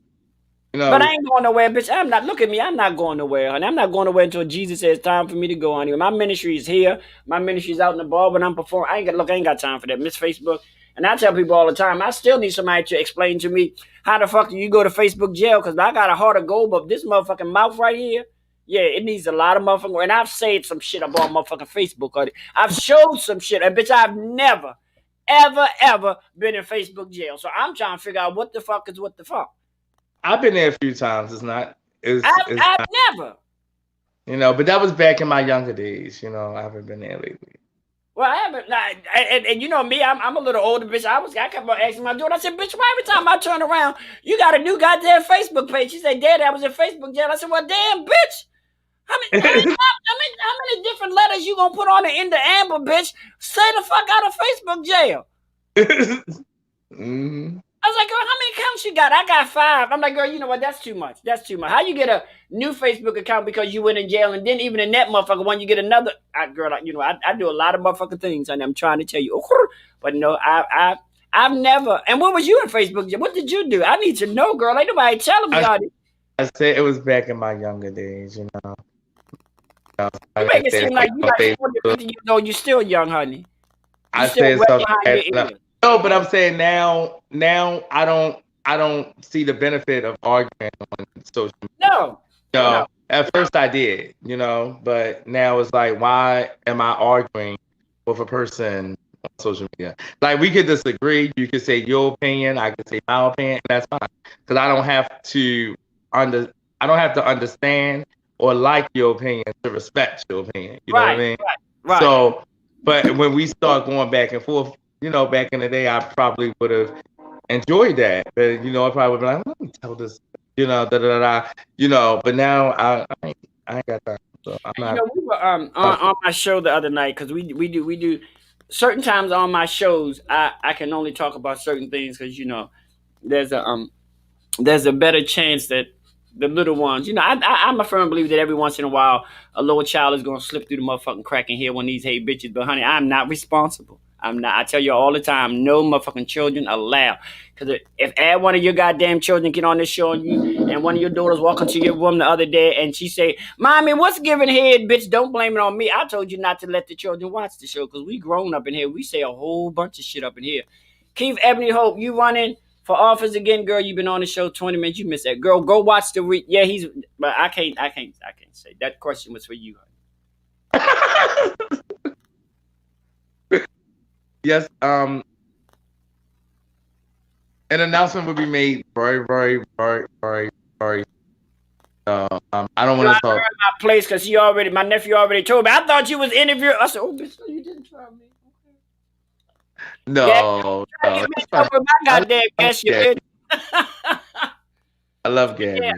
You know, but I ain't going nowhere, bitch. I'm not. Look at me. I'm not going nowhere, honey. I'm not going nowhere until Jesus says time for me to go, honey. My ministry is here. My ministry is out in the bar when I'm performing. I ain't got time for that, Miss Facebook. And I tell people all the time, I still need somebody to explain to me how the fuck do you go to Facebook jail? Because I got a heart of gold, but this motherfucking mouth right here, yeah, it needs a lot of motherfucking. And I've said some shit about motherfucking Facebook, honey. I've showed some shit, and bitch, I've never, ever been in Facebook jail. So I'm trying to figure out what the fuck is what the fuck. I've been there a few times. It's not. I've never. You know, but that was back in my younger days. You know, I haven't been there lately. Well, I haven't. And you know me, I'm a little older, bitch. I kept on asking my daughter. I said, bitch, why every time I turn around, you got a new goddamn Facebook page? She said, Daddy, I was in Facebook jail. I said, well, damn, bitch. How many different letters you gonna put on the end of Amber, bitch? Stay the fuck out of Facebook jail. Mm-hmm. I was like, girl, how many accounts you got? I got 5. I'm like, girl, you know what? That's too much. That's too much. How you get a new Facebook account because you went in jail, and then even in that motherfucker, when you get another, girl, you know, I do a lot of motherfucking things, and I'm trying to tell you, but no, I've never. And when was you in Facebook jail? What did you do? I need to know, girl. Ain't nobody telling me all this. I said it was back in my younger days, you know. You make it seem like you like 40, 50 years old. You still young, honey. I said something. No, but I'm saying now I don't see the benefit of arguing on social media. No. At first I did, you know, but now it's like, why am I arguing with a person on social media? Like, we could disagree. You could say your opinion, I could say my opinion, and that's fine. Because I don't have to understand or like your opinion to respect your opinion. You know what I mean? Right. So, but when we start going back and forth, you know, back in the day, I probably would have enjoyed that. But, you know, I probably would be like, let me tell this, you know, you know, but now I ain't got time. So I'm not. You know, we were on my show the other night because we do certain times on my shows. I can only talk about certain things because, you know, there's a better chance that the little ones, you know, I'm a firm believer that every once in a while a little child is gonna slip through the motherfucking crack and hear one of these hate bitches. But honey, I'm not responsible. I'm not. I tell you all the time, no motherfucking children allowed. Because if one of your goddamn children get on this show and one of your daughters walk into your room the other day and she say, "Mommy, what's giving head, bitch? Don't blame it on me. I told you not to let the children watch the show because we grown up in here. We say a whole bunch of shit up in here." Keith Ebony Hope, you running for office again, girl? You've been on the show 20 minutes. You missed that, girl. Go watch the yeah. But I can't say that question was for you. Yes, an announcement will be made very, very, very, very, very. I don't want to talk. My place because my nephew already told me. I thought you was interviewing. I said, "Oh, bitch, you didn't try me." No, my goddamn guess you did. I love Gabby. Yeah,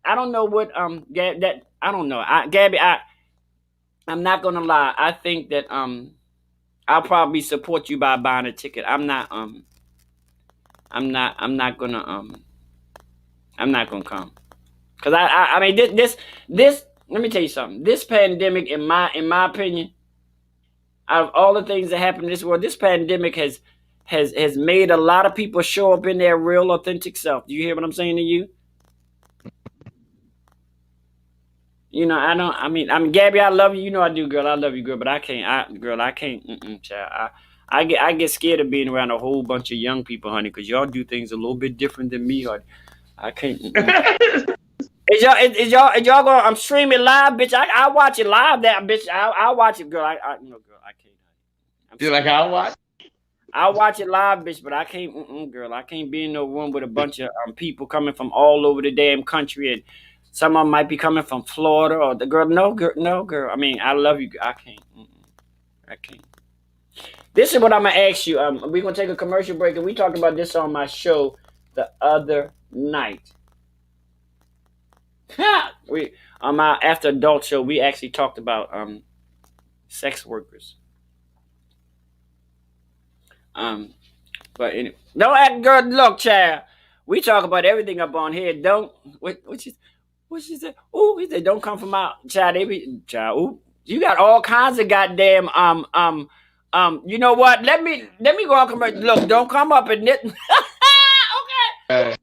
I don't know what that I don't know. Gabby, I'm not gonna lie. I think that I'll probably support you by buying a ticket. I'm not gonna come. Cause I mean this let me tell you something. This pandemic, in my opinion, out of all the things that happen in this world, this pandemic has made a lot of people show up in their real authentic self. Do you hear what I'm saying to you? You know, I mean, Gabby, I love you. You know I do, girl. I love you, girl. But I can't, child. I get scared of being around a whole bunch of young people, honey, because y'all do things a little bit different than me, honey. I can't. Is y'all going? I'm streaming live, bitch. I watch it live. That bitch. I watch it, girl. Girl, I can't. You're like, I'll watch. I watch it live, bitch, but I can't, girl. I can't be in no room with a bunch of people coming from all over the damn country, and some of them might be coming from Florida or the girl. No, girl. I mean, I love you. I can't. I can't. This is what I'm gonna ask you. We're gonna take a commercial break, and we talked about this on my show the other night. We on my After Adult show, we actually talked about sex workers. But anyway, don't act girl. Look, child. We talk about everything up on here. Don't what she said? Oh, he said don't come from my child. They be child. Ooh, you got all kinds of goddamn You know what? Let me go on commercial. Look, don't come up and knit. Okay.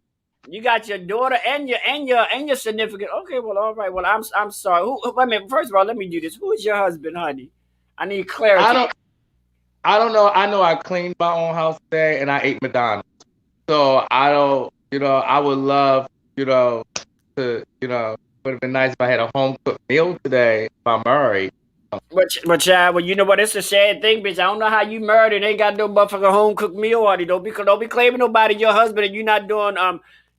You got your daughter and your significant. Okay, well, all right. Well, I'm sorry. Wait a minute. First of all, let me do this. Who is your husband, honey? I need clarity. I don't know. I know I cleaned my own house today and I ate McDonald's. So I don't, I would love, to, would have been nice if I had a home cooked meal today if I'm married. But child, well, you know what? It's a sad thing, bitch. I don't know how you married and ain't got no motherfucking home cooked meal, honey. Don't be claiming nobody your husband and you not doing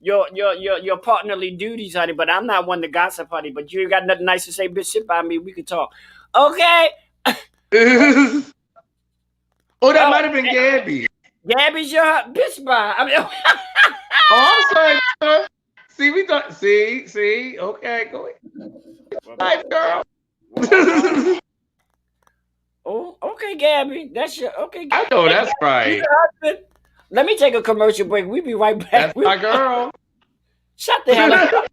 your partnerly duties, honey. But I'm not one to gossip, honey. But you ain't got nothing nice to say, bitch. Sit by me. We can talk. Okay. Oh, that might have been Gabby. Gabby's your bitch by. I mean, oh, I'm sorry. See, we thought. See. Okay, go ahead. Nice girl. Oh, okay, Gabby. That's your okay. I know that's right. Let me take a commercial break. We'll be right back. That's my girl. Shut the hell up.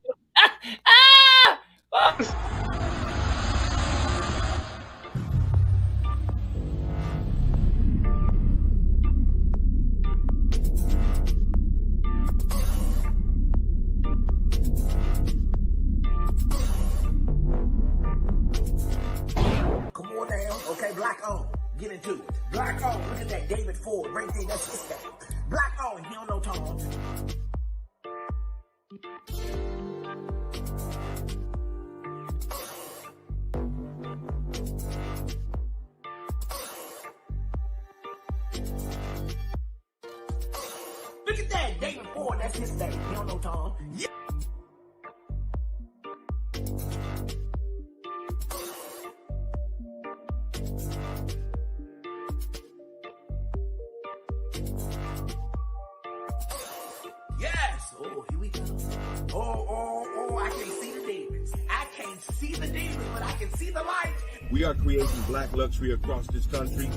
Come on down. Okay, black on. Get into it. Black on. Look at that David Ford right there. That's his style. Black on. He don't know Tom. Look at that David Ford. That's his style. He don't know Tom. Yeah. Yes. Oh, here we go. Oh, I can't see the demons. I can't see the demons, but I can see the light. We are creating black luxury across this country.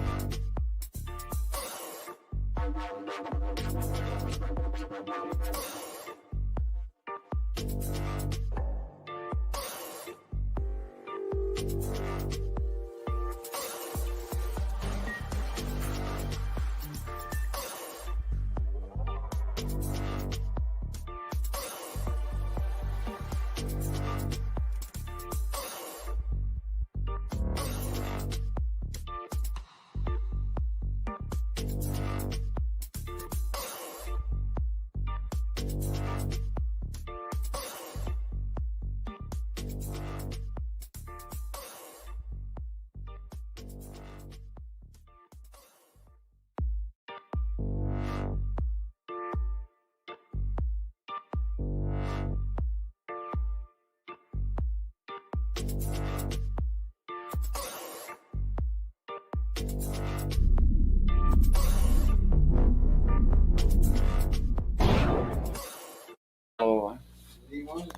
Lord.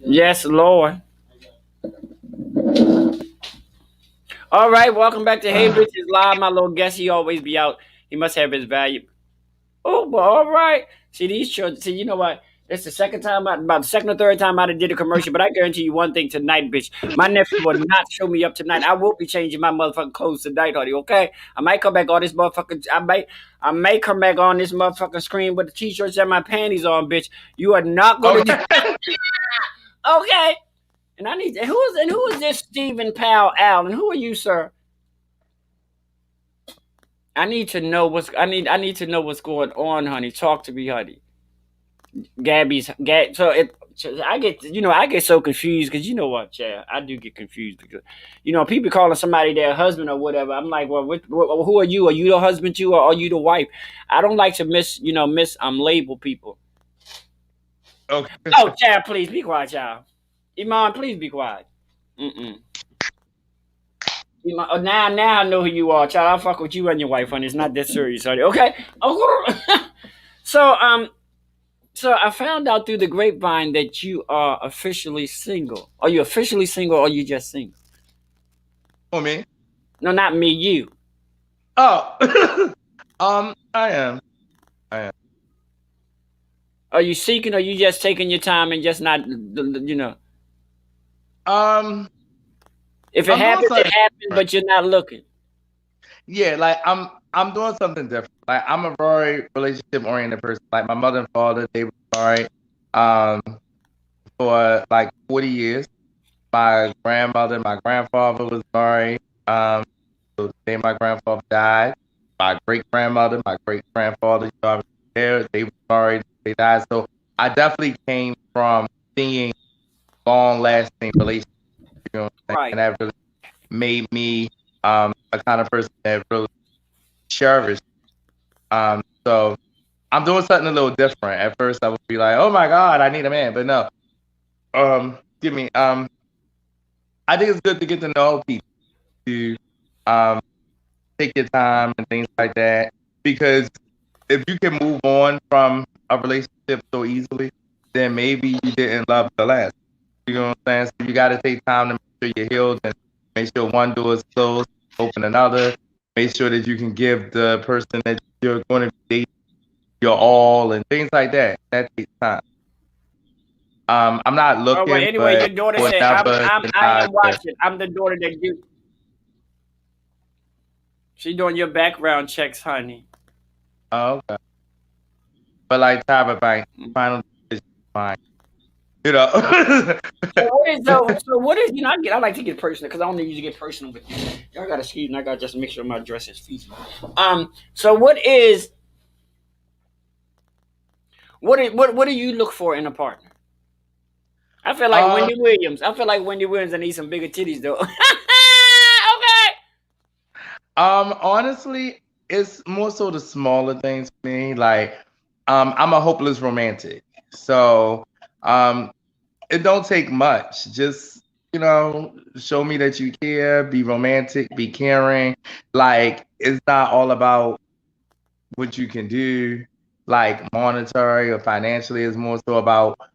Yes, Lord. All right, welcome back to Hey Bitches Live. My little guest, he always be out. He must have his value. Oh, but all right. See, these children, you know what? It's the second time, about the second or third time I did a commercial, but I guarantee you one thing tonight, bitch. My nephew will not show me up tonight. I will be changing my motherfucking clothes tonight, honey, okay? I might come back on this motherfucking, I may come back on this motherfucking screen with the t-shirts and my panties on, bitch. You are not going to okay. And I need, who is this Stephen Powell Allen? Who are you, sir? I need to know what's I need to know what's going on, honey. Talk to me, honey. So I get so confused because you know what, Chad, I do get confused because people calling somebody their husband or whatever. I'm like, well, who are you? Are you the husband too, or are you the wife? I don't like to label people. Okay. Oh, Chad, please be quiet, child. Iman, please be quiet. Mm-mm. Now I know who you are, child. I'll fuck with you and your wife, honey. It's not that serious, honey. Okay. So So I found out through the grapevine that you are officially single. Are you officially single or are you just single? For me? No, not me, you. Oh. I am. Are you seeking or are you just taking your time and just not, If it happens, it happens, but you're not looking. Yeah, like I'm doing something different. Like I'm a very relationship oriented person. Like my mother and father, they were married for like 40 years. My grandmother, my grandfather was married. So the day my grandfather died. My great grandmother, my great grandfather, they were married, they died. So I definitely came from seeing long lasting relationships, you know what I'm saying? Right. And that really made me a kind of person that really cherished. So I'm doing something a little different. At first I would be like, oh my God, I need a man. But no. I think it's good to get to know people, to take your time and things like that. Because if you can move on from a relationship so easily, then maybe you didn't love the last. You know what I'm saying? So you got to take time to make sure you're healed and make sure one door is closed, open another. Make sure that you can give the person that you're going to be dating your all and things like that. That takes time. I'm not looking. Oh, well, anyway, your daughter said, I am watching. I'm the daughter that do. She doing your background checks, honey. Oh, okay. But like Tyra Banks, final decision, fine. You know. So what is I like to get personal because I don't need you to get personal with you. Y'all gotta excuse me. I gotta just make sure my dress is feasible. So what do you look for in a partner? I feel like Wendy Williams. I feel like Wendy Williams. I need some bigger titties though. Okay. Honestly, it's more so the smaller things for me. Like, I'm a hopeless romantic, so it don't take much. Just show me that you care, be romantic, be caring. Like, it's not all about what you can do, like monetary or financially. It's more so about what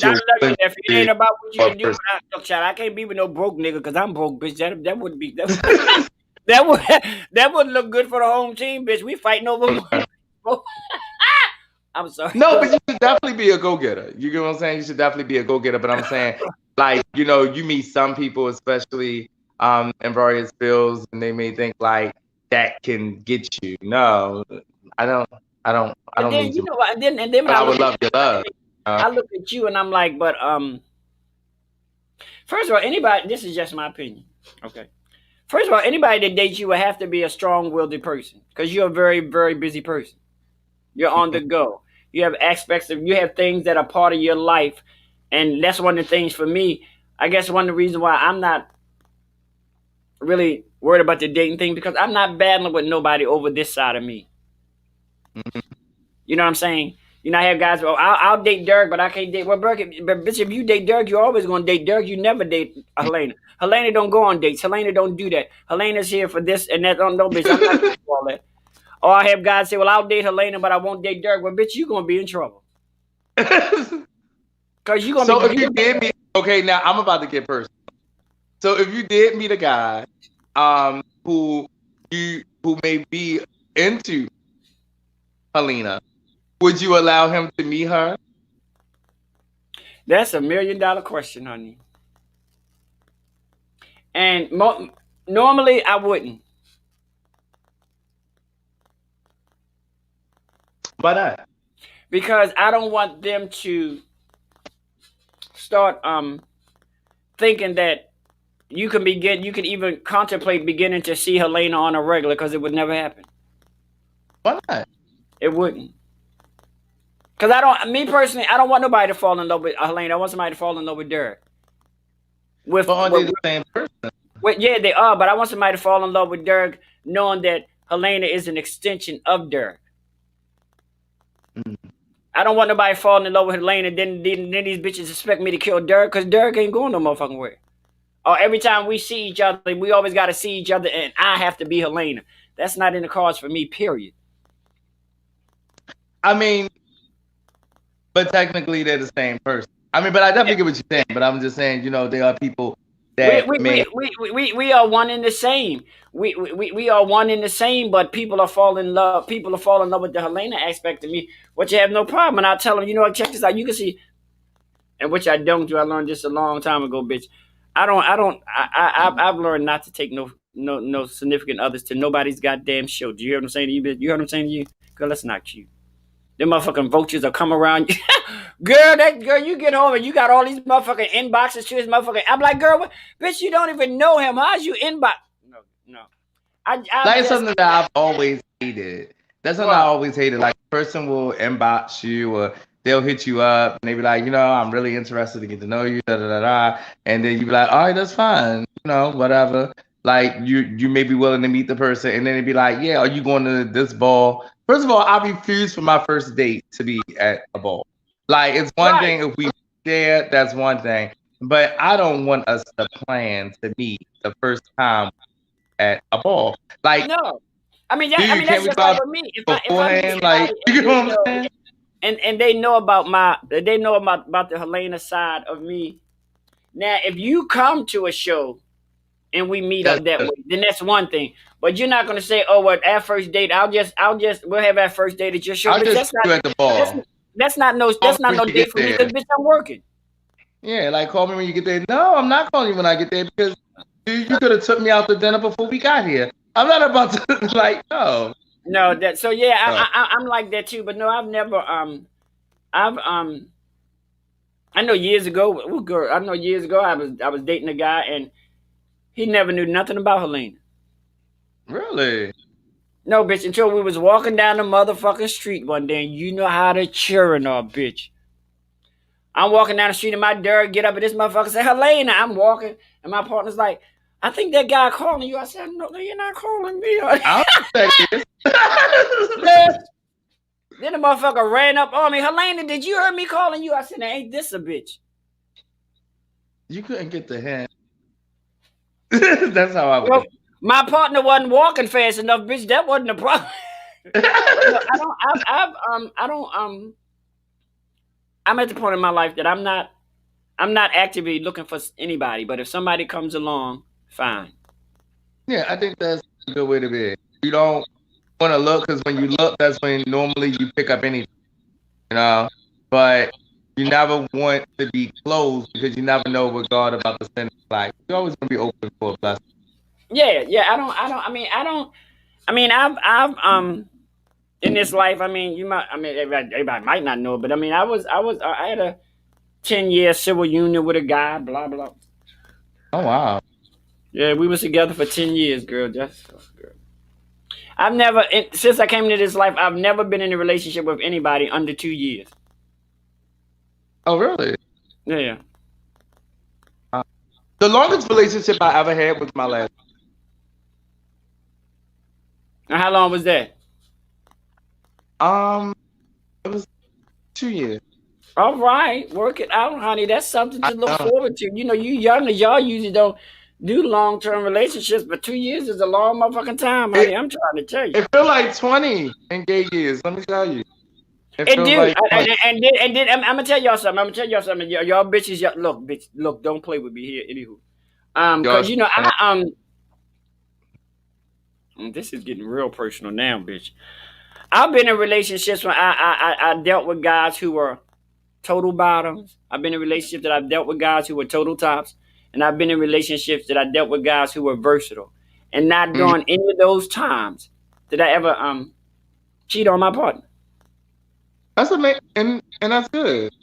you're willing if it to ain't about what you do can do. Look, child, I can't be with no broke nigga because I'm broke, bitch. That wouldn't be that wouldn't look good for the home team, bitch. We fighting over money. I'm sorry. No, but you should definitely be a go-getter. You get what I'm saying? You should definitely be a go-getter. But I'm saying, like, you meet some people, especially in various fields, and they may think like that can get you. No, I don't need you. And then when I would love your love. I look at you and I'm like, but first of all, anybody, this is just my opinion. Okay. First of all, anybody that dates you will have to be a strong-willed person because you're a very, very busy person. You're on the go. You have you have things that are part of your life. And that's one of the things for me. I guess one of the reasons why I'm not really worried about the dating thing because I'm not battling with nobody over this side of me. Mm-hmm. You know what I'm saying? I have guys, I'll date Derek, but I can't date. Well, Burke, but bitch, if you date Derek, you're always going to date Derek. You never date Helena. Helena don't go on dates. Helena don't do that. Helena's here for this and that. No, bitch, I'm not doing all that. Or I have guys say, well, I'll date Helena, but I won't date Derek. Well, bitch, you're going to be in trouble. Because you're going to So if you did meet, okay, now I'm about to get personal. So if you did meet a guy who may be into Helena, would you allow him to meet her? That's $1 million question, honey. And normally I wouldn't. Why not? Because I don't want them to start thinking that you can even contemplate beginning to see Helena on a regular because it would never happen. Why not? It wouldn't. Cause me personally, I don't want nobody to fall in love with Helena. I want somebody to fall in love with Derek. But aren't they the same person? Yeah, they are. But I want somebody to fall in love with Derek, knowing that Helena is an extension of Derek. I don't want nobody falling in love with Helena. Then these bitches expect me to kill Derek because Derek ain't going no motherfucking way. Or every time we see each other, we always got to see each other, and I have to be Helena. That's not in the cards for me. Period. I mean, but technically they're the same person. I mean, but I definitely get what you're saying. But I'm just saying, you know, there are people that we are one in the same. We are one in the same. But people are falling in love. People are falling in love with the Helena aspect of me, which I have no problem. And I tell them, you know what? Check this out. You can see, and which I don't do. I learned this a long time ago, bitch. I've learned not to take no significant others to nobody's goddamn show. Do you hear what I'm saying to you, bitch? You heard what I'm saying to you? Girl, that's not cute. Them motherfucking vultures will come around. girl, you get home and you got all these motherfucking inboxes to his motherfucking. I'm like, girl, what? Bitch, you don't even know him. How's you inbox? No. That's something that I've always hated. That's something I always hated. Like, a person will inbox you or they'll hit you up and they be like, you know, I'm really interested to get to know you, and then you be like, all right, that's fine, you know, whatever. Like, you may be willing to meet the person, and then it'd be like, yeah, are you going to this ball? First of all, I refuse for my first date to be at a ball. Like, it's one thing if we there, that's one thing. But I don't want us to plan to meet the first time at a ball. Like, no. I mean, that's just like with me. If I you know what I'm saying? And they know about about the Helena side of me. Now, if you come to a show and we meet up that way, then that's one thing. But you're not gonna say, "Oh, well, at first date, we'll have our first date at your show." I'll just see you at the ball. That's not no date for me because bitch, I'm working. Yeah, like, call me when you get there. No, I'm not calling you when I get there because you could have took me out to dinner before we got here. I'm not about to like no. No, I'm like that too. But no, I've never I know years ago, I was dating a guy and he never knew nothing about Helena. Really? No, bitch, until we was walking down the motherfucking street one day, and you know how to cheering her, bitch. I'm walking down the street and my dad get up and this motherfucker say, Helena, I'm walking, and my partner's like, I think that guy calling you. I said, no, you're not calling me. I'll take it. Then the motherfucker ran up on me. Helena, did you hear me calling you? I said, ain't this a bitch? You couldn't get the hint. That's how I was. My partner wasn't walking fast enough, bitch. That wasn't a problem. I'm at the point in my life that I'm not actively looking for anybody, but if somebody comes along, fine. Yeah, I think that's a good way to be. You don't want to look because when you look, that's when normally you pick up anything, you know. But you never want to be closed because you never know what God about to send. Like, you're always gonna be open for a blessing. Yeah. I've in this life. Everybody might not know it, but I had a 10-year civil union with a guy. Blah blah. Oh wow. Yeah, we was together for 10 years, girl. Girl. I've never, since I came into this life, I've never been in a relationship with anybody under 2 years. Oh really? Yeah. The longest relationship I ever had was my last. And how long was that? It was 2 years. All right, work it out, honey. That's something to look forward to. You know, you young, y'all usually don't do long-term relationships, but 2 years is a long motherfucking time, honey. I'm trying to tell you. It feel like 20 in gay years. Let me tell you. It do. Like and then I'm gonna tell y'all something. Y'all bitches, look, don't play with me here, anywho. Because you know, this is getting real personal now, bitch. I've been in relationships when I dealt with guys who were total bottoms. I've been in relationships that I've dealt with guys who were total tops. And I've been in relationships that I dealt with guys who were versatile. And not during any of those times did I ever cheat on my partner. That's amazing, and that's good.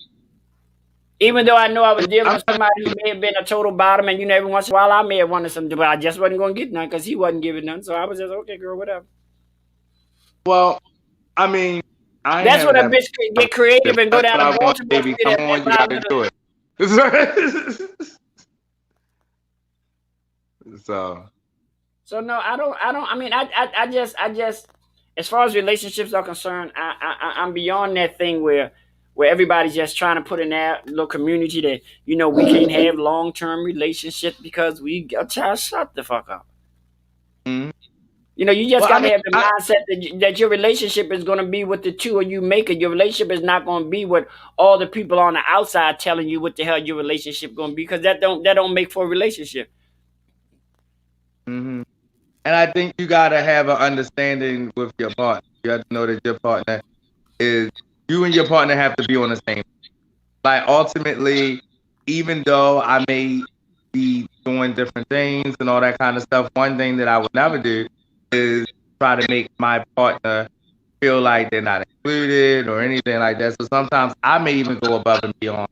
Even though I know I was dealing with somebody who may have been a total bottom, and you know, every once in a while I may have wanted something, but I just wasn't going to get none because he wasn't giving none. So I was just, okay, girl, whatever. Well, I mean, I ain't That's when a having bitch can get creative and go That's down what to I want, Baltimore baby. Street Come on, and you buy gotta little. do it. So no, I don't. I mean, I just, as far as relationships are concerned, I'm beyond that thing where everybody's just trying to put in that little community that we can't have long term relationships because we got to shut the fuck up. Mhm. You just Well, got I to mean, have the mindset that your relationship is going to be what the two of you make it. Your relationship is not going to be what all the people on the outside telling you what the hell your relationship going to be, because that don't make for a relationship. hmm And I think you gotta have an understanding with your partner. You have to know that your partner is you and your partner have to be on the same. Like ultimately, even though I may be doing different things and all that kind of stuff, one thing that I would never do is try to make my partner feel like they're not included or anything like that. So sometimes I may even go above and beyond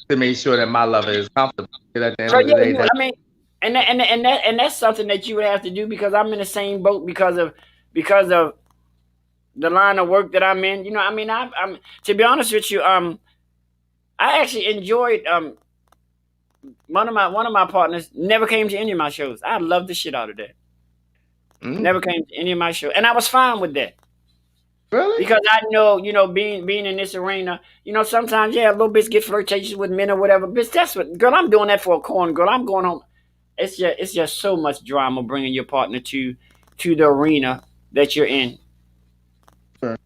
to make sure that my lover is comfortable. Because at the end So of the yeah, day, that's I mean, and that's something that you would have to do, because I'm in the same boat because of the line of work that I'm in. I mean, I'm to be honest with you, I actually enjoyed one of my partners never came to any of my shows. I loved the shit out of that. Never came to any of my shows, and I was fine with that. really. Because I know, being in this arena, sometimes little bitch get flirtatious with men or whatever. Bitch, that's what, girl. I'm doing that for a corn, girl. I'm going home. It's just so much drama bringing your partner to the arena that you're in. Sure,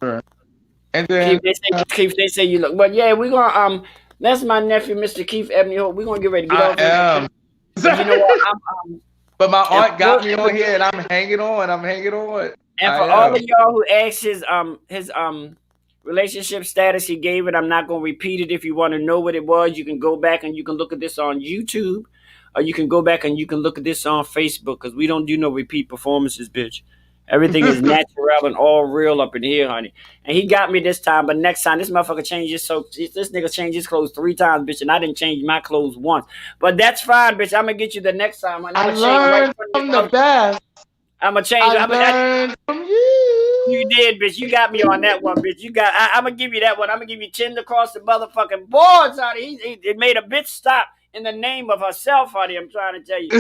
sure. And then Keith, they say you look, but yeah, we're gonna that's my nephew, Mr. Keith Ebony Hope. We're gonna get ready to get I off. am. But you know what? But my And aunt got me on here, and I'm hanging on. I'm hanging on. And I for all am. of y'all who asked his relationship status, he gave it. I'm not gonna repeat it. If you want to know what it was, you can go back and you can look at this on YouTube, or you can go back and you can look at this on Facebook, because we don't do no repeat performances, bitch. Everything is natural and all real up in here, honey. And he got me this time, but next time this motherfucker changes. So this nigga changed his clothes 3 times, bitch, and I didn't change my clothes once. But that's fine, bitch. I'm gonna get you the next time. And I I'm gonna change right learned from the best. I'm gonna change. I learned from you. You did, bitch. You got me on that one, bitch. I'm gonna give you that one. I'm gonna give you 10 across the motherfucking boards, honey. He made a bitch stop in the name of herself, honey. I'm trying to tell you.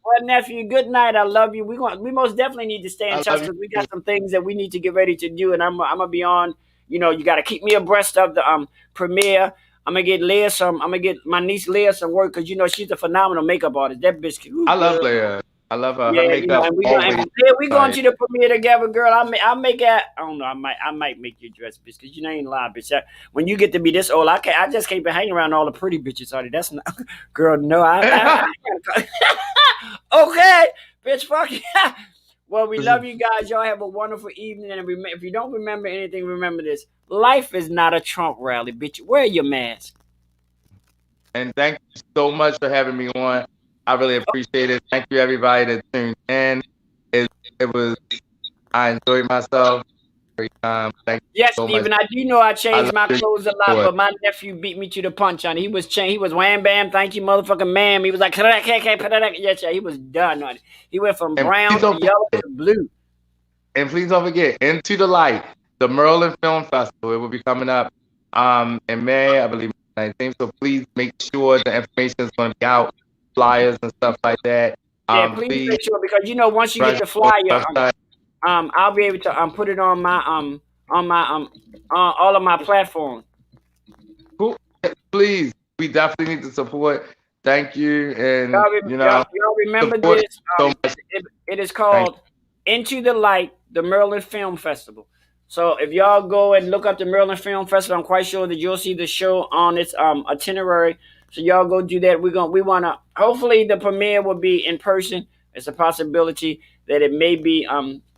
Well, nephew, good night. I love you. We most definitely need to stay in touch, because we got some things that we need to get ready to do, and I'm gonna be on. You got to keep me abreast of the premiere. I'm gonna get Leah some. I'm gonna get my niece Leah some work, because she's a phenomenal makeup artist. That bitch. I love Leah. I love her. Yeah, Her makeup and we always. going to the premiere together, girl. I'll make that. I don't know. I might make you dress, bitch, because ain't lying, bitch. When you get to be this old, I just can't be hanging around all the pretty bitches, honey. That's not, girl. No, I okay, bitch. Fuck you. Well, we love you guys. Y'all have a wonderful evening. And if you don't remember anything, remember this: life is not a Trump rally, bitch. Wear your mask. And thank you so much for having me on. I really appreciate it. Thank you, everybody that tuned in. I enjoyed myself. Great time. Thank you Yes, so Stephen, much. I do know I changed my love you. clothes a lot, but my nephew beat me to the punch, honey. He was wham bam, thank you, motherfucking ma'am. He was like, yes, he was done, honey. He went from And brown please to don't yellow forget- to blue. And please don't forget, Into the Light, the Merlin Film Festival. It will be coming up in May, I believe, 19th. So please make sure the information is going to be out, flyers and stuff like that. Yeah, please make sure, because once you get the flyer, website. I'll be able to put it on my all of my platforms. Cool. Please, we definitely need to support. Thank you, and Y'all remember support this? so much. It is called Into the Light, the Merlin Film Festival. So if y'all go and look up the Merlin Film Festival, I'm quite sure that you'll see the show on its itinerary. So y'all go do that. We want to. Hopefully, the premiere will be in person. It's a possibility that it may be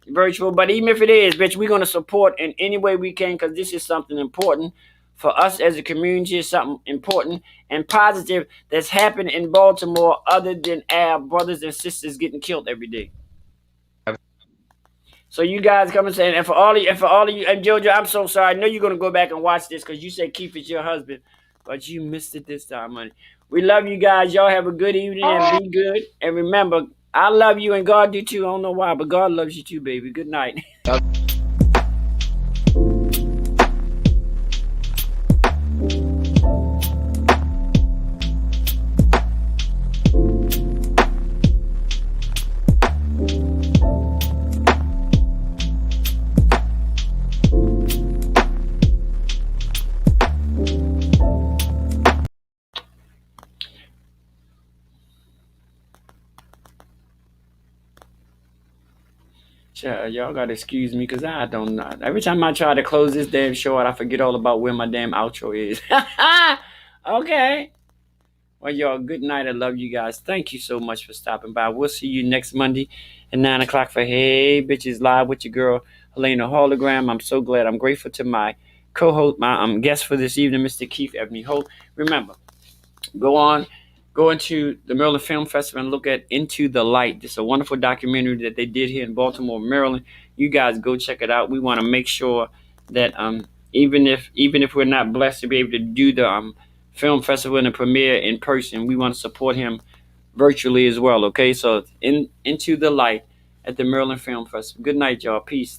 virtual, but even if it is, bitch, we're gonna support in any way we can, because this is something important for us as a community. Is something important and positive that's happened in Baltimore, other than our brothers and sisters getting killed every day. So you guys come and say, and for all of you, and Jojo, I'm so sorry. I know you're gonna go back and watch this, because you said Keith is your husband, but you missed it this time, honey. We love you guys. Y'all have a good evening and be good. And remember, I love you and God do too. I don't know why, but God loves you too, baby. Good night. Y'all gotta excuse me because I don't know. Every time I try to close this damn show out, I forget all about where my damn outro is. Okay. Well, y'all, good night. I love you guys. Thank you so much for stopping by. We'll see you next Monday at 9 o'clock for Hey Bitches Live with your girl, Helena Hologram. I'm so glad. I'm grateful to my co-host, my guest for this evening, Mr. Keith Ebony Holt. Remember, go into the Maryland Film Festival and look at Into the Light. This is a wonderful documentary that they did here in Baltimore, Maryland. You guys go check it out. We want to make sure that even if we're not blessed to be able to do the film festival and the premiere in person, we want to support him virtually as well. Okay, so Into the Light at the Maryland Film Festival. Good night, y'all. Peace.